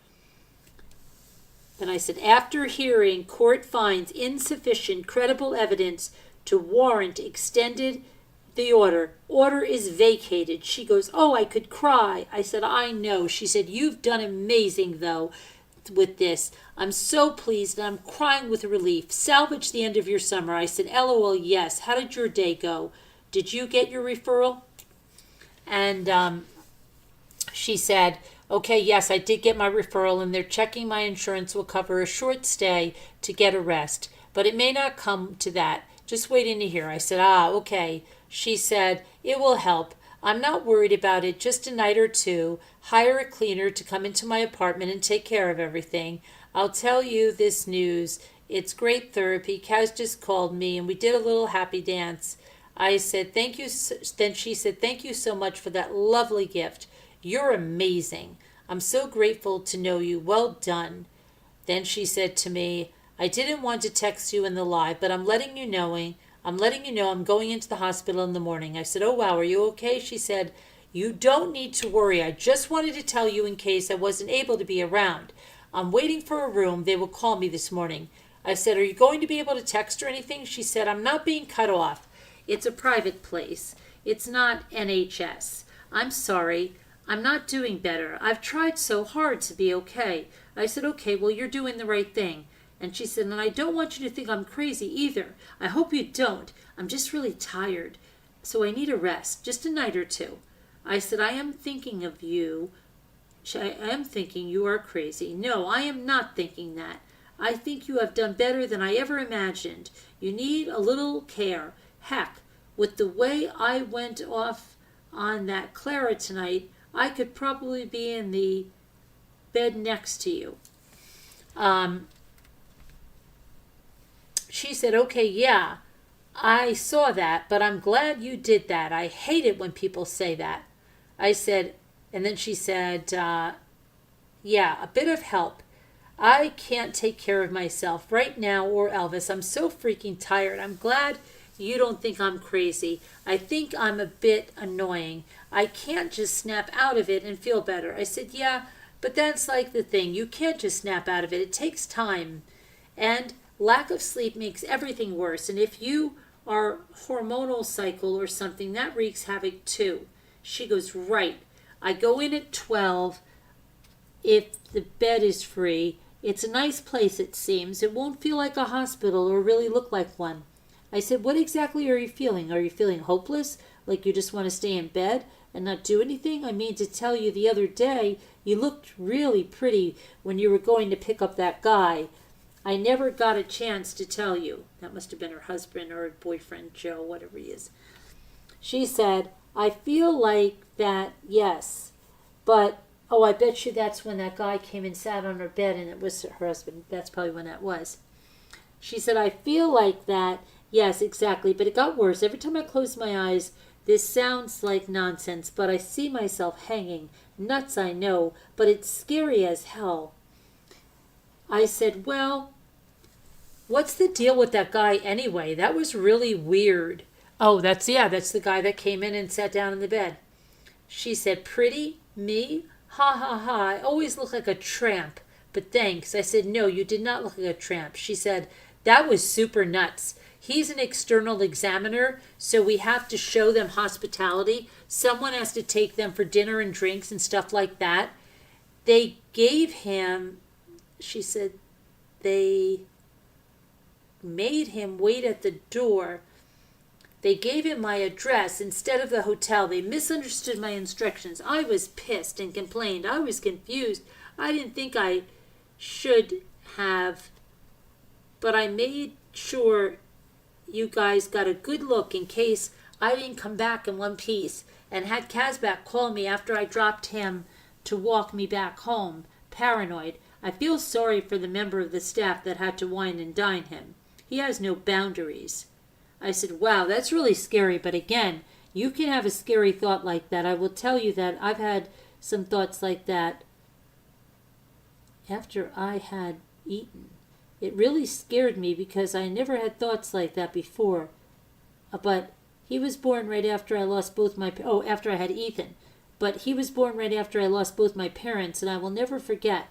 after hearing court finds insufficient credible evidence to warrant extended the order is vacated. She goes, oh, I could cry. I said, I know. She said, you've done amazing, though, with this. I'm so pleased and I'm crying with relief. Salvage the end of your summer. I said, LOL, yes. How did your day go? Did you get your referral? And she said, okay, yes, I did get my referral, and they're checking my insurance will cover a short stay to get a rest. But it may not come to that. Just waiting to hear. I said, okay. She said, it will help. I'm not worried about it. Just a night or two. Hire a cleaner to come into my apartment and take care of everything. I'll tell you this news. It's great therapy. Kaz just called me, and we did a little happy dance. I said, thank you. Then she said, thank you so much for that lovely gift. You're amazing. I'm so grateful to know you. Well done. Then she said to me, I didn't want to text you in the live, but I'm letting you know I'm going into the hospital in the morning. I said, oh, wow, are you okay? She said, you don't need to worry. I just wanted to tell you in case I wasn't able to be around. I'm waiting for a room. They will call me this morning. I said, are you going to be able to text or anything? She said, I'm not being cut off. It's a private place. It's not NHS. I'm sorry. I'm not doing better. I've tried so hard to be okay. I said, okay, well, you're doing the right thing. And she said, and I don't want you to think I'm crazy either. I hope you don't. I'm just really tired. So I need a rest, just a night or two. I said, I am thinking of you. I am thinking you are crazy. No, I am not thinking that. I think you have done better than I ever imagined. You need a little care. Heck, with the way I went off on that Clara tonight, I could probably be in the bed next to you. She said, okay, yeah, I saw that, but I'm glad you did that. I hate it when people say that. I said, and then she said, yeah, a bit of help. I can't take care of myself right now or Elvis. I'm so freaking tired. I'm glad you don't think I'm crazy. I think I'm a bit annoying. I can't just snap out of it and feel better. I said, yeah, but that's like the thing. You can't just snap out of it. It takes time. And lack of sleep makes everything worse. And if you are hormonal cycle or something, that wreaks havoc too. She goes, right. I go in at 12 if the bed is free. It's a nice place, it seems. It won't feel like a hospital or really look like one. I said, what exactly are you feeling? Are you feeling hopeless? Like you just want to stay in bed and not do anything? I mean to tell you, the other day, you looked really pretty when you were going to pick up that guy. I never got a chance to tell you. That must have been her husband or her boyfriend, Joe, whatever he is. She said, I feel like that, yes. But, oh, I bet you that's when that guy came and sat on her bed and it was her husband. That's probably when that was. She said, I feel like that, yes, exactly. But it got worse. Every time I close my eyes, this sounds like nonsense, but I see myself hanging. Nuts, I know, but it's scary as hell. I said, well, What's the deal with that guy anyway? That was really weird. Oh, that's the guy that came in and sat down in the bed. She said, pretty? Me? Ha ha ha, I always look like a tramp, but thanks. I said, no, you did not look like a tramp. She said, that was super nuts. He's an external examiner, so we have to show them hospitality. Someone has to take them for dinner and drinks and stuff like that. They gave him, she said, they made him wait at the door. They gave him my address instead of the hotel. They misunderstood my instructions. I was pissed and complained. I was confused. I didn't think I should have, but I made sure you guys got a good look in case I didn't come back in one piece, and had Kazbak call me after I dropped him to walk me back home. Paranoid. I feel sorry for the member of the staff that had to wine and dine him. He has no boundaries. I said, wow, that's really scary. But again, you can have a scary thought like that. I will tell you that I've had some thoughts like that after I had eaten. It really scared me because I never had thoughts like that before. But he was born right after I lost both my... Oh, after I had Ethan. But he was born right after I lost both my parents, and I will never forget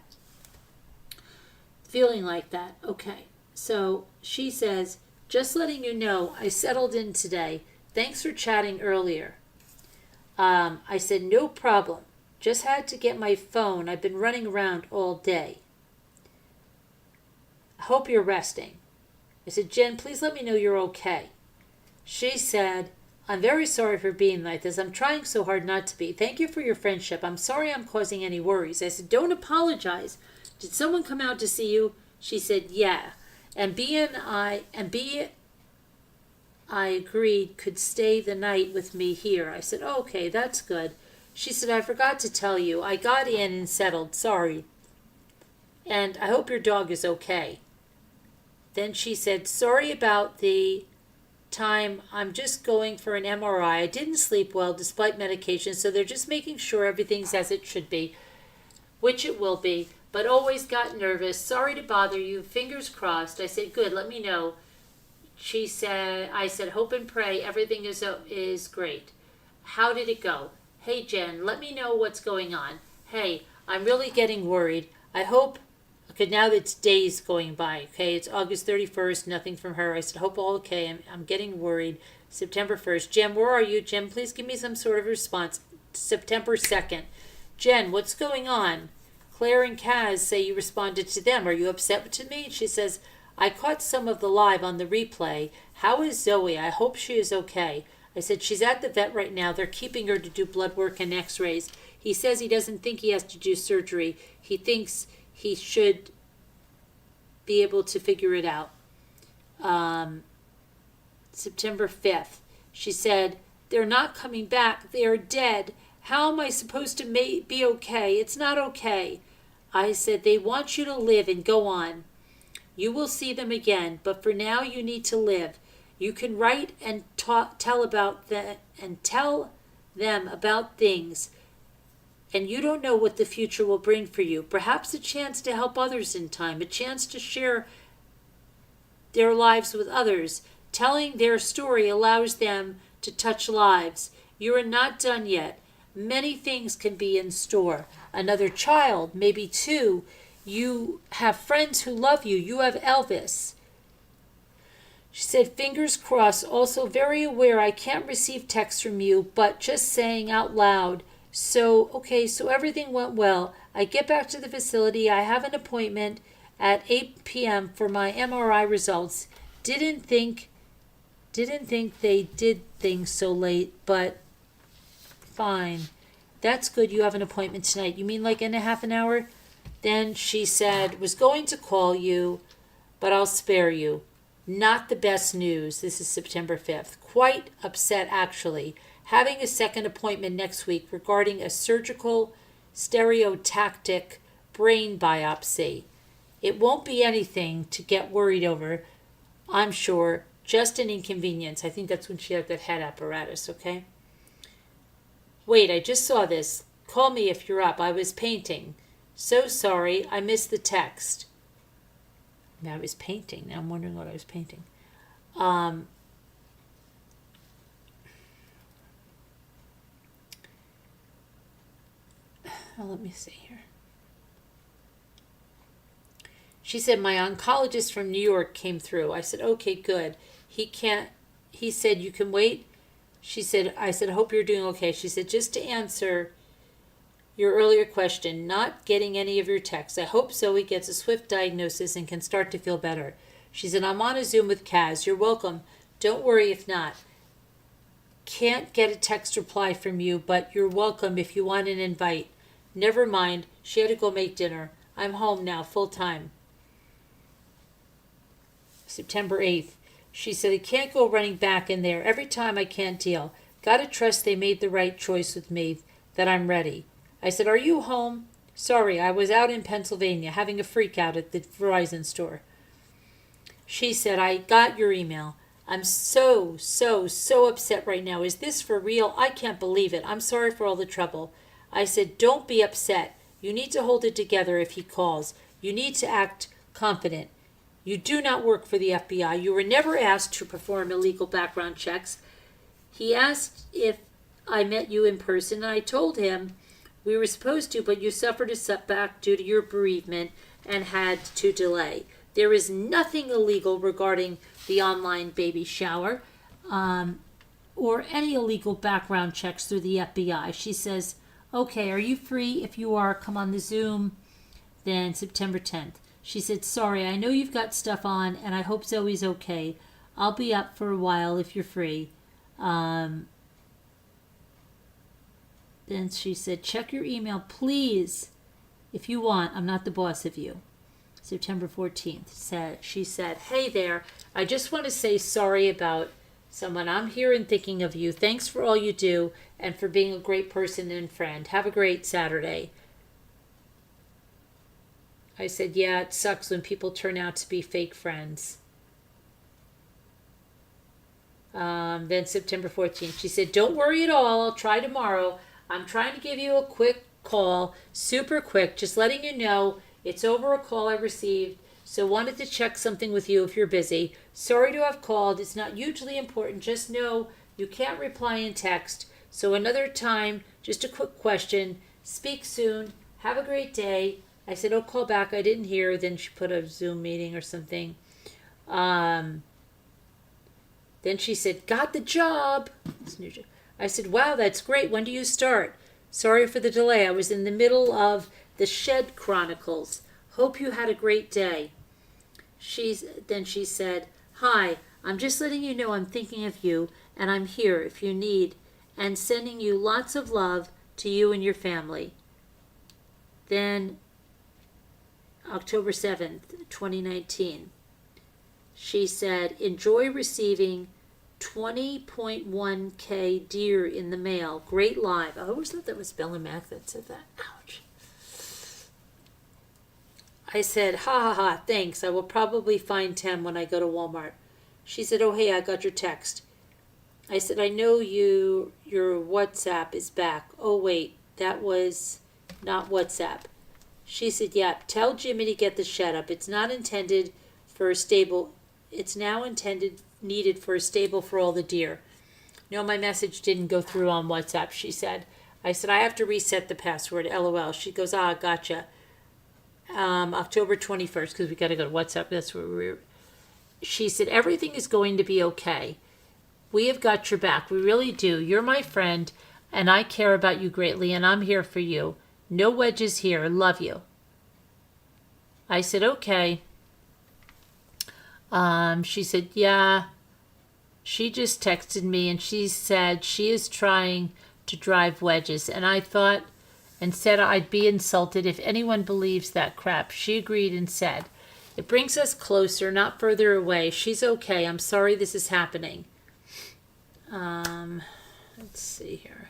feeling like that. Okay, so she says, just letting you know, I settled in today. Thanks for chatting earlier. I said, no problem. Just had to get my phone. I've been running around all day. I hope you're resting. I said, Jen, please let me know you're okay. She said, I'm very sorry for being like this. I'm trying so hard not to be. Thank you for your friendship. I'm sorry I'm causing any worries. I said, don't apologize. Did someone come out to see you? She said, yeah. And B I agreed could stay the night with me here. I said, oh, okay, that's good. She said, I forgot to tell you. I got in and settled. Sorry. And I hope your dog is okay. Then she said, sorry about the time. I'm just going for an MRI. I didn't sleep well despite medication, so they're just making sure everything's as it should be, which it will be, but always got nervous. Sorry to bother you. Fingers crossed. I said, good, let me know. She said, I said, hope and pray everything is great. How did it go? Hey, Jen, let me know what's going on. Hey, I'm really getting worried. I hope, okay, now it's days going by, okay? It's August 31st, nothing from her. I said, hope all okay. I'm getting worried. September 1st. Jen, where are you? Jen, please give me some sort of response. September 2nd. Jen, what's going on? Claire and Kaz say you responded to them. Are you upset with me? She says, I caught some of the live on the replay. How is Zoe? I hope she is okay. I said, she's at the vet right now. They're keeping her to do blood work and x-rays. He says he doesn't think he has to do surgery. He thinks he should be able to figure it out. September 5th. She said, they're not coming back. They are dead. How am I supposed to be okay? It's not okay. I said, they want you to live and go on. You will see them again, but for now you need to live. You can write and tell them about things, and you don't know what the future will bring for you. Perhaps a chance to help others in time, a chance to share their lives with others. Telling their story allows them to touch lives. You are not done yet. Many things can be in store. Another child, maybe two. You have friends who love you. You have Elvis. She said, fingers crossed. Also very aware I can't receive texts from you, but just saying out loud. So, okay, so everything went well. I get back to the facility. I have an appointment at 8 p.m. for my MRI results. Didn't think they did things so late, but fine. That's good. You have an appointment tonight. You mean like in a half an hour? Then she said, was going to call you, but I'll spare you. Not the best news. This is September 5th. Quite upset, actually. Having a second appointment next week regarding a surgical stereotactic brain biopsy. It won't be anything to get worried over, I'm sure. Just an inconvenience. I think that's when she had that head apparatus, okay? Wait, I just saw this. Call me if you're up. I was painting. So sorry, I missed the text. I was painting. Now I'm wondering what I was painting. Let me see here. She said, my oncologist from New York came through. I said, okay, good. He said, you can wait. I said, I hope you're doing okay. She said, just to answer your earlier question, not getting any of your texts. I hope Zoe gets a swift diagnosis and can start to feel better. She said, I'm on a Zoom with Kaz. You're welcome. Don't worry if not. Can't get a text reply from you, but you're welcome if you want an invite. Never mind. She had to go make dinner. I'm home now, full time. September 8th. She said, I can't go running back in there. Every time I can't deal. Gotta trust they made the right choice with me, that I'm ready. I said, are you home? Sorry, I was out in Pennsylvania having a freak out at the Verizon store. She said, I got your email. I'm so upset right now. Is this for real? I can't believe it. I'm sorry for all the trouble. I said, don't be upset. You need to hold it together if he calls. You need to act confident. You do not work for the FBI. You were never asked to perform illegal background checks. He asked if I met you in person, and I told him we were supposed to, but you suffered a setback due to your bereavement and had to delay. There is nothing illegal regarding the online baby shower or any illegal background checks through the FBI. She says, okay, are you free? If you are, come on the Zoom. Then September 10th. She said, sorry, I know you've got stuff on, and I hope Zoe's okay. I'll be up for a while if you're free. Then she said, check your email, please, if you want. I'm not the boss of you. September 14th. She said, hey there, I just want to say sorry about someone. I'm here and thinking of you. Thanks for all you do and for being a great person and friend. Have a great Saturday. I said, yeah, it sucks when people turn out to be fake friends. Then September 14th, she said, don't worry at all. I'll try tomorrow. I'm trying to give you a quick call, super quick, just letting you know it's over a call I received, so wanted to check something with you if you're busy. Sorry to have called. It's not hugely important. Just know you can't reply in text. So another time, just a quick question. Speak soon. Have a great day. I said, oh, call back. I didn't hear. Then she put a Zoom meeting or something. Then she said, got the job. I said, wow, that's great. When do you start? Sorry for the delay. I was in the middle of the Shed Chronicles. Hope you had a great day. Then she said, hi, I'm just letting you know I'm thinking of you, and I'm here if you need, and sending you lots of love to you and your family. Then October 7th, 2019, she said, enjoy receiving 20.1K deer in the mail. Great live. I always thought that was Bella Mac that said that. Ouch. I said, ha ha ha, thanks. I will probably find Tim when I go to Walmart. She said, oh, hey, I got your text. I said, I know your WhatsApp is back. Oh, wait, that was not WhatsApp. She said, yeah, tell Jimmy to get the shed up. It's not intended for a stable. It's now needed for a stable for all the deer. No, my message didn't go through on WhatsApp, she said. I said, I have to reset the password, LOL. She goes, gotcha. October 21st, because we got to go to WhatsApp. That's where we were. She said, everything is going to be okay. We have got your back. We really do. You're my friend, and I care about you greatly, and I'm here for you. No wedges here. Love you. I said, okay. She said, yeah. She just texted me, and she said she is trying to drive wedges, and I thought and said I'd be insulted if anyone believes that crap. She agreed and said, it brings us closer, not further away. She's okay. I'm sorry this is happening. Let's see here.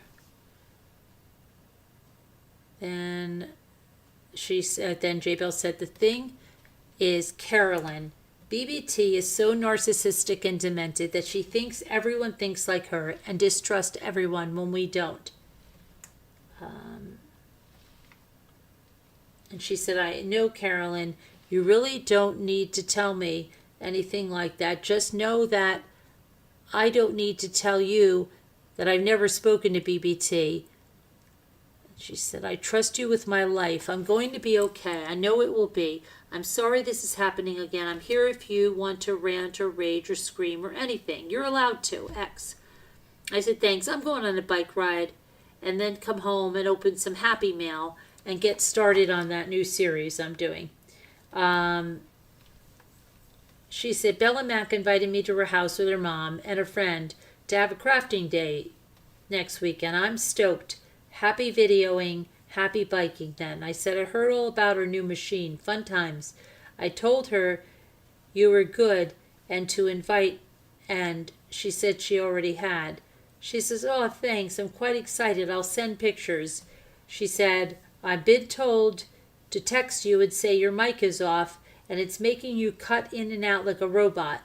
Then Jaybells said, the thing is, Carolyn, BBT is so narcissistic and demented that she thinks everyone thinks like her and distrusts everyone when we don't. And she said, I know, Carolyn, You really don't need to tell me anything like that. Just know that I don't need to tell you that I've never spoken to BBT. She said, I trust you with my life. I'm going to be okay. I know it will be. I'm sorry this is happening again. I'm here if you want to rant or rage or scream or anything. You're allowed to. X. I said, thanks. I'm going on a bike ride and then come home and open some Happy Mail and get started on that new series I'm doing. She said, Bella Mac invited me to her house with her mom and a friend to have a crafting day next weekend. I'm stoked. Happy videoing, happy biking then. I said, I heard all about her new machine. Fun times. I told her you were good and to invite, and she said she already had. She says, oh, thanks. I'm quite excited. I'll send pictures. She said, I've been told to text you and say your mic is off and it's making you cut in and out like a robot.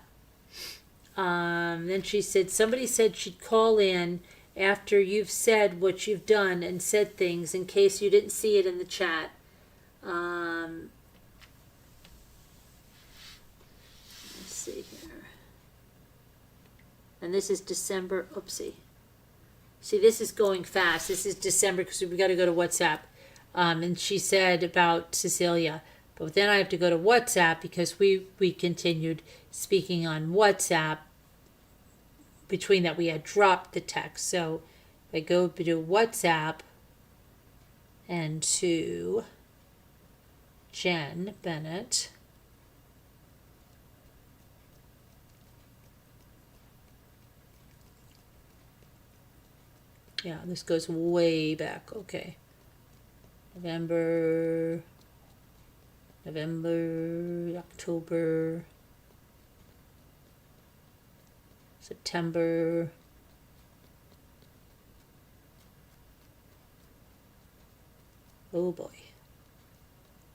Then she said, somebody said she'd call in after you've said what you've done and said things in case you didn't see it in the chat. Let's see here. And this is December. Oopsie. See, this is going fast. This is December because we got to go to WhatsApp. And she said about Cecilia. But then I have to go to WhatsApp because we continued speaking on WhatsApp. Between that, we had dropped the text. So if I go to WhatsApp and to Jen Bennett. Yeah, this goes way back. Okay. November, October, September, oh boy,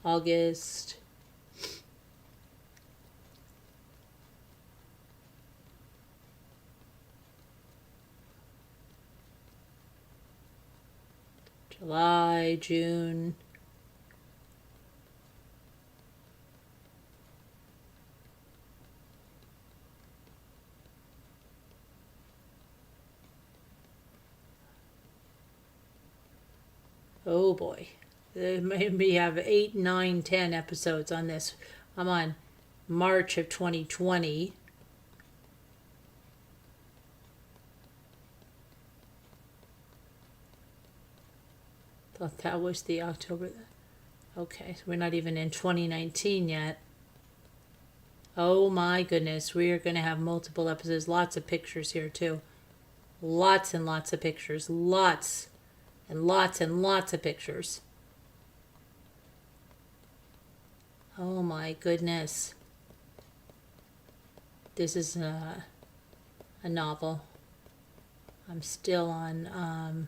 August, July, June, oh boy. They made me have 8, 9, 10 episodes on this. I'm on March of 2020. Thought that was the October. Okay, so we're not even in 2019 yet. Oh my goodness, we are going to have multiple episodes. Lots of pictures here too. Lots and lots of pictures. Lots and lots and lots of pictures. Oh my goodness. This is a novel. I'm still on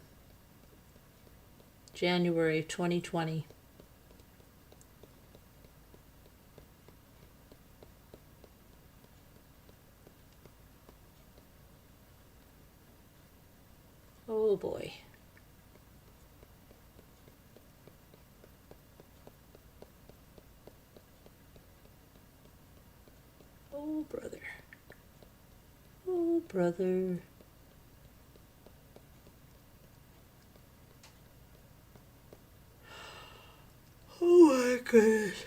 January of 2020. Oh boy. Oh brother. Oh brother. Oh my goodness.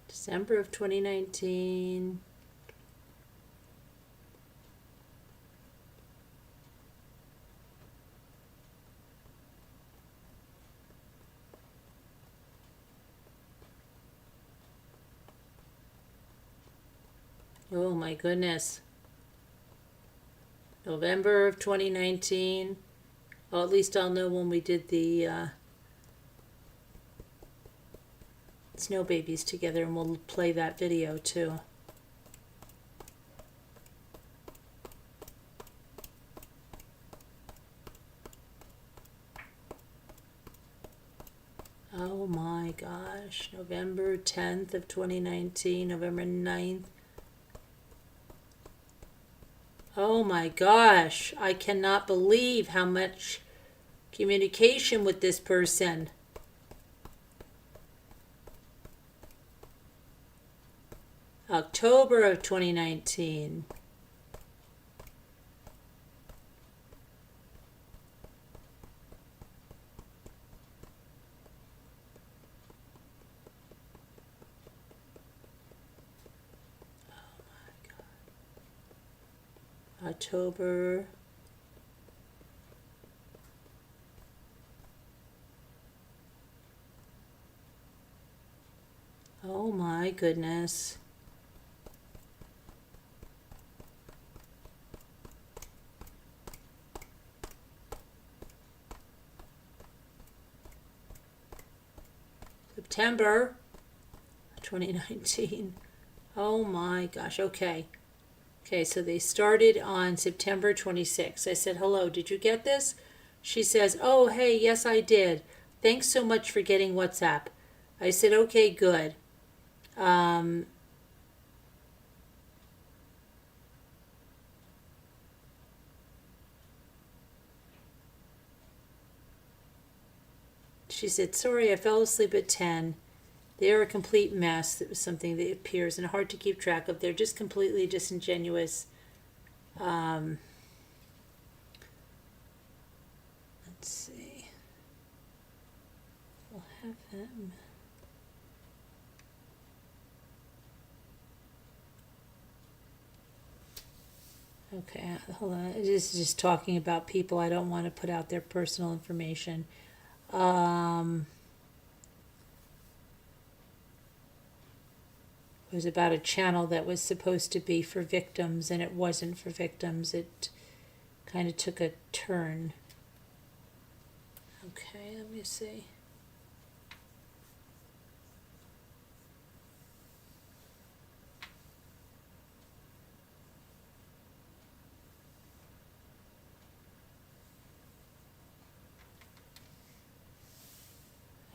December of 2019. Oh my goodness. November of 2019. Well, at least I'll know when we did the snow babies together, and we'll play that video too. Oh my gosh. November 10th of 2019, November 9th. Oh my gosh, I cannot believe how much communication with this person. October of 2019. October. Oh my goodness. September 2019. Oh my gosh. Okay. Okay, so they started on September 26th. I said, hello, did you get this? She says, oh, hey, yes, I did. Thanks so much for getting WhatsApp. I said, okay, good. She said, sorry, I fell asleep at 10. They're a complete mess. It was something that appears and hard to keep track of. They're just completely disingenuous. Let's see. We'll have them. Okay, hold on. This is just talking about people. I don't want to put out their personal information. It was about a channel that was supposed to be for victims, and it wasn't for victims. It kind of took a turn. Okay, let me see.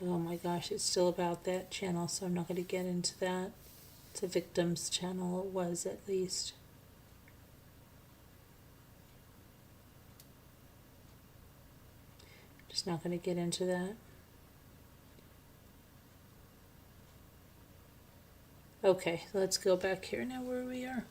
Oh my gosh, it's still about that channel, so I'm not going to get into that. It's a victims channel, it was at least. Just not going to get into that. Okay, let's go back here now where we are.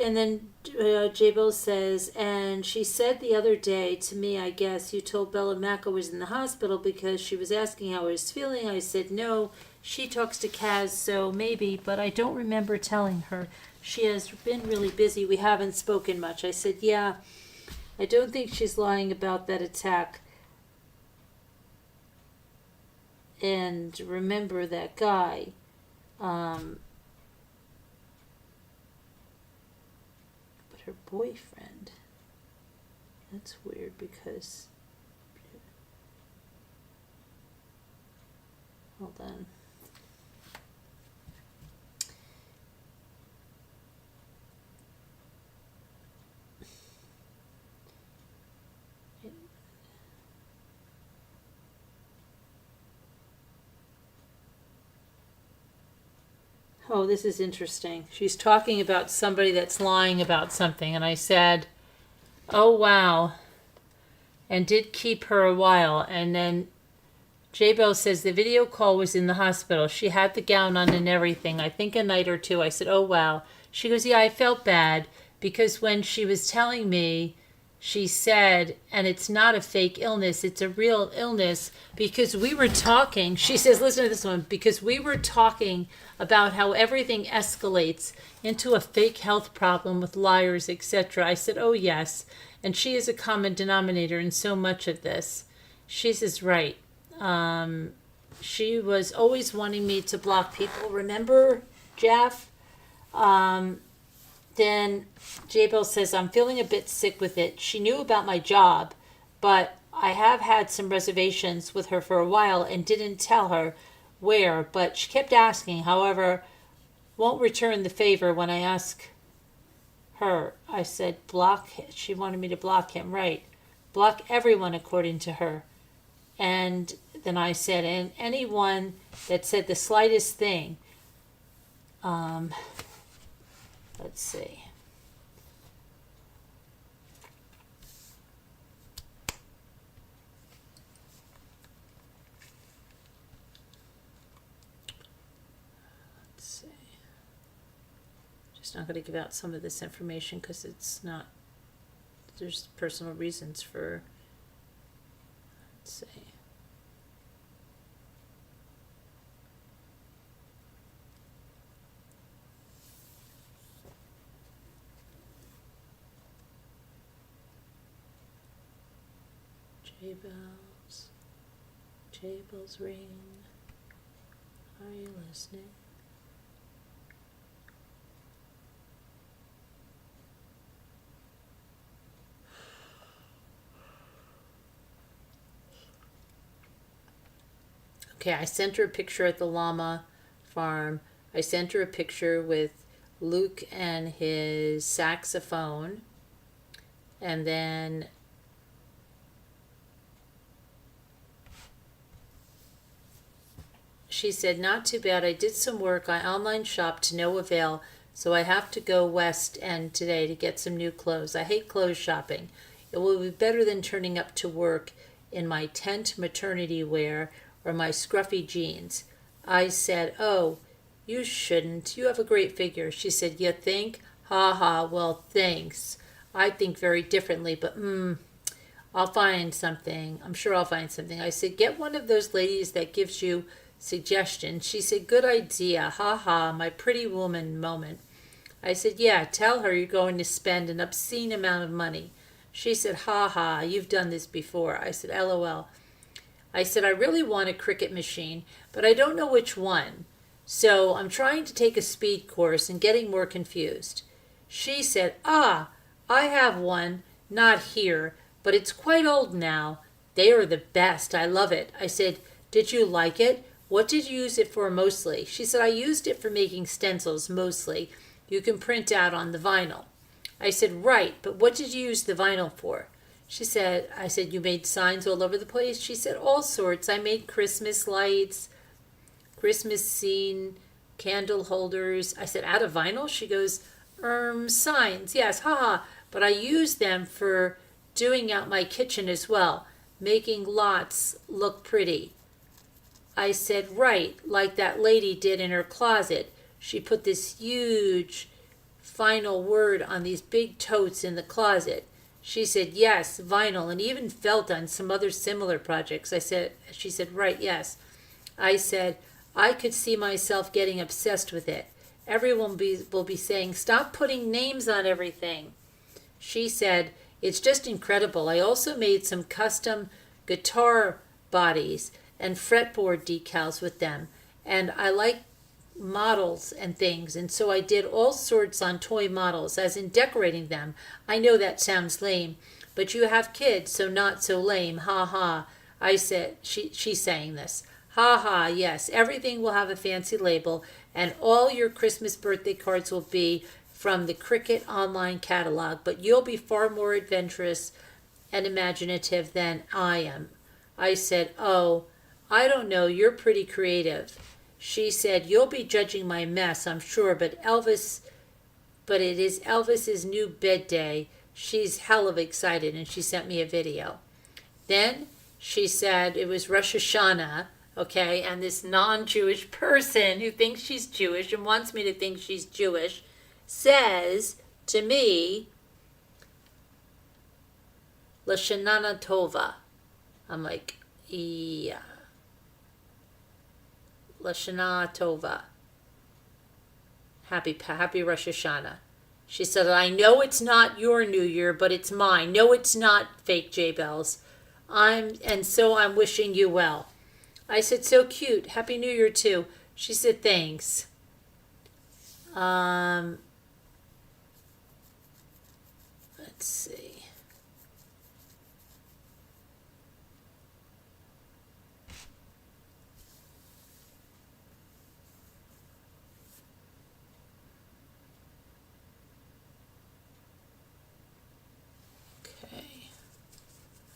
And then Jaybells says, and she said the other day to me, I guess, you told Bella Macca was in the hospital because she was asking how I was feeling. I said, no, she talks to Kaz, so maybe, but I don't remember telling her. She has been really busy. We haven't spoken much. I said, yeah, I don't think she's lying about that attack. And remember that guy. Her boyfriend. That's weird because. Hold on. Oh, this is interesting. She's talking about somebody that's lying about something. And I said, oh, wow. And did keep her a while. And then Jaybells says the video call was in the hospital. She had the gown on and everything. I think a night or two. I said, oh, wow. She goes, yeah, I felt bad because when she was telling me, she said, and it's not a fake illness, it's a real illness, because we were talking, she says, listen to this one, because we were talking about how everything escalates into a fake health problem with liars, etc. I said, oh yes, and she is a common denominator in so much of this. She says, right. She was always wanting me to block people. Remember, Jeff? Then Jaybells says, I'm feeling a bit sick with it. She knew about my job, but I have had some reservations with her for a while and didn't tell her where, but she kept asking. However, won't return the favor when I ask her. I said, block. She wanted me to block him, right? Block everyone according to her. And then I said, and anyone that said the slightest thing, let's see. Just not going to give out some of this information because it's not, there's personal reasons for, let's see. Jaybells ring. Are you listening? Okay, I sent her a picture at the llama farm. I sent her a picture with Luke and his saxophone. And then she said, not too bad. I did some work. I online shopped to no avail, so I have to go West End today to get some new clothes. I hate clothes shopping. It will be better than turning up to work in my tent maternity wear or my scruffy jeans. I said, oh, you shouldn't. You have a great figure. She said, you think? Ha ha, well, thanks. I think very differently, but I'll find something. I'm sure I'll find something. I said, get one of those ladies that gives you suggestions. She said, good idea. Ha ha, my pretty woman moment. I said, yeah, tell her you're going to spend an obscene amount of money. She said, ha ha, you've done this before. I said, LOL. I said, I really want a Cricut machine, but I don't know which one. So I'm trying to take a speed course and getting more confused. She said, I have one, not here, but it's quite old now. They are the best. I love it. I said, did you like it? What did you use it for mostly? She said, I used it for making stencils mostly. You can print out on the vinyl. I said, right, but what did you use the vinyl for? I said, you made signs all over the place? She said, all sorts. I made Christmas lights, Christmas scene, candle holders. I said, out of vinyl? She goes, signs, yes, haha. But I used them for doing out my kitchen as well, making lots look pretty. I said, right, like that lady did in her closet. She put this huge final word on these big totes in the closet. She said, yes, vinyl, and even felt on some other similar projects. She said, right, yes. I said, I could see myself getting obsessed with it. Everyone will be saying, stop putting names on everything. She said, it's just incredible. I also made some custom guitar bodies and fretboard decals with them. And I like models and things, and so I did all sorts on toy models, as in decorating them. I know that sounds lame, but you have kids, so not so lame. Ha ha. I said, she's saying this. Ha ha, yes, everything will have a fancy label, and all your Christmas birthday cards will be from the Cricut online catalog, but you'll be far more adventurous and imaginative than I am. I said, oh, I don't know, you're pretty creative. She said, you'll be judging my mess, I'm sure, but it is Elvis's new bed day. She's hell of excited, and she sent me a video. Then she said it was Rosh Hashanah, okay, and this non-Jewish person who thinks she's Jewish and wants me to think she's Jewish says to me, L'Shana Tova. I'm like, yeah. L'Shana Tova. Happy Rosh Hashanah. She said, I know it's not your New Year, but it's mine. No, it's not, fake Jaybells. So I'm wishing you well. I said, so cute. Happy New Year too. She said, thanks. Let's see.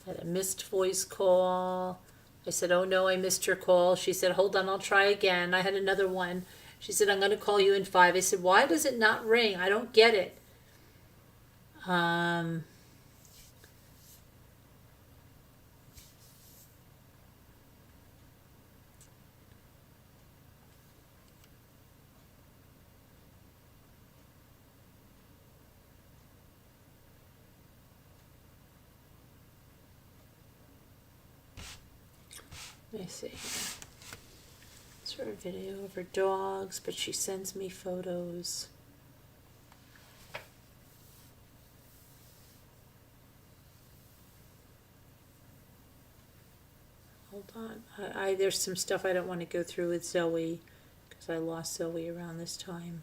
Had a missed voice call. I said, oh no, I missed your call. She said, hold on, I'll try again. I had another one. She said, I'm going to call you in 5. I said, why does it not ring? I don't get it. Let me see here. It's her video of her dogs, but she sends me photos. Hold on. There's some stuff I don't want to go through with Zoe because I lost Zoe around this time.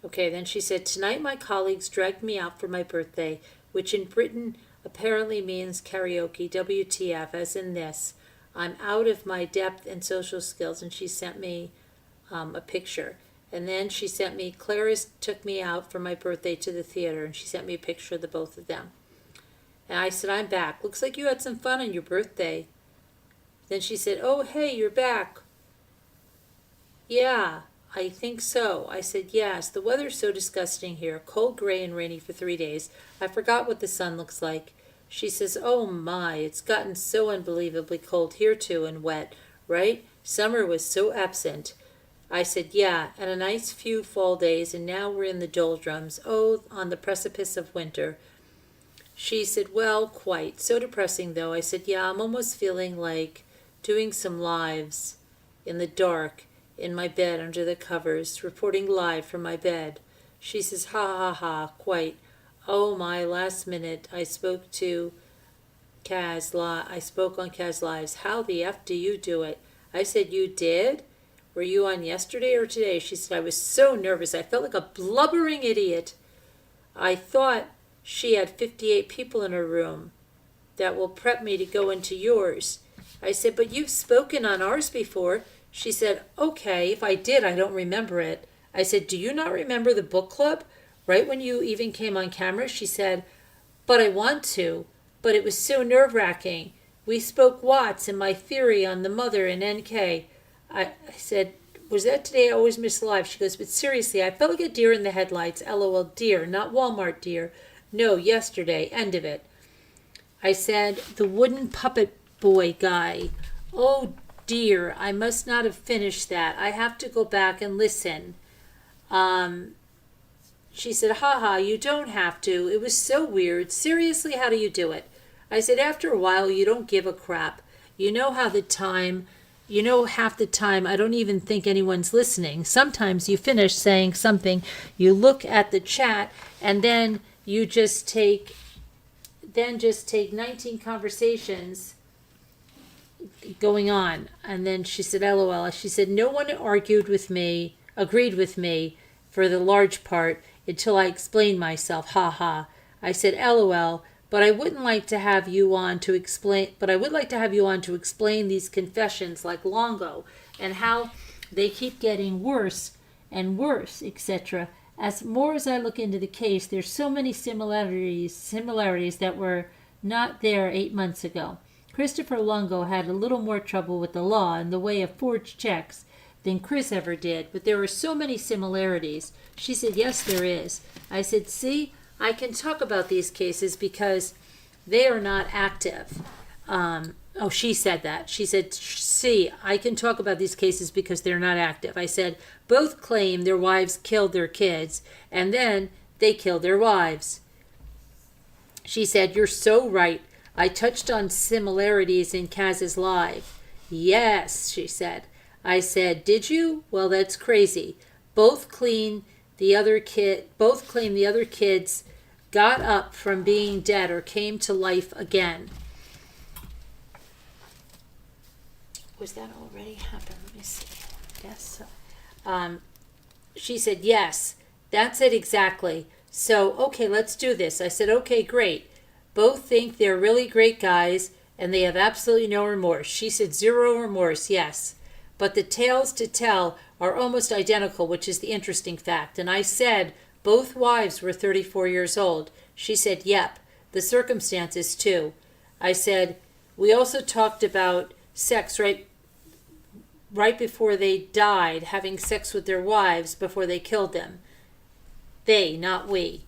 Okay, then she said, tonight my colleagues dragged me out for my birthday, which in Britain apparently means karaoke, WTF, as in this. I'm out of my depth and social skills, and she sent me a picture. And then she sent me, Clarice took me out for my birthday to the theater, and she sent me a picture of the both of them. And I said, I'm back. Looks like you had some fun on your birthday. Then she said, oh, hey, you're back. Yeah, I think so. I said, yes, the weather's so disgusting here. Cold, gray, and rainy for 3 days. I forgot what the sun looks like. She says, oh my, it's gotten so unbelievably cold here too and wet, right? Summer was so absent. I said, yeah, and a nice few fall days, and now we're in the doldrums. Oh, on the precipice of winter. She said, well, quite. So depressing, though. I said, yeah, I'm almost feeling like doing some lives in the dark, in my bed under the covers, reporting live from my bed. She says, ha, ha, ha, quite. Oh, my, last minute, I spoke on Kaz Lives. How the F do you do it? I said, you did? Were you on yesterday or today? She said, I was so nervous. I felt like a blubbering idiot. I thought she had 58 people in her room that will prep me to go into yours. I said, but you've spoken on ours before. She said, okay, if I did, I don't remember it. I said, do you not remember the book club? Right when you even came on camera? She said, but I want to, but it was so nerve-wracking. We spoke Watts and my theory on the mother and NK. I said, was that today? I always miss live. She goes, but seriously, I felt like a deer in the headlights. LOL, deer, not Walmart deer. No, yesterday, end of it. I said, the wooden puppet boy guy. Oh, dear, I must not have finished that. I have to go back and listen. She said, haha, you don't have to. It was so weird. Seriously, how do you do it? I said, after a while, you don't give a crap. You know half the time, I don't even think anyone's listening. Sometimes you finish saying something, you look at the chat, and then you just take 19 conversations going on. And then she said, LOL. She said, no one agreed with me for the large part until I explained myself. Ha ha. I said, LOL, but I would like to have you on to explain these confessions like Longo and how they keep getting worse and worse, etc. As I look into the case, there's so many similarities that were not there 8 months ago. Christopher Longo had a little more trouble with the law in the way of forged checks than Chris ever did, but there were so many similarities. She said, yes, there is. I said, see, I can talk about these cases because they are not active. She said that. She said, see, I can talk about these cases because they're not active. I said, both claim their wives killed their kids, and then they killed their wives. She said, you're so right. I touched on similarities in Kaz's life. Yes, she said. I said, did you? Well, that's crazy. Both claim the other kids got up from being dead or came to life again. Was that already happened? Let me see. Yes. She said, yes, that's it exactly. So, okay, let's do this. I said, okay, great. Both think they're really great guys and they have absolutely no remorse. She said, zero remorse, yes. but the tales to tell are almost identical, which is the interesting fact. And I said, both wives were 34 years old. She said, yep, the circumstances too. I said, we also talked about sex right before they died, having sex with their wives before they killed them. They, not we.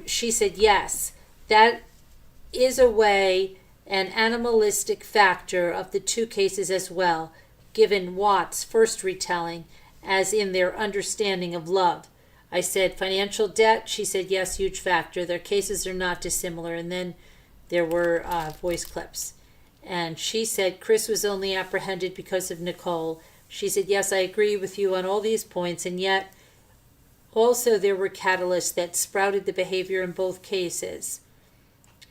She said, yes, that is a way, an animalistic factor of the two cases as well, given Watt's first retelling, as in their understanding of love. I said, financial debt? She said, yes, huge factor. Their cases are not dissimilar. And then there were voice clips. And she said, Chris was only apprehended because of Nicole. She said, yes, I agree with you on all these points, and yet also there were catalysts that sprouted the behavior in both cases.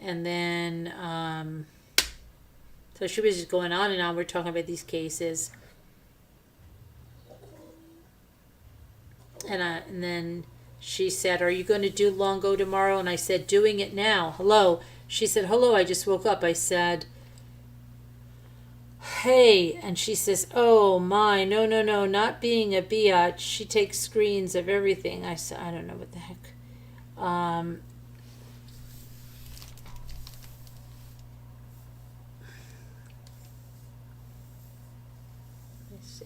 And then, so she was just going on and on. We're talking about these cases. And then she said, are you going to do Longo tomorrow? And I said, doing it now. Hello. She said, hello, I just woke up. I said, hey. And she says, oh my, no, not being a biatch. She takes screens of everything. I said, I don't know what the heck. Let's see.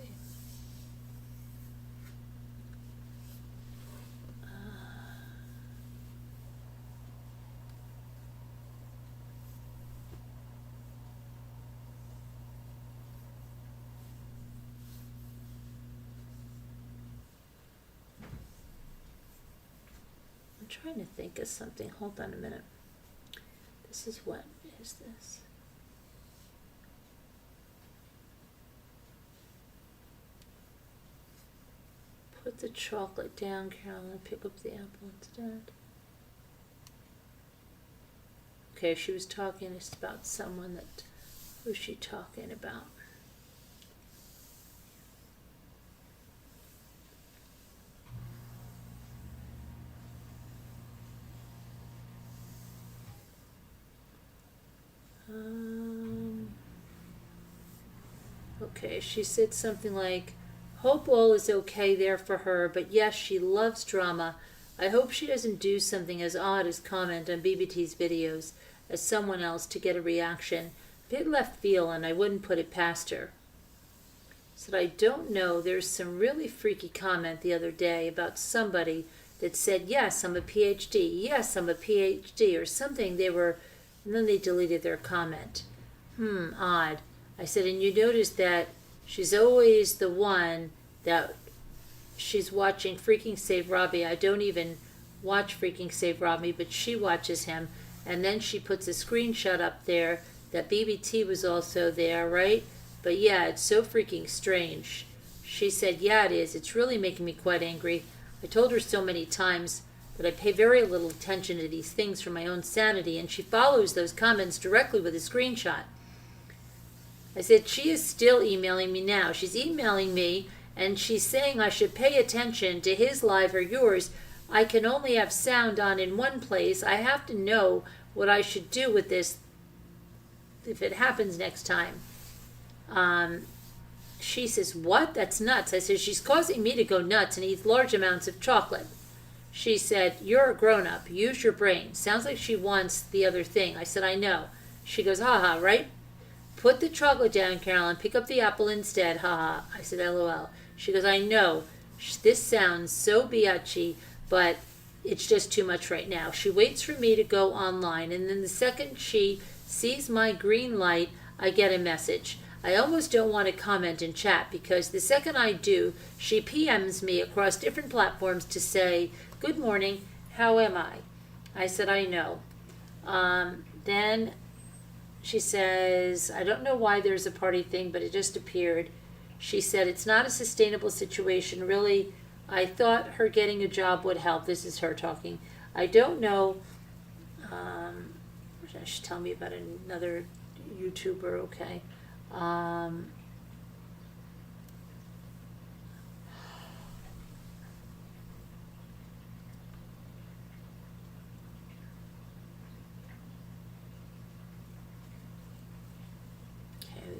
I'm trying to think of something. Hold on a minute. This is what is this? Put the chocolate down, Carolyn. Pick up the apple instead. Okay, she was talking about someone that, who's she talking about? Okay, she said something like, hope all is okay there for her, but yes, she loves drama. I hope she doesn't do something as odd as comment on BBT's videos as someone else to get a reaction. Bit left field, and I wouldn't put it past her. Said, I don't know, there's some really freaky comment the other day about somebody that said, yes, I'm a PhD, yes, I'm a PhD, or something. And then they deleted their comment. Odd. I said, and you notice that she's always the one that she's watching Freaking Save Robbie. I don't even watch Freaking Save Robbie, but she watches him. And then she puts a screenshot up there that BBT was also there, right? But yeah, it's so freaking strange. She said, yeah, it is. It's really making me quite angry. I told her so many times that I pay very little attention to these things for my own sanity, and she follows those comments directly with a screenshot. I said, she is still emailing me now. She's emailing me, and she's saying I should pay attention to his live or yours. I can only have sound on in one place. I have to know what I should do with this if it happens next time. She says, what? That's nuts. I said, she's causing me to go nuts and eat large amounts of chocolate. She said, you're a grown-up. Use your brain. Sounds like she wants the other thing. I said, I know. She goes, haha, right? Put the chocolate down, Carolyn. Pick up the apple instead. Haha. I said, LOL. She goes, I know. This sounds so biatchy, but it's just too much right now. She waits for me to go online, and then the second she sees my green light, I get a message. I almost don't want to comment in chat because the second I do, she PMs me across different platforms to say, good morning, how am I? I said, I know. Then she says, I don't know why there's a party thing, but it just appeared. She said, it's not a sustainable situation. Really, I thought her getting a job would help. This is her talking. I don't know. She's telling me about another YouTuber. Okay.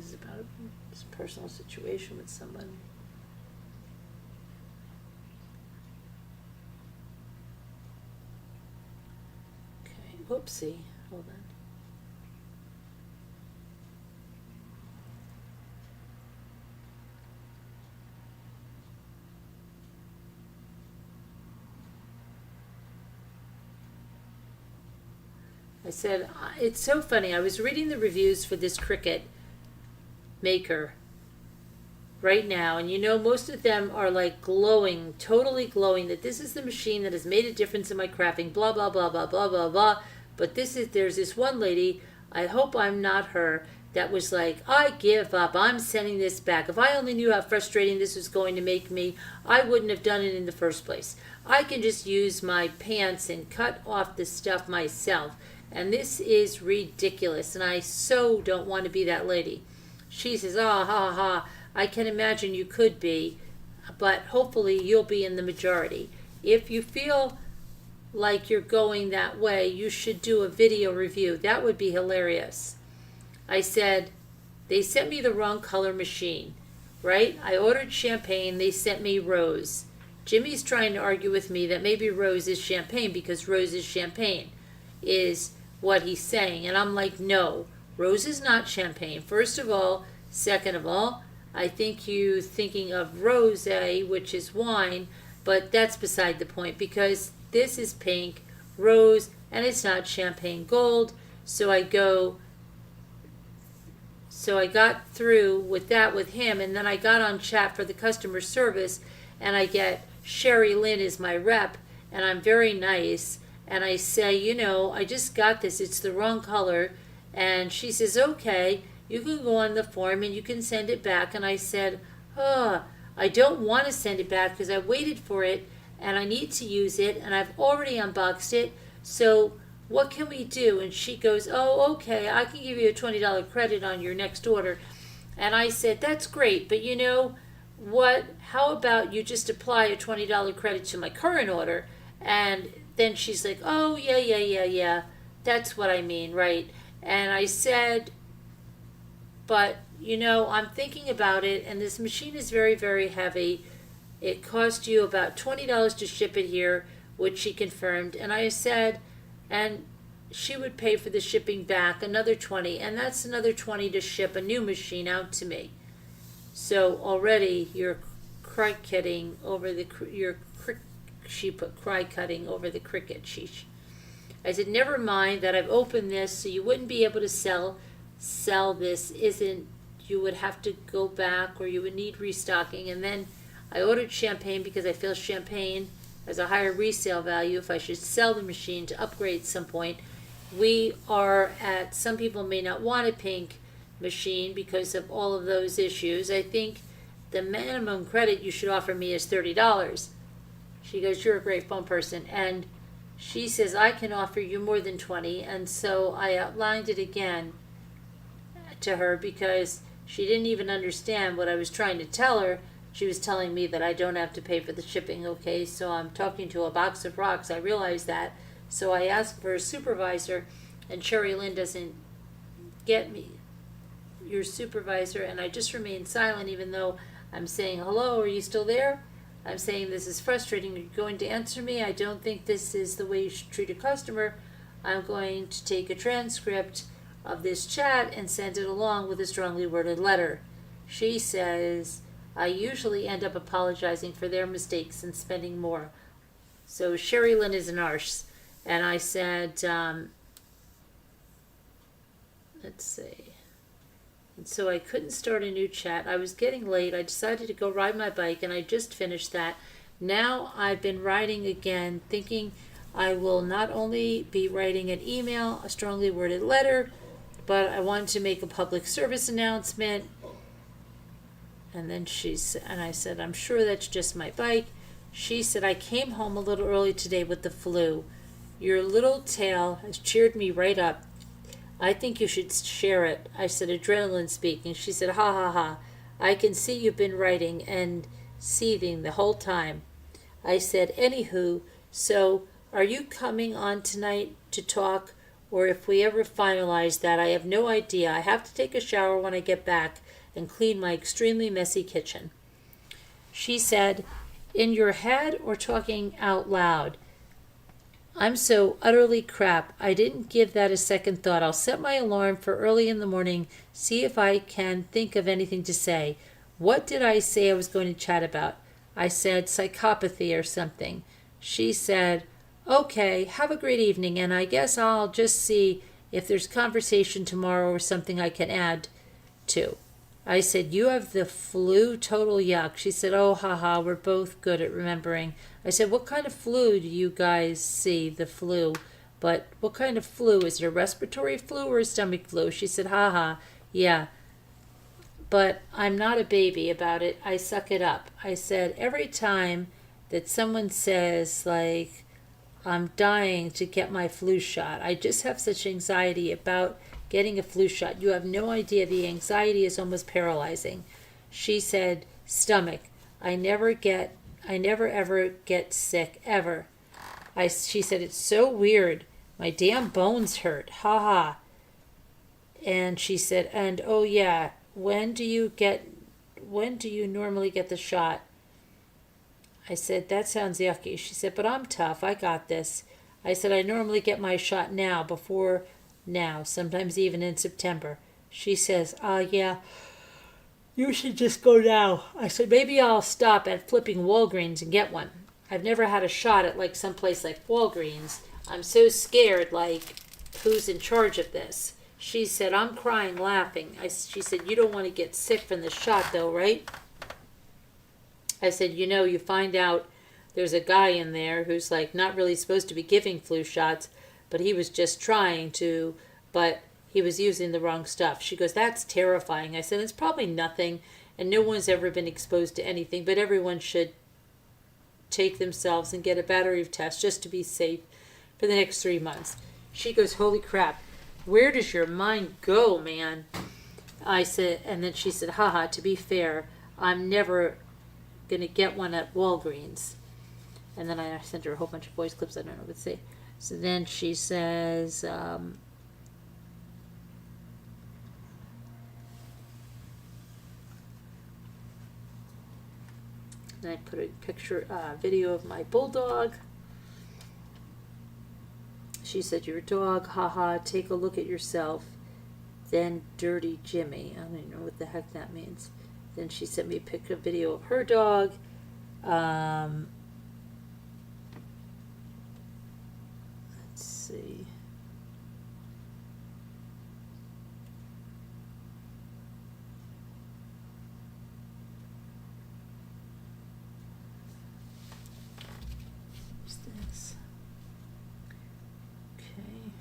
This is about a personal situation with someone. Okay, whoopsie. Hold on. I said, it's so funny. I was reading the reviews for this Cricut maker right now, and most of them are like glowing, totally glowing, that this is the machine that has made a difference in my crafting, blah, blah, blah, blah, blah, blah, blah. But there's this one lady, I hope I'm not her, that was like, I give up. I'm sending this back. If I only knew how frustrating this was going to make me, I wouldn't have done it in the first place. I can just use my pants and cut off the stuff myself. And this is ridiculous, and I so don't want to be that lady. She says, ha, ha. I can imagine you could be, but hopefully you'll be in the majority. If you feel like you're going that way, you should do a video review. That would be hilarious. I said, they sent me the wrong color machine, right? I ordered champagne. They sent me rose. Jimmy's trying to argue with me that maybe rose is champagne because rose is champagne, is what he's saying. And I'm like, no, rose is not champagne, first of all. Second of all, I think you thinking of rosé, which is wine, but that's beside the point because this is pink, rose, and it's not champagne gold. So I got through with that with him, and then I got on chat for the customer service, and I get Sherry Lynn is my rep, and I'm very nice. And I say, I just got this. It's the wrong color. And she says, okay, you can go on the form and you can send it back. And I said, I don't want to send it back because I waited for it and I need to use it and I've already unboxed it. So what can we do? And she goes, oh, okay, I can give you a $20 credit on your next order. And I said, that's great. But what? How about you just apply a $20 credit to my current order? And then she's like, oh, yeah. That's what I mean, right? And I said, but, I'm thinking about it, and this machine is very, very heavy. It cost you about $20 to ship it here, which she confirmed. And I said, and she would pay for the shipping back another $20, and that's another $20 to ship a new machine out to me. So already you're cry-cutting over she put cry-cutting over the Cricut. Sheesh. I said, never mind that I've opened this, so you wouldn't be able to sell this. You would have to go back or you would need restocking. And then I ordered champagne because I feel champagne has a higher resale value if I should sell the machine to upgrade at some point. Some people may not want a pink machine because of all of those issues. I think the minimum credit you should offer me is $30. She goes, you're a great phone person. And she says, I can offer you more than 20. And so I outlined it again to her because she didn't even understand what I was trying to tell her. She was telling me that I don't have to pay for the shipping. Okay, so I'm talking to a box of rocks. I realized that. So I asked for a supervisor, and Sherry Lynn doesn't get me your supervisor. And I just remained silent even though I'm saying, hello, are you still there? I'm saying this is frustrating. You're going to answer me. I don't think this is the way you should treat a customer. I'm going to take a transcript of this chat and send it along with a strongly worded letter. She says, I usually end up apologizing for their mistakes and spending more. So Sherry Lynn is an arse. And I said, let's see. And so I couldn't start a new chat. I was getting late. I decided to go ride my bike, and I just finished that. Now I've been writing again, thinking I will not only be writing an email, a strongly worded letter, but I wanted to make a public service announcement. And then I said, I'm sure that's just my bike. She said, I came home a little early today with the flu. Your little tale has cheered me right up. I think you should share it. I said, adrenaline speaking. She said, ha ha ha. I can see you've been writing and seething the whole time. I said, anywho, so are you coming on tonight to talk or if we ever finalize that. I have no idea. I have to take a shower when I get back and clean my extremely messy kitchen. She said, in your head or talking out loud? I'm so utterly crap. I didn't give that a second thought. I'll set my alarm for early in the morning, see if I can think of anything to say. What did I say I was going to chat about? I said psychopathy or something. She said, okay, have a great evening, and I guess I'll just see if there's conversation tomorrow or something I can add to. I said, you have the flu? Total yuck. She said, oh, haha, we're both good at remembering. I said, what kind of flu do you guys see? The flu. But what kind of flu? Is it a respiratory flu or a stomach flu? She said, haha, yeah. But I'm not a baby about it. I suck it up. I said, every time that someone says, like, I'm dying to get my flu shot, I just have such anxiety about getting a flu shot. You have no idea. The anxiety is almost paralyzing. She said, stomach. I never ever get sick, ever. She said, it's so weird. My damn bones hurt. Ha ha. And she said, and oh yeah, when do you normally get the shot? I said, that sounds yucky. She said, but I'm tough. I got this. I said, I normally get my shot before now, sometimes even in September. She says, yeah, you should just go now. I said, maybe I'll stop at flipping Walgreens and get one. I've never had a shot at like someplace like Walgreens. I'm so scared, like, who's in charge of this? She said, I'm crying, laughing. She said, you don't want to get sick from the shot though, right? I said, you find out there's a guy in there who's like not really supposed to be giving flu shots, but he was just trying to, but he was using the wrong stuff. She goes, that's terrifying. I said, it's probably nothing, and no one's ever been exposed to anything, but everyone should take themselves and get a battery of tests just to be safe for the next 3 months. She goes, holy crap, where does your mind go, man? I said, and then she said, haha, to be fair, I'm never going to get one at Walgreens. And then I sent her a whole bunch of voice clips. I don't know what to say. So then she says, and I put a video of my bulldog. She said, you're a dog, haha, take a look at yourself. Then dirty Jimmy. I don't even know what the heck that means. Then she sent me a video of her dog. Let's see. What's this? Okay.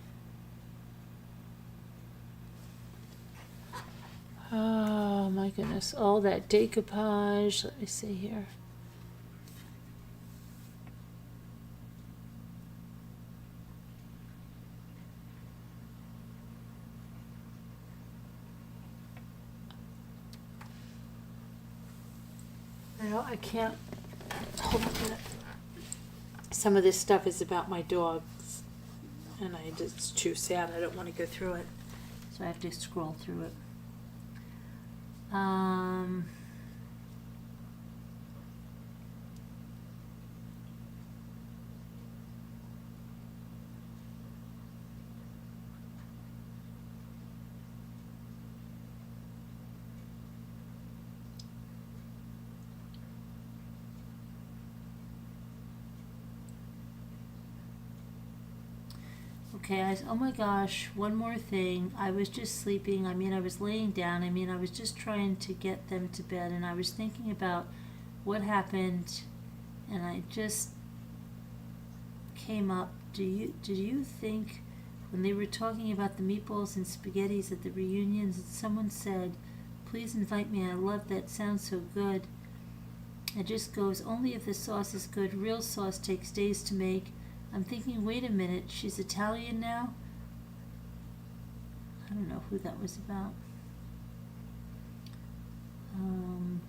Oh my goodness, all that decoupage. Let me see here. Well, I can't hold on a minute. Some of this stuff is about my dogs, and it's too sad. I don't want to go through it, so I have to scroll through it. Okay, oh my gosh, one more thing. I was just sleeping. I was laying down. I was just trying to get them to bed, and I was thinking about what happened, and I just came up. Did you think when they were talking about the meatballs and spaghettis at the reunions, that someone said, please invite me, I love that, sounds so good. It just goes, only if the sauce is good. Real sauce takes days to make. I'm thinking, wait a minute, she's Italian now? I don't know who that was about. And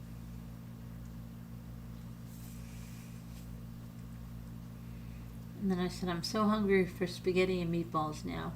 then I said, I'm so hungry for spaghetti and meatballs now.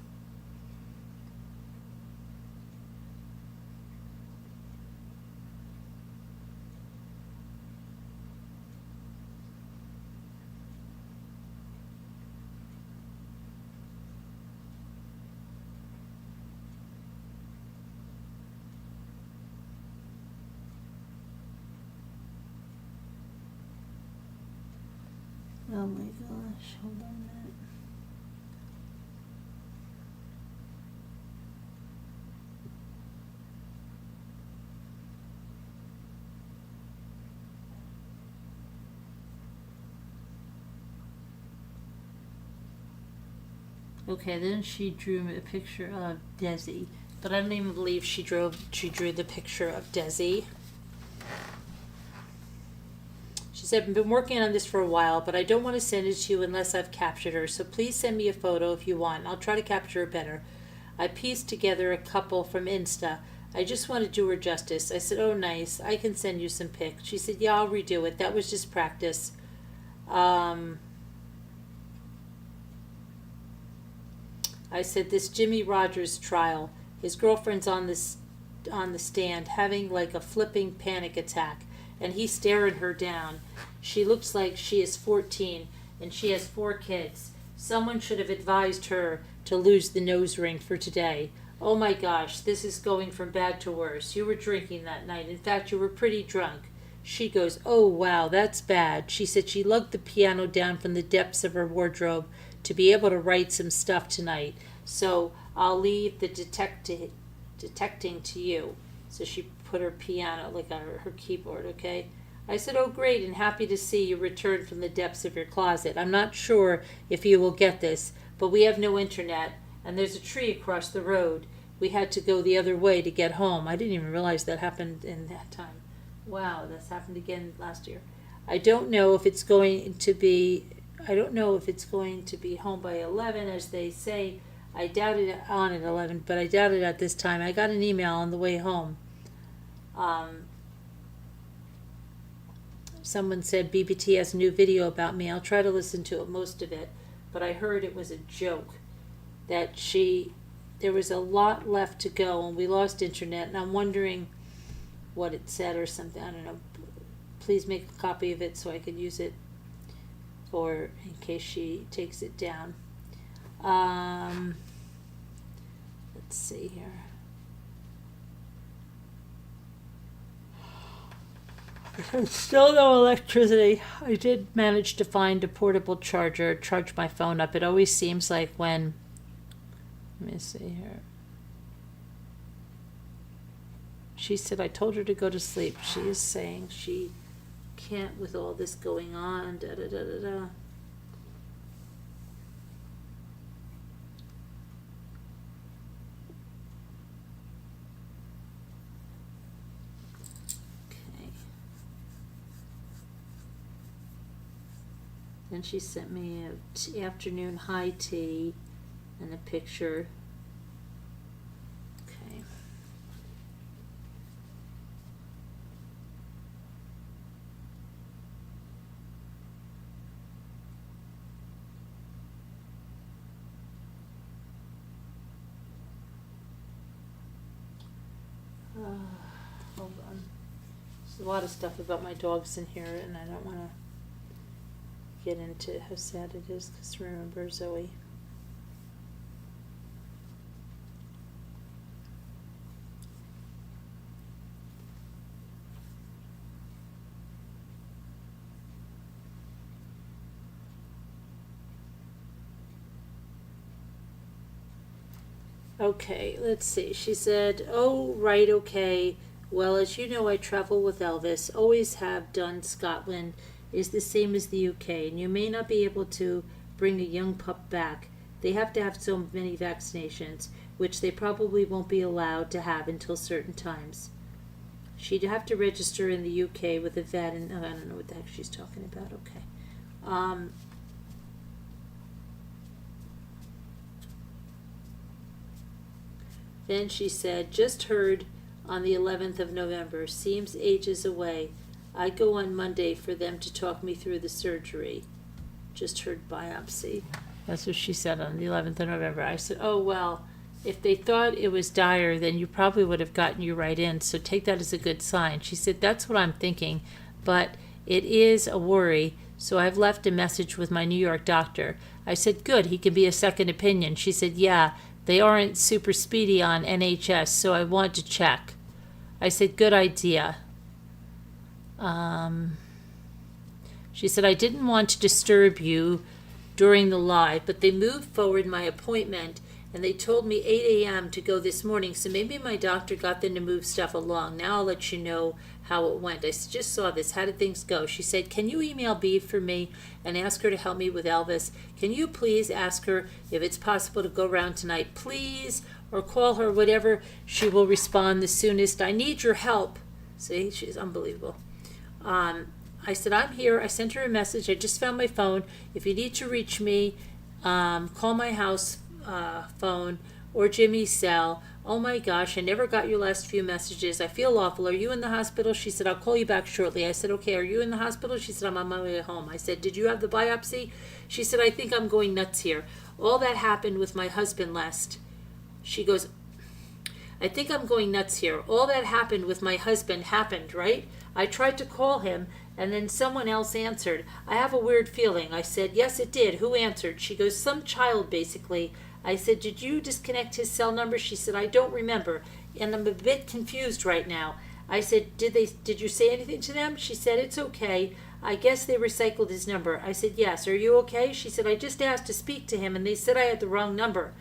Oh my gosh, hold on a minute. Okay, then she drew me a picture of Desi, but I don't even believe she drew the picture of Desi. She said, I've been working on this for a while, but I don't want to send it to you unless I've captured her, so please send me a photo if you want. I'll try to capture her better. I pieced together a couple from Insta. I just want to do her justice. I said, oh, nice. I can send you some pics. She said, yeah, I'll redo it. That was just practice. I said, this Jimmy Rogers trial, his girlfriend's on the stand having like a flipping panic attack, and he's staring her down. She looks like she is 14, and she has 4 kids. Someone should have advised her to lose the nose ring for today. Oh my gosh, this is going from bad to worse. You were drinking that night. In fact, you were pretty drunk. She goes, oh wow, that's bad. She said she lugged the piano down from the depths of her wardrobe to be able to write some stuff tonight. So I'll leave the detecting to you. So she put her piano, like her keyboard, okay? I said, oh great, and happy to see you return from the depths of your closet. I'm not sure if you will get this, but we have no internet, and there's a tree across the road. We had to go the other way to get home. I didn't even realize that happened in that time. Wow, that's happened again last year. I don't know if it's going to be home by 11, as they say. I doubt it on at 11, but I doubt it at this time. I got an email on the way home. Someone said BBT has a new video about me. I'll try to listen to it, most of it, but I heard it was a joke, that there was a lot left to go and we lost internet, and I'm wondering what it said or something. I don't know. Please make a copy of it so I could use it, or in case she takes it down. Let's see here. There's still no electricity. I did manage to find a portable charger, charge my let up. It always seems like when, let me see here. She said I told her to go to sleep. She is saying she can't with all this going on. Da da da da da. Then she sent me a afternoon high tea and a picture. Okay. Hold on. There's a lot of stuff about my dogs in here, and I don't want to get into how sad it is, because remember Zoe. Okay, let's see. She said, oh, right, okay. Well, as you know, I travel with Elvis, always have done. Scotland is the same as the UK, and you may not be able to bring a young pup back. They have to have so many vaccinations, which they probably won't be allowed to have until certain times. She'd have to register in the UK with a vet, and I don't know what the heck she's talking about. Okay. Then she said, just heard on the 11th of November, seems ages away. I go on Monday for them to talk me through the surgery. Just heard biopsy. That's what she said on the 11th of November. I said, oh, well, if they thought it was dire, then you probably would have gotten you right in, so take that as a good sign. She said, that's what I'm thinking, but it is a worry, so I've left a message with my New York doctor. I said, good, he can be a second opinion. She said, yeah, they aren't super speedy on NHS, so I want to check. She said, I didn't want to disturb you during the live, but they moved forward my appointment and they told me 8 a.m. to go this morning, so maybe my doctor got them to move stuff along. Now I'll let you know how it went. I just saw this. How did things go? She said, can you email Beeve for me and ask her to help me with Elvis? Can you please ask her if it's possible to go around tonight, please? Or call her, whatever. She will respond the soonest. I need your help. See, she's unbelievable. I said, I'm here. I sent her a message. I just found my phone. If you need to reach me, call my house phone or Jimmy's cell. Oh my gosh, I never got your last few messages. I feel awful. Are you in the hospital? She said, I'll call you back shortly. I said, okay, are you in the hospital? She said, I'm on my way home. I said, did you have the biopsy? She said, I think I'm going nuts here. All that happened with my husband last. She goes, I think I'm going nuts here. All that happened with my husband happened, right? I tried to call him, and then someone else answered. I have a weird feeling. I said, yes, it did. Who answered? She goes, some child, basically. I said, did you disconnect his cell number? She said, I don't remember, and I'm a bit confused right now. I said, did you say anything to them? She said, it's okay. I guess they recycled his number. I said, yes. Are you okay? She said, I just asked to speak to him, and they said I had the wrong number.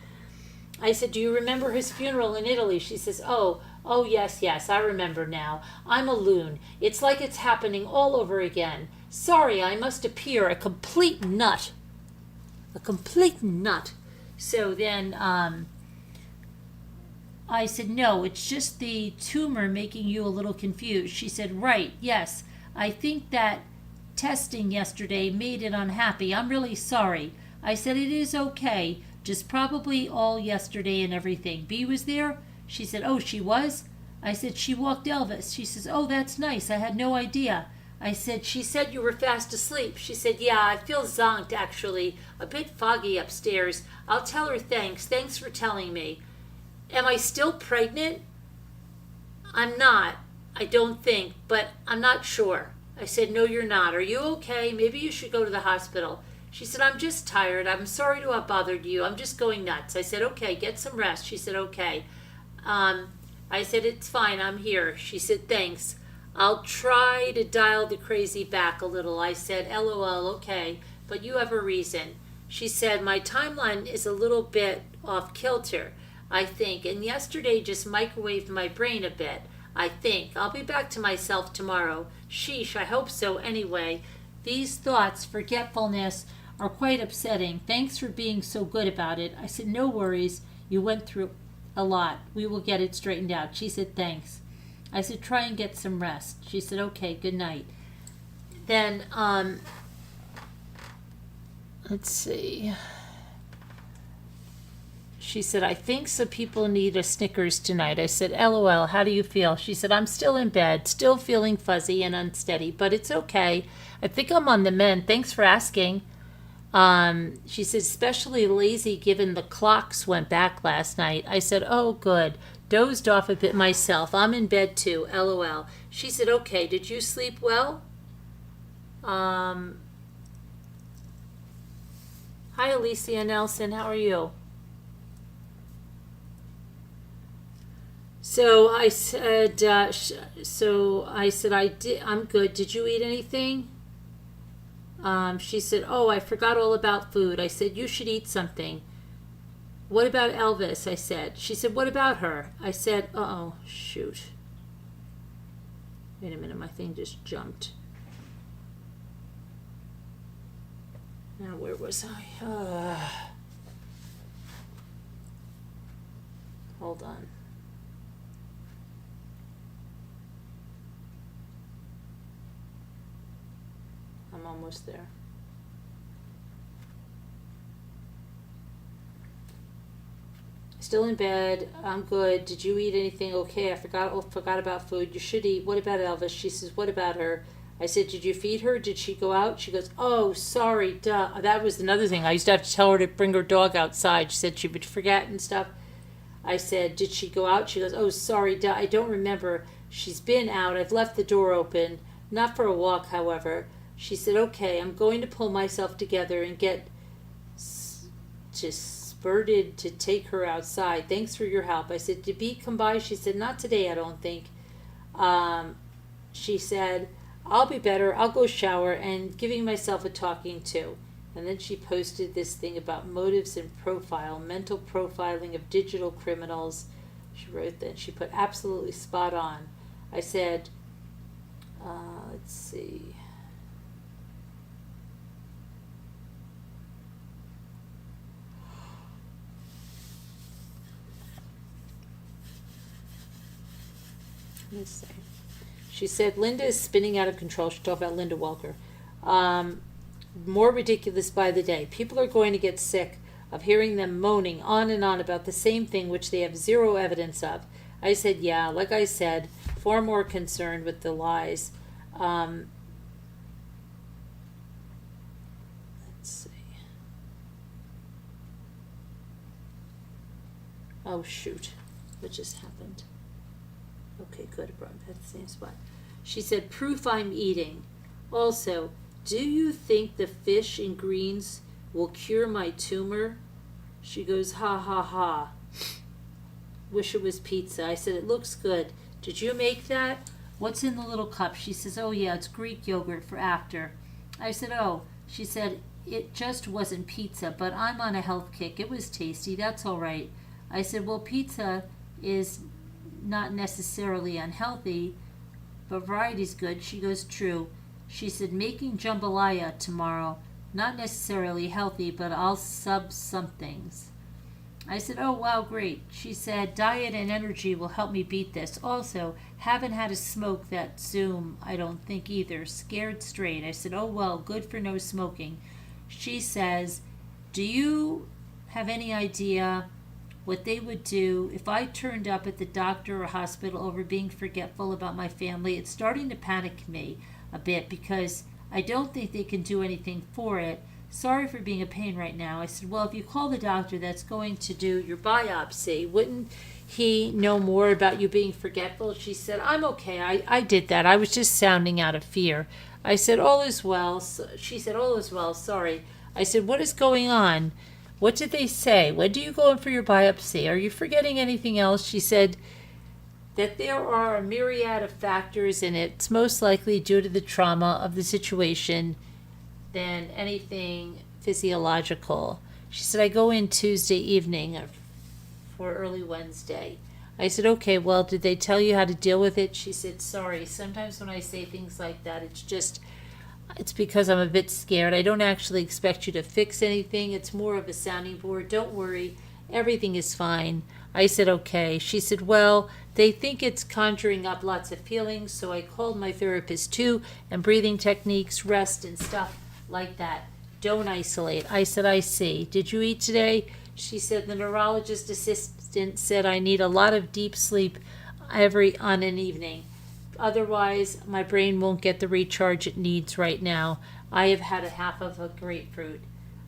I said, do you remember his funeral in Italy? She says, oh, yes, I remember now. I'm a loon. It's like it's happening all over again. Sorry, I must appear a complete nut. A complete nut. So then I said, no, it's just the tumor making you a little confused. She said, right, yes. I think that testing yesterday made it unhappy. I'm really sorry. I said, it is okay. Just probably all yesterday and everything. Bee was there? She said, oh, she was? I said, she walked Elvis. She says, oh, that's nice. I had no idea. I said, she said you were fast asleep. She said, yeah, I feel zonked, actually. A bit foggy upstairs. I'll tell her thanks. Thanks for telling me. Am I still pregnant? I'm not. I don't think, but I'm not sure. I said, no, you're not. Are you okay? Maybe you should go to the hospital. She said, I'm just tired. I'm sorry to have bothered you. I'm just going nuts. I said, okay, get some rest. She said, okay. I said, it's fine. I'm here. She said, thanks. I'll try to dial the crazy back a little. I said, LOL, okay, but you have a reason. She said, my timeline is a little bit off kilter, I think, and yesterday just microwaved my brain a bit, I think. I'll be back to myself tomorrow. Sheesh, I hope so anyway. These thoughts, forgetfulness, are quite upsetting. Thanks for being so good about it. I said, no worries. You went through a lot. We will get it straightened out. She said, thanks. I said, try and get some rest. She said, okay, good night. Then, let's see. She said, I think some people need a Snickers tonight. I said, LOL, how do you feel? She said, I'm still in bed, still feeling fuzzy and unsteady, but it's okay. I think I'm on the mend. Thanks for asking. She said, especially lazy given the clocks went back last night. I said, oh, good. Dozed off a bit myself. I'm in bed too. LOL. She said, okay, did you sleep well? Hi, Alicia Nelson. How are you? So I said, I'm good. Did you eat anything? She said, oh, I forgot all about food. I said, you should eat something. What about Elvis? I said. She said, what about her? I said, uh-oh, shoot. Wait a minute, my thing just jumped. Now, where was I? Hold on. I'm almost there. Still in bed. I'm good. Did you eat anything? Okay, I forgot about food. You should eat. What about Elvis? She says, what about her? I said, did you feed her? Did she go out? She goes, oh, sorry, duh. That was another thing. I used to have to tell her to bring her dog outside. She said she would forget and stuff. I said, did she go out? She goes, oh, sorry, duh. I don't remember. She's been out. I've left the door open. Not for a walk, however. She said, okay, I'm going to pull myself together and get just spurted to take her outside. Thanks for your help. I said, did Beat come by? She said, not today, I don't think. She said, I'll be better. I'll go shower and giving myself a talking to. And then she posted this thing about motives and mental profiling of digital criminals. She wrote that. She put absolutely spot on. I said, let's see. Let's see. She said, Linda is spinning out of control. She talked about Linda Walker. More ridiculous by the day. People are going to get sick of hearing them moaning on and on about the same thing which they have zero evidence of. I said, yeah, like I said, far more concerned with the lies. Let's see. Oh, shoot. What just happened? Okay, good. I brought it at the same spot. She said, proof I'm eating. Also, do you think the fish and greens will cure my tumor? She goes, ha, ha, ha. Wish it was pizza. I said, it looks good. Did you make that? What's in the little cup? She says, oh, yeah, it's Greek yogurt for after. I said, oh. She said, it just wasn't pizza, but I'm on a health kick. It was tasty. That's all right. I said, well, pizza is not necessarily unhealthy, but variety's good. She goes, true. She said, making jambalaya tomorrow. Not necessarily healthy, but I'll sub some things. I said, oh, wow, great. She said, diet and energy will help me beat this. Also, haven't had a smoke that Zoom, I don't think either. Scared straight. I said, oh, well, good for no smoking. She says, do you have any idea what they would do if I turned up at the doctor or hospital over being forgetful about my family? It's starting to panic me a bit because I don't think they can do anything for it. Sorry for being a pain right now. I said, well, if you call the doctor that's going to do your biopsy, wouldn't he know more about you being forgetful? She said, I'm okay. I did that. I was just sounding out of fear. I said, all is well. She said, all is well. Sorry. I said, what is going on? What did they say? When do you go in for your biopsy? Are you forgetting anything else? She said that there are a myriad of factors and it's most likely due to the trauma of the situation than anything physiological. She said, I go in Tuesday evening for early Wednesday. I said, okay, well, did they tell you how to deal with it? She said, sorry. Sometimes when I say things like that, it's because I'm a bit scared. I don't actually expect you to fix anything. It's more of a sounding board. Don't worry. Everything is fine. I said, okay. She said, well, they think it's conjuring up lots of feelings, so I called my therapist too, and breathing techniques, rest, and stuff like that. Don't isolate. I said, I see. Did you eat today? She said, the neurologist assistant said I need a lot of deep sleep on an evening. Otherwise, my brain won't get the recharge it needs right now. I have had a half of a grapefruit.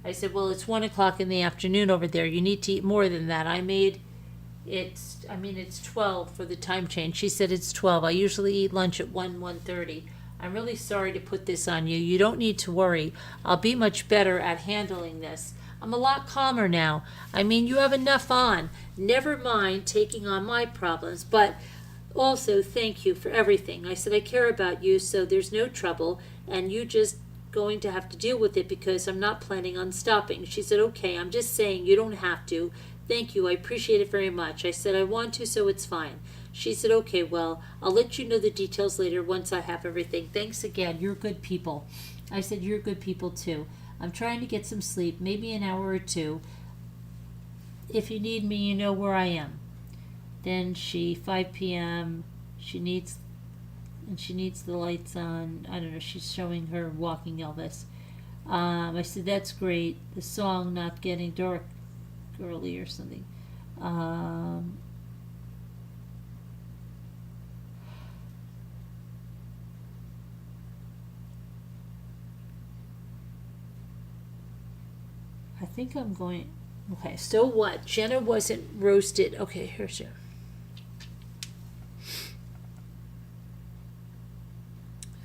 I said, well, it's 1 o'clock in the afternoon over there. You need to eat more than that. It's 12 for the time change. She said it's 12. I usually eat lunch at 1:30. I'm really sorry to put this on you. You don't need to worry. I'll be much better at handling this. I'm a lot calmer now. You have enough on. Never mind taking on my problems, but also thank you for everything. I said, I care about you, so there's no trouble, and you just going to have to deal with it because I'm not planning on stopping. She said, okay, I'm just saying you don't have to. Thank you. I appreciate it very much. I said, I want to, so it's fine. She said, okay, well, I'll let you know the details later once I have everything. Thanks again. You're good people. I said, you're good people too. I'm trying to get some sleep, maybe an hour or two. If you need me, you know where I am. Then 5 p.m., she needs the lights on. I don't know, she's showing her walking Elvis. I said, that's great. The song Not Getting Dark Early or something. I think I'm going, okay, so what? Jenna wasn't roasted. Okay, here's Jenna.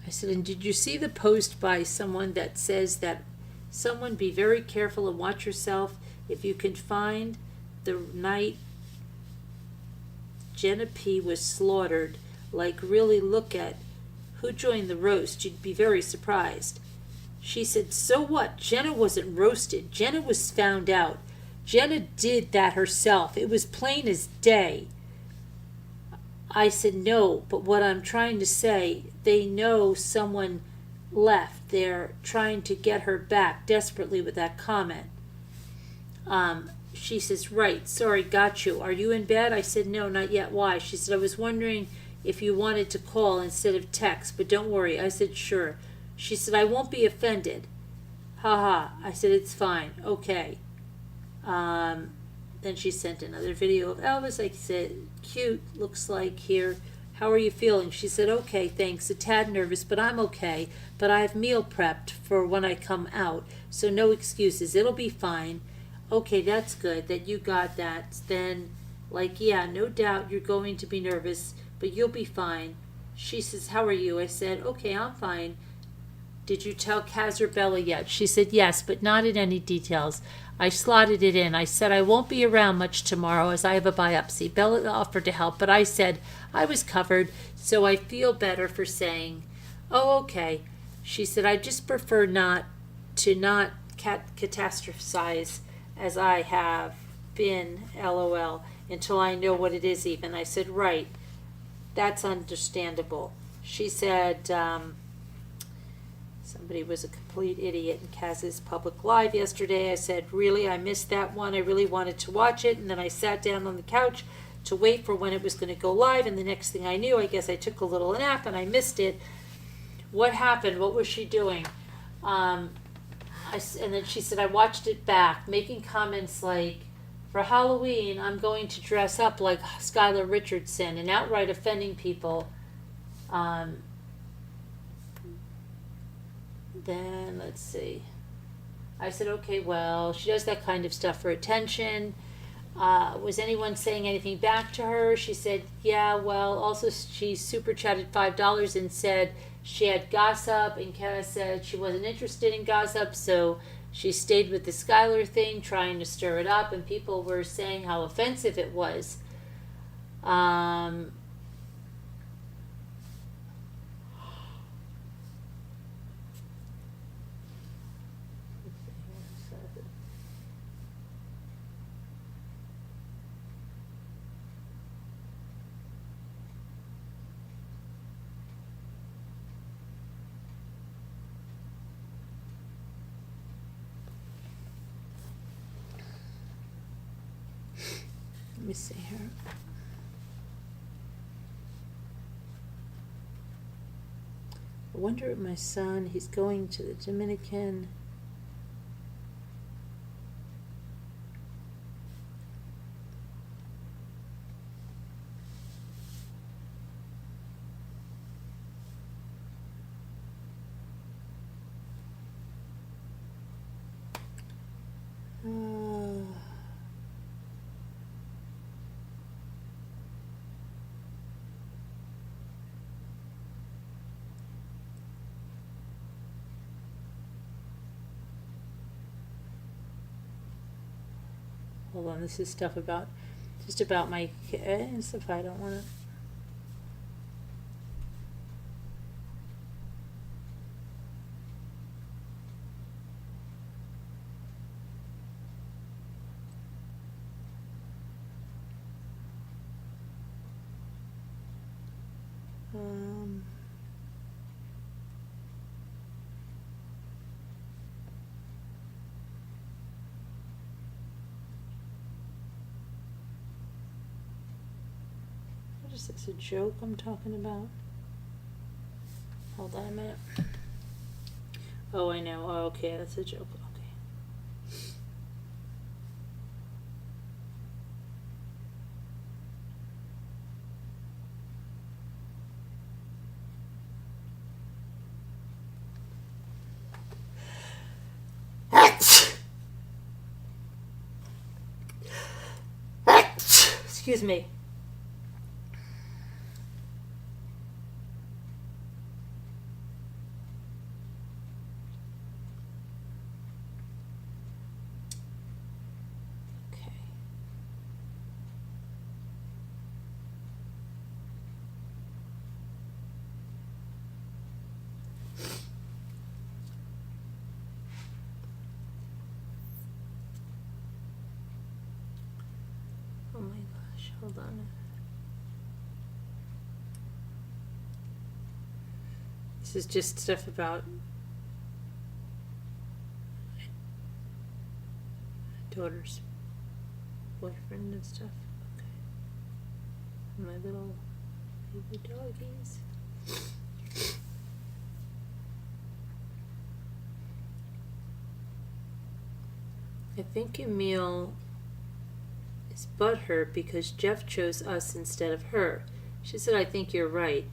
I said, and did you see the post by someone that says that someone be very careful and watch yourself if you can find the night Jenna P was slaughtered, like really look at who joined the roast. You'd be very surprised. She said, so what? Jenna wasn't roasted. Jenna was found out. Jenna did that herself. It was plain as day. I said, no, but what I'm trying to say, they know someone left. They're trying to get her back desperately with that comment. She says, right, sorry, got you. Are you in bed? I said, no, not yet. Why? She said, I was wondering if you wanted to call instead of text, but don't worry. I said, sure. She said, I won't be offended. Haha. I said, it's fine. Okay. Then she sent another video of Elvis. I said, cute, looks like here. How are you feeling? She said, okay, thanks. A tad nervous, but I'm okay. But I've meal prepped for when I come out, so no excuses. It'll be fine. Okay, that's good that you got that. Then, like, yeah, no doubt you're going to be nervous, but you'll be fine. She says, how are you? I said, okay, I'm fine. Did you tell Kaz or Bella yet? She said, yes, but not in any details. I slotted it in. I said I won't be around much tomorrow as I have a biopsy. Bella offered to help, but I said I was covered, so I feel better for saying, oh, okay. She said, I just prefer not catastrophize as I have been, LOL, until I know what it is even. I said, right, that's understandable. She said, somebody was a complete idiot in Kaz's public live yesterday. I said, really, I missed that one. I really wanted to watch it, and then I sat down on the couch to wait for when it was going to go live, and the next thing I knew, I guess I took a little nap and I missed it. What happened? What was she doing? And then she said, I watched it back, making comments like, for Halloween, I'm going to dress up like Skylar Richardson, and outright offending people. Then, let's see. I said, okay, well, she does that kind of stuff for attention. Was anyone saying anything back to her? She said, yeah, well, also she super chatted $5 and said she had gossip, and Kara said she wasn't interested in gossip, so she stayed with the Skylar thing, trying to stir it up, and people were saying how offensive it was. Let me see here. I wonder if my son, he's going to the Dominican. Hold on, this is stuff about, just about my kids, if I don't want to. Is this a joke I'm talking about? Hold on a minute. Oh, I know. Oh, okay, that's a joke. Okay. Excuse me. Hold on. This is just stuff about daughter's boyfriend and stuff. Okay. My little baby doggies. I think Emil is butthurt because Jeff chose us instead of her. She said, I think you're right.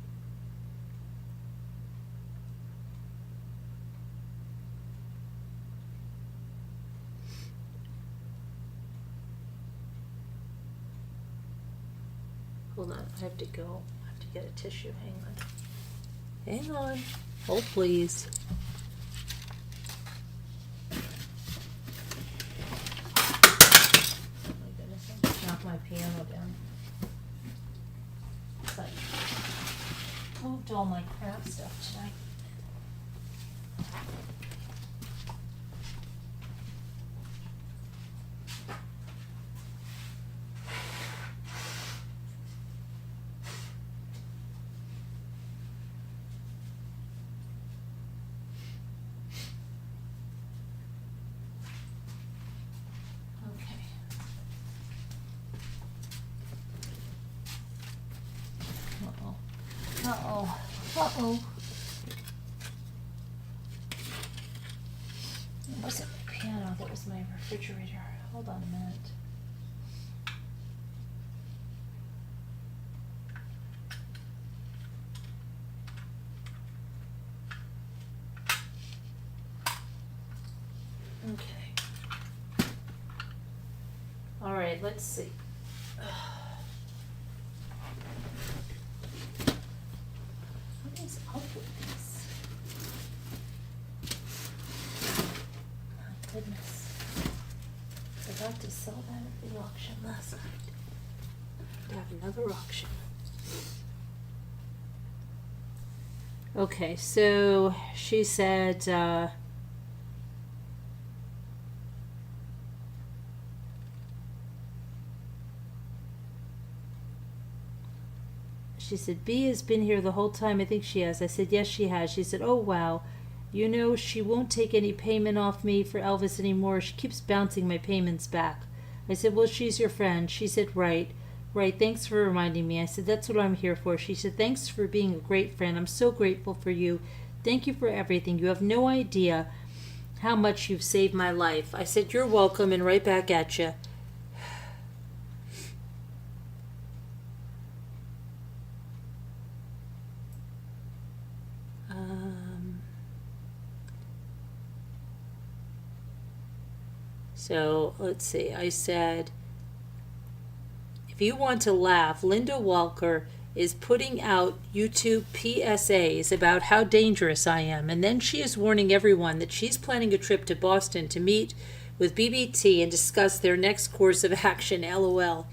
Hold on, I have to go. I have to get a tissue. Hang on. Hang on. Hold, please. Oh my goodness, I just knocked my piano down. It's like, moved all my crap stuff tonight. Uh-oh. Uh-oh. It wasn't my piano, that was my refrigerator. Hold on a minute. Okay. All right, let's see. What is up with this? My goodness. Forgot to sell that at the auction last night. I have to have another auction. Okay, so she said, she said, B has been here the whole time. I think she has. I said, yes, she has. She said, oh, wow. You know, she won't take any payment off me for Elvis anymore. She keeps bouncing my payments back. I said, well, she's your friend. She said, right. Right, thanks for reminding me. I said, that's what I'm here for. She said, thanks for being a great friend. I'm so grateful for you. Thank you for everything. You have no idea how much you've saved my life. I said, you're welcome, and right back at you. So let's see. I said, if you want to laugh, Linda Walker is putting out YouTube PSAs about how dangerous I am. And then she is warning everyone that she's planning a trip to Boston to meet with BBT and discuss their next course of action, LOL.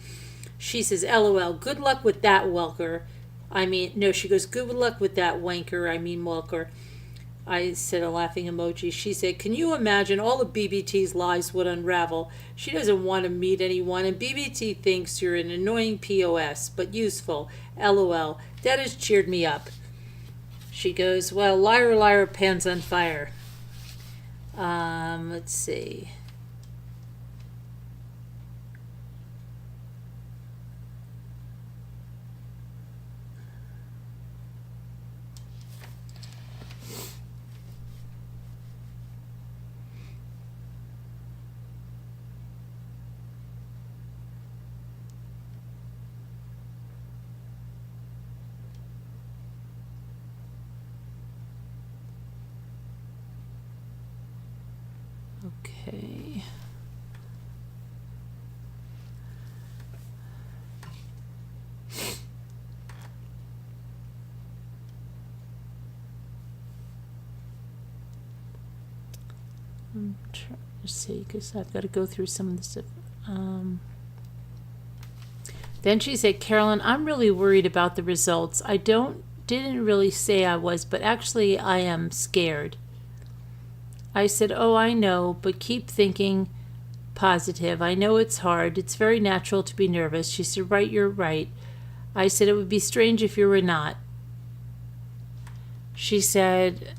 She says, LOL, good luck with that, Walker. I mean, no, she goes, good luck with that, wanker. I mean, Walker. I said a laughing emoji. She said, can you imagine all of BBT's lies would unravel? She doesn't want to meet anyone, and BBT thinks you're an annoying POS, but useful. LOL. That has cheered me up. She goes, well, liar, liar, pants on fire. Let's see. Okay. I'm trying to see because I've got to go through some of the stuff. Then she said, Carolyn, I'm really worried about the results. I didn't really say I was, but actually I am scared. I said, oh, I know, but keep thinking positive. I know it's hard. It's very natural to be nervous. She said, right, you're right. I said, it would be strange if you were not. She said,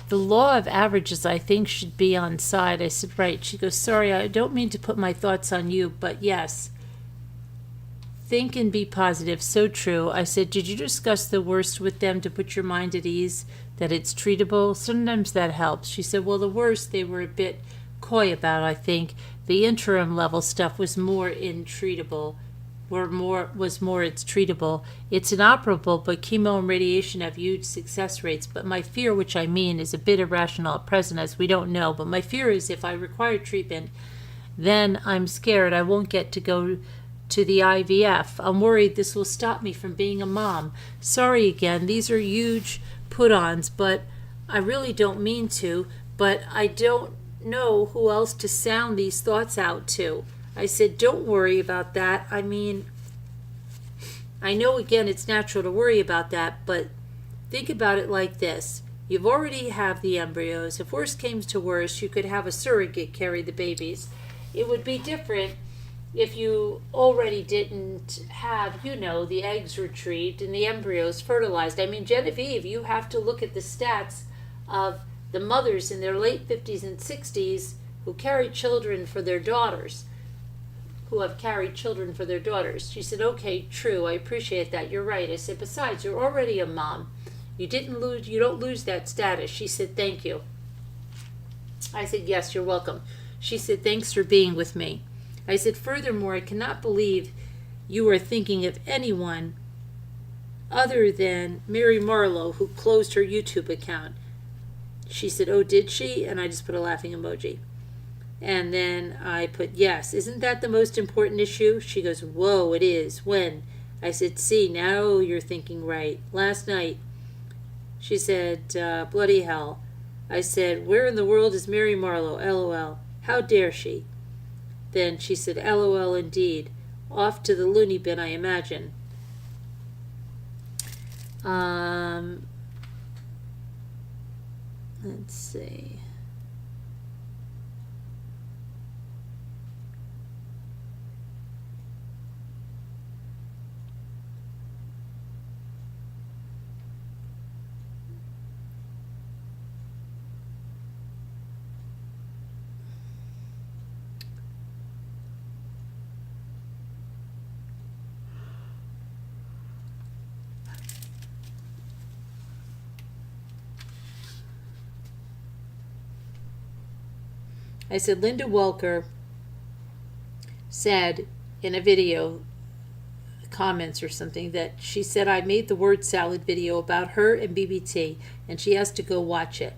the law of averages, I think, should be on side. I said, right. She goes, sorry, I don't mean to put my thoughts on you, but yes. Think and be positive. So true. I said, did you discuss the worst with them to put your mind at ease, that it's treatable? Sometimes that helps. She said, well, the worst they were a bit coy about, I think. The interim level stuff was more intreatable. It's treatable. It's inoperable, but chemo and radiation have huge success rates. But my fear, which I mean is a bit irrational at present, as we don't know, but my fear is if I require treatment, then I'm scared I won't get to go to the IVF. I'm worried this will stop me from being a mom. Sorry again, these are huge put-ons, but I really don't mean to, but I don't know who else to sound these thoughts out to. I said, don't worry about that. I mean, I know, again, it's natural to worry about that, but think about it like this. You've already have the embryos. If worst came to worst, you could have a surrogate carry the babies. It would be different if you already didn't have, the eggs retrieved and the embryos fertilized. I mean, Genevieve, you have to look at the stats of the mothers in their late 50s and 60s who carry children for their daughters. She said, okay, true, I appreciate that. You're right. I said, besides, you're already a mom. You don't lose that status. She said, thank you. I said, yes, you're welcome. She said, thanks for being with me. I said, furthermore, I cannot believe you are thinking of anyone other than Mary Marlowe, who closed her YouTube account. She said, oh, did she? And I just put a laughing emoji. And then I put, yes, isn't that the most important issue? She goes, whoa, it is. When? I said, see, now you're thinking right. Last night. She said, bloody hell. I said, where in the world is Mary Marlowe? LOL. How dare she? Then she said, LOL indeed. Off to the loony bin, I imagine. Let's see. I said, Linda Welker said in a video, comments or something, that she said I made the word salad video about her and BBT, and she has to go watch it.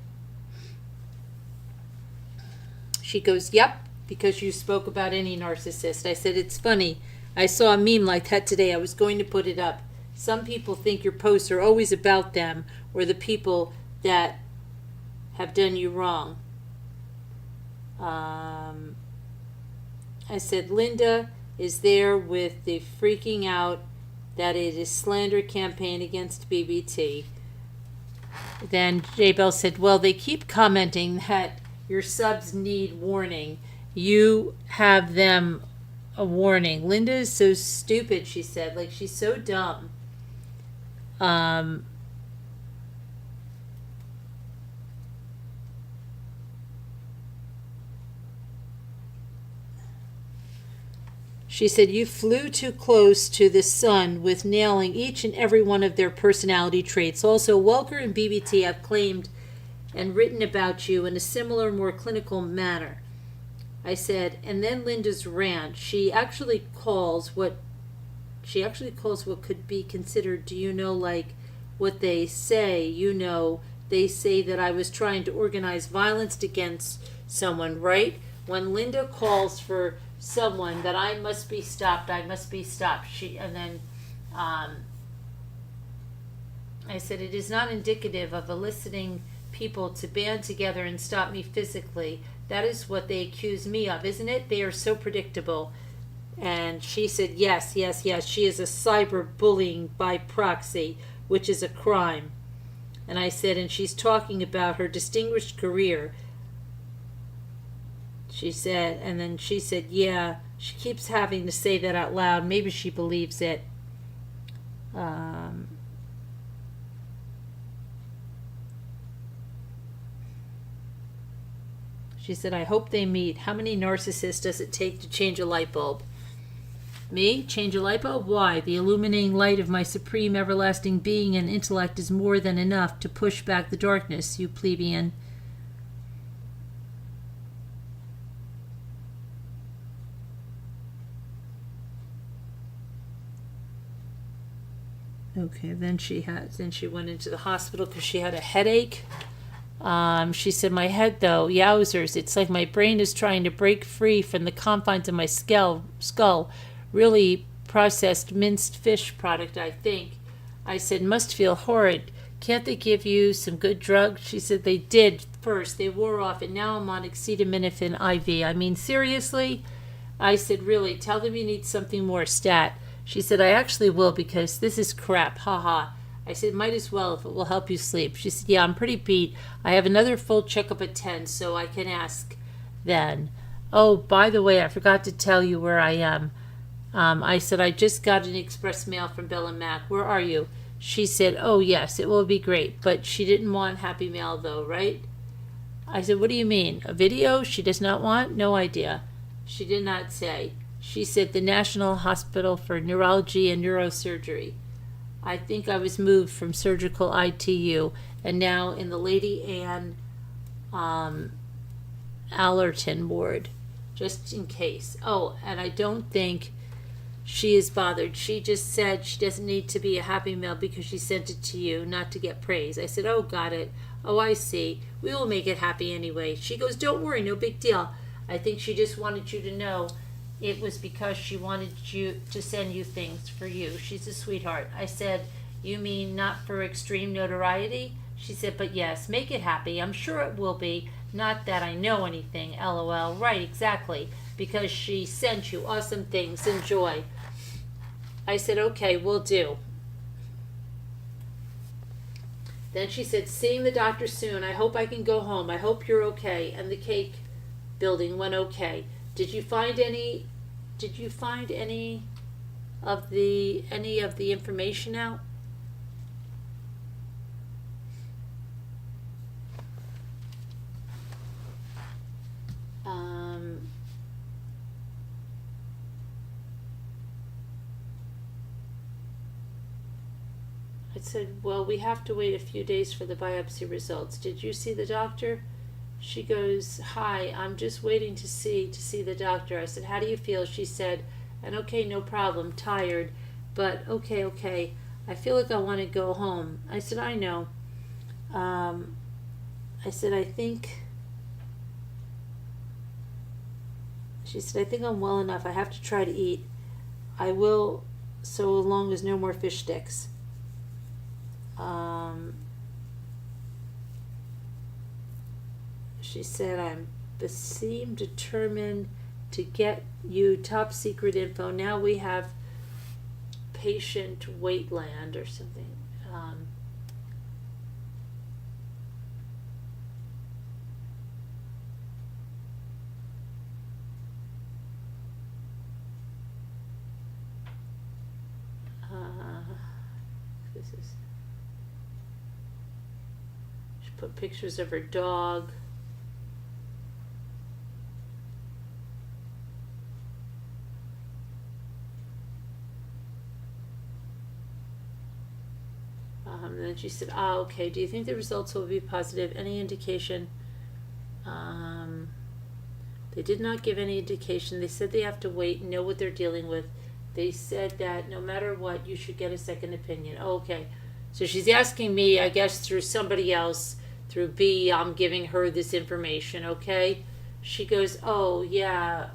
She goes, yep, because you spoke about any narcissist. I said, it's funny. I saw a meme like that today. I was going to put it up. Some people think your posts are always about them or the people that have done you wrong. I said, Linda is there with the freaking out that it is slander campaign against BBT. Then Jaybells said, well, they keep commenting that your subs need warning. You have them a warning. Linda is so stupid, she said. Like, she's so dumb. She said, you flew too close to the sun with nailing each and every one of their personality traits. Also, Welker and BBT have claimed and written about you in a similar, more clinical manner. I said, and then Linda's rant. She actually calls what could be considered, like what they say, they say that I was trying to organize violence against someone, right? When Linda calls for someone that I must be stopped. I said, it is not indicative of eliciting people to band together and stop me physically. That is what they accuse me of, isn't it? They are so predictable. And she said, yes. She is a cyberbullying by proxy, which is a crime. And I said, and she's talking about her distinguished career. She said, and then she said, yeah, she keeps having to say that out loud. Maybe she believes it. She said, I hope they meet. How many narcissists does it take to change a light bulb? Me? Change a light bulb? Why? The illuminating light of my supreme everlasting being and intellect is more than enough to push back the darkness, you plebeian. Okay, then she went into the hospital because she had a headache. She said, my head though, yowzers, it's like my brain is trying to break free from the confines of my skull. Really processed minced fish product, I think. I said, must feel horrid. Can't they give you some good drugs? She said, they did first. They wore off, and now I'm on acetaminophen IV. I mean, seriously? I said, really? Tell them you need something more stat. She said, I actually will because this is crap. Haha. I said, might as well if it will help you sleep. She said, yeah, I'm pretty beat. I have another full checkup at 10, so I can ask then. Oh, by the way, I forgot to tell you where I am. I said, I just got an express mail from Bill and Mac. Where are you? She said, oh, yes, it will be great. But she didn't want Happy Mail, though, right? I said, what do you mean? A video she does not want? No idea. She did not say. She said, the National Hospital for Neurology and Neurosurgery. I think I was moved from surgical ITU and now in the Lady Anne Allerton ward, just in case. Oh, and I don't think she is bothered. She just said she doesn't need to be a Happy Mail because she sent it to you, not to get praise. I said, oh, got it. Oh, I see. We will make it happy anyway. She goes, don't worry, no big deal. I think she just wanted you to know it was because she wanted you to send you things for you. She's a sweetheart. I said, you mean not for extreme notoriety? She said, but yes, make it happy. I'm sure it will be. Not that I know anything, LOL. Right, exactly. Because she sent you awesome things. Enjoy. I said, okay, we'll do. Then she said, seeing the doctor soon. I hope I can go home. I hope you're okay. And the cake building went okay. Did you find any of the information out? I said, well, we have to wait a few days for the biopsy results. Did you see the doctor? She goes, hi, I'm just waiting to see the doctor. I said, how do you feel? She said, and okay, no problem, tired, but okay. I feel like I want to go home. I said, I know. I said, she said, I think I'm well enough. I have to try to eat. I will, so long as no more fish sticks. She said, I'm determined to get you top secret info. Now we have patient waitland or something. She put pictures of her dog. And then she said, okay, do you think the results will be positive? Any indication? They did not give any indication. They said they have to wait and know what they're dealing with. They said that no matter what, you should get a second opinion. Oh, okay. So she's asking me, I guess, through somebody else, through B, I'm giving her this information, okay? She goes, oh, yeah,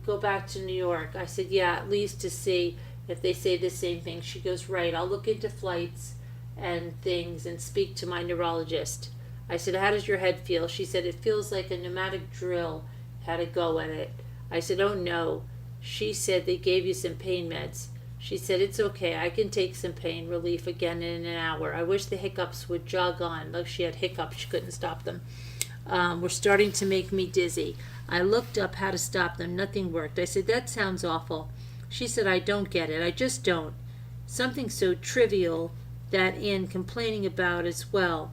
go back to New York. I said, yeah, at least to see if they say the same thing. She goes, right, I'll look into flights and things and speak to my neurologist. I said, how does your head feel? She said, it feels like a pneumatic drill had a go at it. I said, oh no. She said, they gave you some pain meds. She said, it's okay, I can take some pain relief again in an hour. I wish the hiccups would jog on. Like she had hiccups, she couldn't stop them. Were starting to make me dizzy. I looked up how to stop them. Nothing worked. I said, that sounds awful. She said, I don't get it. I just don't. Something so trivial that in complaining about as well.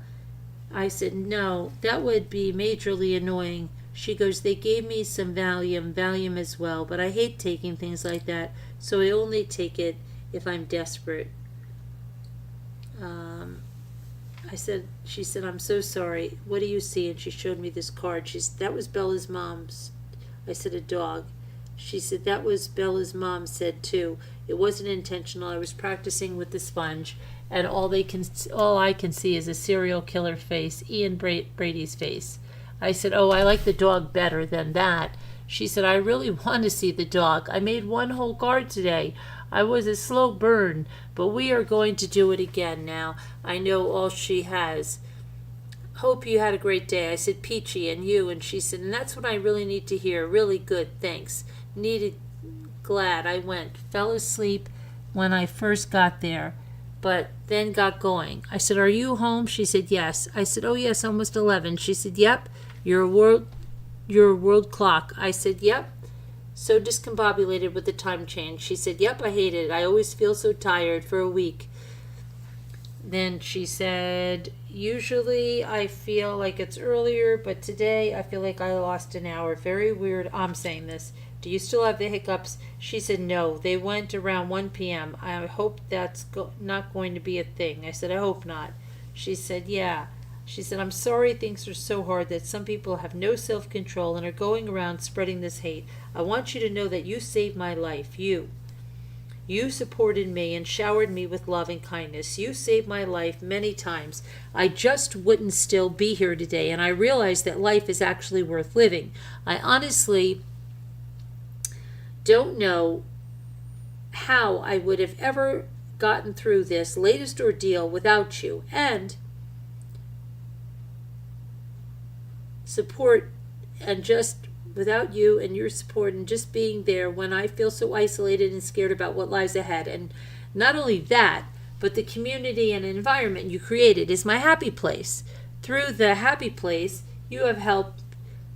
I said, no, that would be majorly annoying. She goes, they gave me some Valium as well, but I hate taking things like that, so I only take it if I'm desperate. She said, I'm so sorry. What do you see? And she showed me this card. That was Bella's mom's. I said, a dog. She said, that was Bella's mom said too. It wasn't intentional. I was practicing with the sponge, and all I can see is a serial killer face, Ian Brady's face. I said, oh, I like the dog better than that. She said, I really want to see the dog. I made one whole card today. I was a slow burn, but we are going to do it again now. I know all she has. Hope you had a great day. I said, peachy, and you. And she said, and that's what I really need to hear. Really good, thanks. Glad I went. Fell asleep when I first got there, but then got going. I said, are you home? She said, yes. I said, oh yes, almost 11. She said, yep, you're a world clock. I said, yep. So discombobulated with the time change. She said, yep, I hate it. I always feel so tired for a week. Then she said, usually I feel like it's earlier, but today I feel like I lost an hour. Very weird. I'm saying this. Do you still have the hiccups? She said, no. They went around 1 p.m. I hope that's not going to be a thing. I said, I hope not. She said, yeah. She said, I'm sorry things are so hard that some people have no self-control and are going around spreading this hate. I want you to know that you saved my life. You supported me and showered me with love and kindness. You saved my life many times. I just wouldn't still be here today, and I realized that life is actually worth living. I honestly don't know how I would have ever gotten through this latest ordeal without you. And support, and just without you and your support and just being there when I feel so isolated and scared about what lies ahead. And not only that, but the community and environment you created is my happy place. Through the happy place, you have helped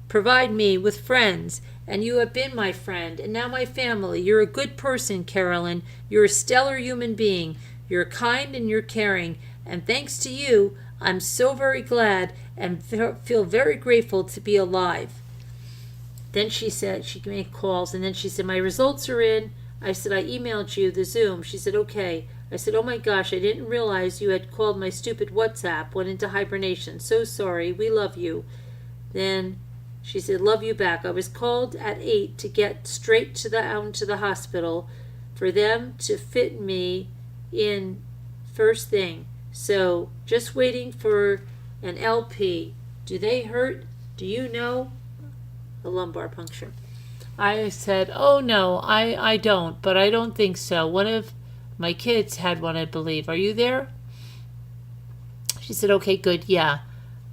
provide me with friends, and you have been my friend and now my family. You're a good person, Carolyn. You're a stellar human being. You're kind and you're caring, and thanks to you, I'm so very glad and feel very grateful to be alive. Then she said, she made calls, and then she said, my results are in. I said, I emailed you the Zoom. She said, okay. I said, oh my gosh, I didn't realize you had called my stupid WhatsApp, went into hibernation. So sorry, we love you. Then she said, love you back. I was called at 8 to get straight to the hospital for them to fit me in first thing. So just waiting for an LP. Do they hurt? Do you know? A lumbar puncture. I said, oh no, I don't, but I don't think so. One of my kids had one, I believe. Are you there? She said, okay, good, yeah.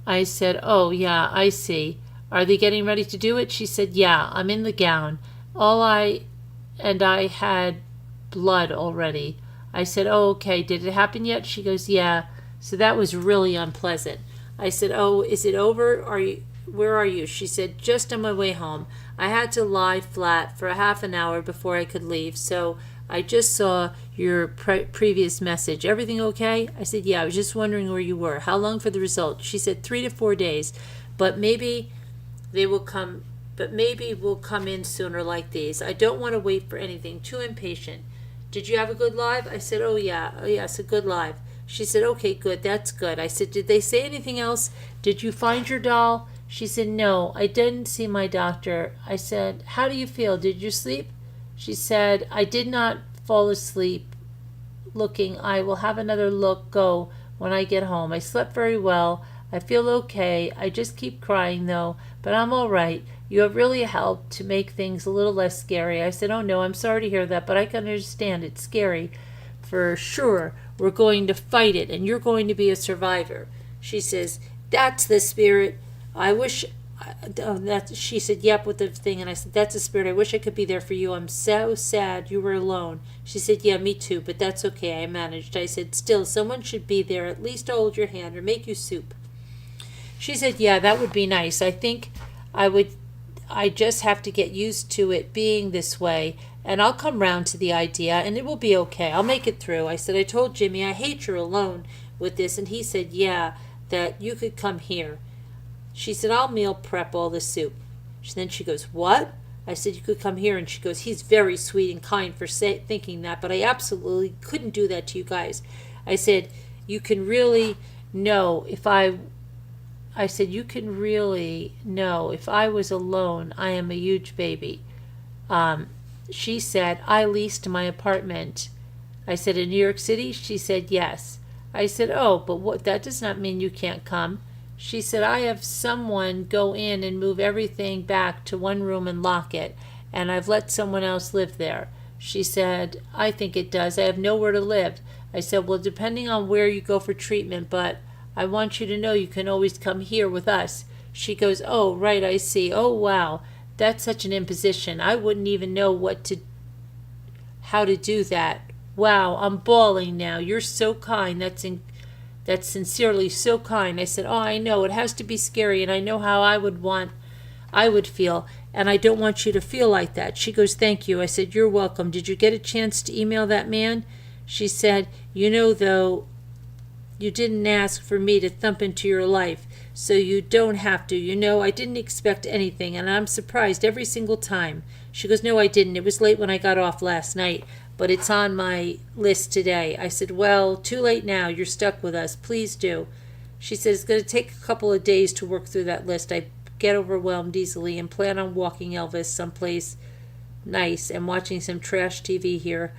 I said, oh yeah, I see. Are they getting ready to do it? She said, yeah, I'm in the gown. I had blood already. I said, oh, okay, did it happen yet? She goes, yeah. So that was really unpleasant. I said, oh, is it over? Where are you? She said, just on my way home. I had to lie flat for a half an hour before I could leave, so I just saw your previous message. Everything okay? I said, yeah, I was just wondering where you were. How long for the result? She said 3 to 4 days, but maybe we'll come in sooner like these. I don't want to wait for anything. Too impatient. Did you have a good live? I said, oh yes, a good live. She said, okay, good, that's good. I said, did they say anything else? Did you find your doll? She said, no, I didn't see my doctor. I said, how do you feel? Did you sleep? She said, I did not fall asleep looking. I will have another go when I get home. I slept very well. I feel okay. I just keep crying though, but I'm all right. You have really helped to make things a little less scary. I said, oh no, I'm sorry to hear that, but I can understand it's scary. For sure, we're going to fight it, and you're going to be a survivor. She says, that's the spirit. I wish, she said, yep, with the thing, and I said, that's the spirit. I wish I could be there for you. I'm so sad you were alone. She said, yeah, me too, but that's okay. I managed. I said, still, someone should be there, at least hold your hand or make you soup. She said, yeah, that would be nice. I think I would I just have to get used to it being this way, and I'll come round to the idea, and it will be okay. I'll make it through. I said, I told Jimmy I hate you're alone with this, and he said, yeah, that you could come here. She said, I'll meal prep all the soup. Then she goes, what? I said, you could come here. And she goes, he's very sweet and kind for thinking that, but I absolutely couldn't do that to you guys. I said, you can really know if I said, you can really know if I was alone, I am a huge baby. She said, I leased my apartment. I said, in New York City? She said, yes. I said, oh, but that does not mean you can't come. She said, I have someone go in and move everything back to one room and lock it, and I've let someone else live there. She said, I think it does. I have nowhere to live. I said, well, depending on where you go for treatment, but I want you to know you can always come here with us. She goes, oh, right, I see. Oh, wow, that's such an imposition. I wouldn't even know how to do that. Wow, I'm bawling now. You're so kind. That's sincerely so kind. I said, oh, I know. It has to be scary, and I know how I would feel, and I don't want you to feel like that. She goes, thank you. I said, you're welcome. Did you get a chance to email that man? She said, though, you didn't ask for me to thump into your life, so you don't have to. I didn't expect anything, and I'm surprised every single time. She goes, no, I didn't. It was late when I got off last night, but it's on my list today. I said, well, too late now. You're stuck with us. Please do. She said, it's going to take a couple of days to work through that list. I get overwhelmed easily and plan on walking Elvis someplace nice and watching some trash TV here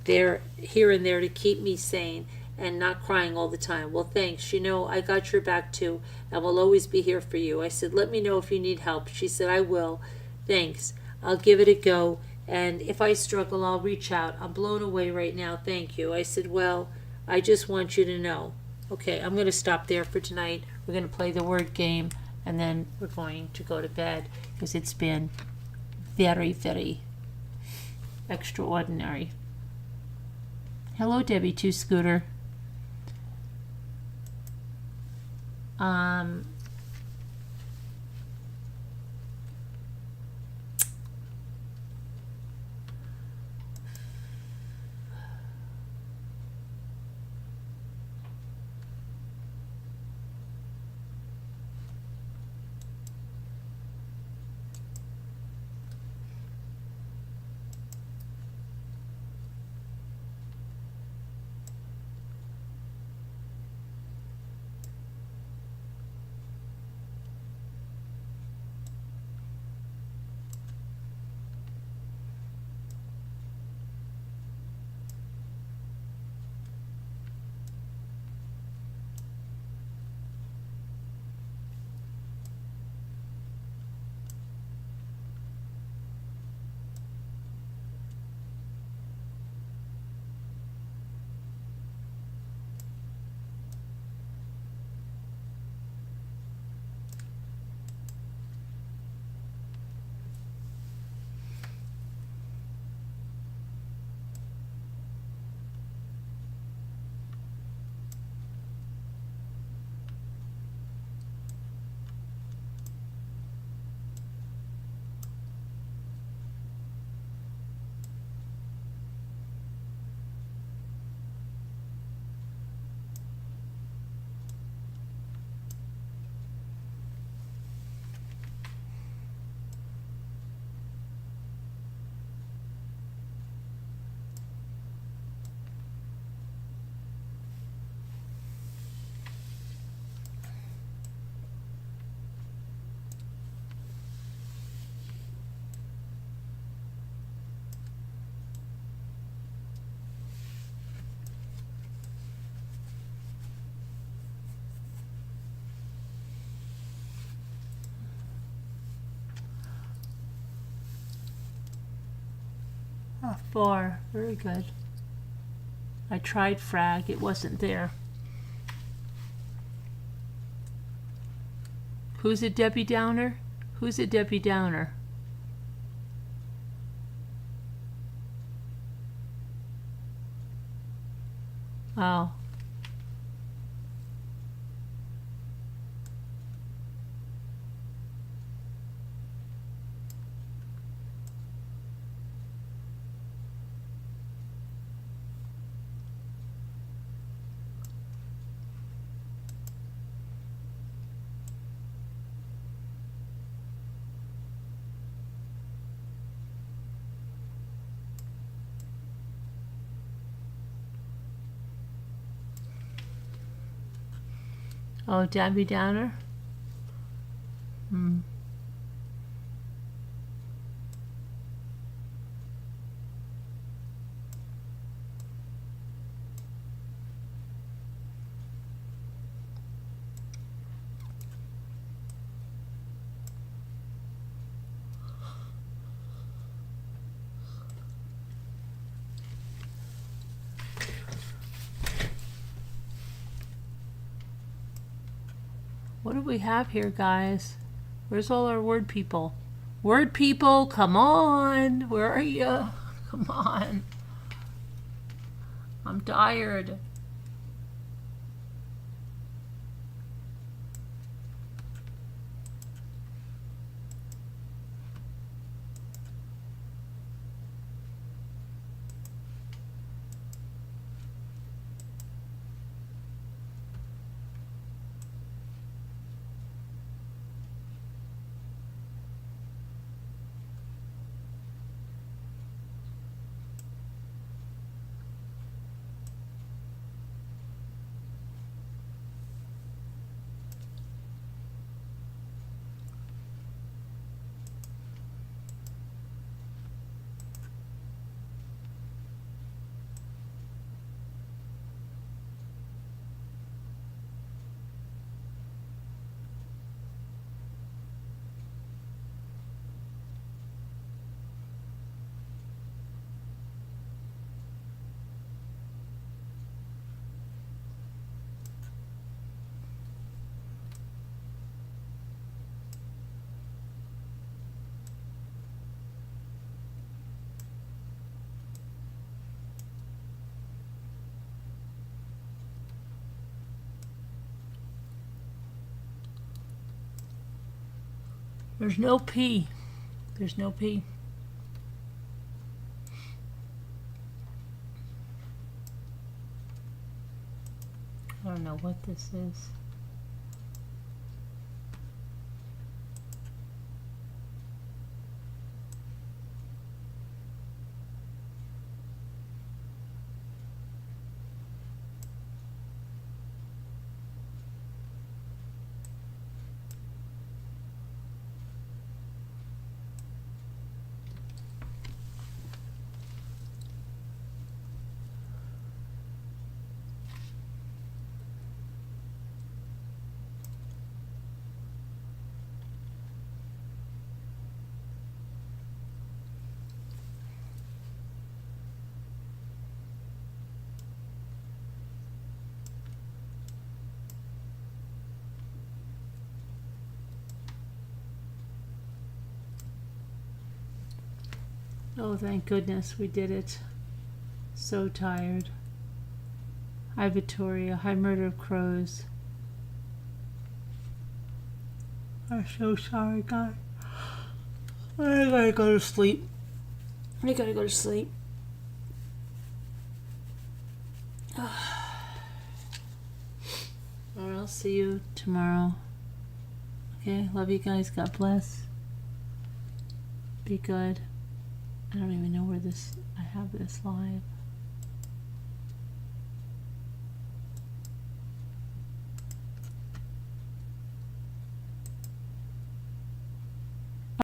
and there to keep me sane and not crying all the time. Well, thanks. I got your back too, and will always be here for you. I said, let me know if you need help. She said, I will. Thanks. I'll give it a go, and if I struggle, I'll reach out. I'm blown away right now. Thank you. I said, well, I just want you to know. Okay, I'm going to stop there for tonight. We're going to play the word game, and then we're going to go to bed because it's been very, very extraordinary. Hello, Debbie Two Scooter. Oh, 4. Very good. I tried frag. It wasn't there. Who's a Debbie Downer? Who's a Debbie Downer? Oh. Oh, Debbie Downer? What do we have here, guys? Where's all our word people? Word people, come on! Where are you? Come on. I'm tired. There's no P. There's no P. I don't know what this is. Oh, thank goodness we did it. So tired. Hi, Victoria. Hi, Murder of Crows. I'm so sorry, guys. I gotta go to sleep. I gotta go to sleep. Or I'll see you tomorrow. Okay, love you guys. God bless. Be good. I don't even know where I have this live.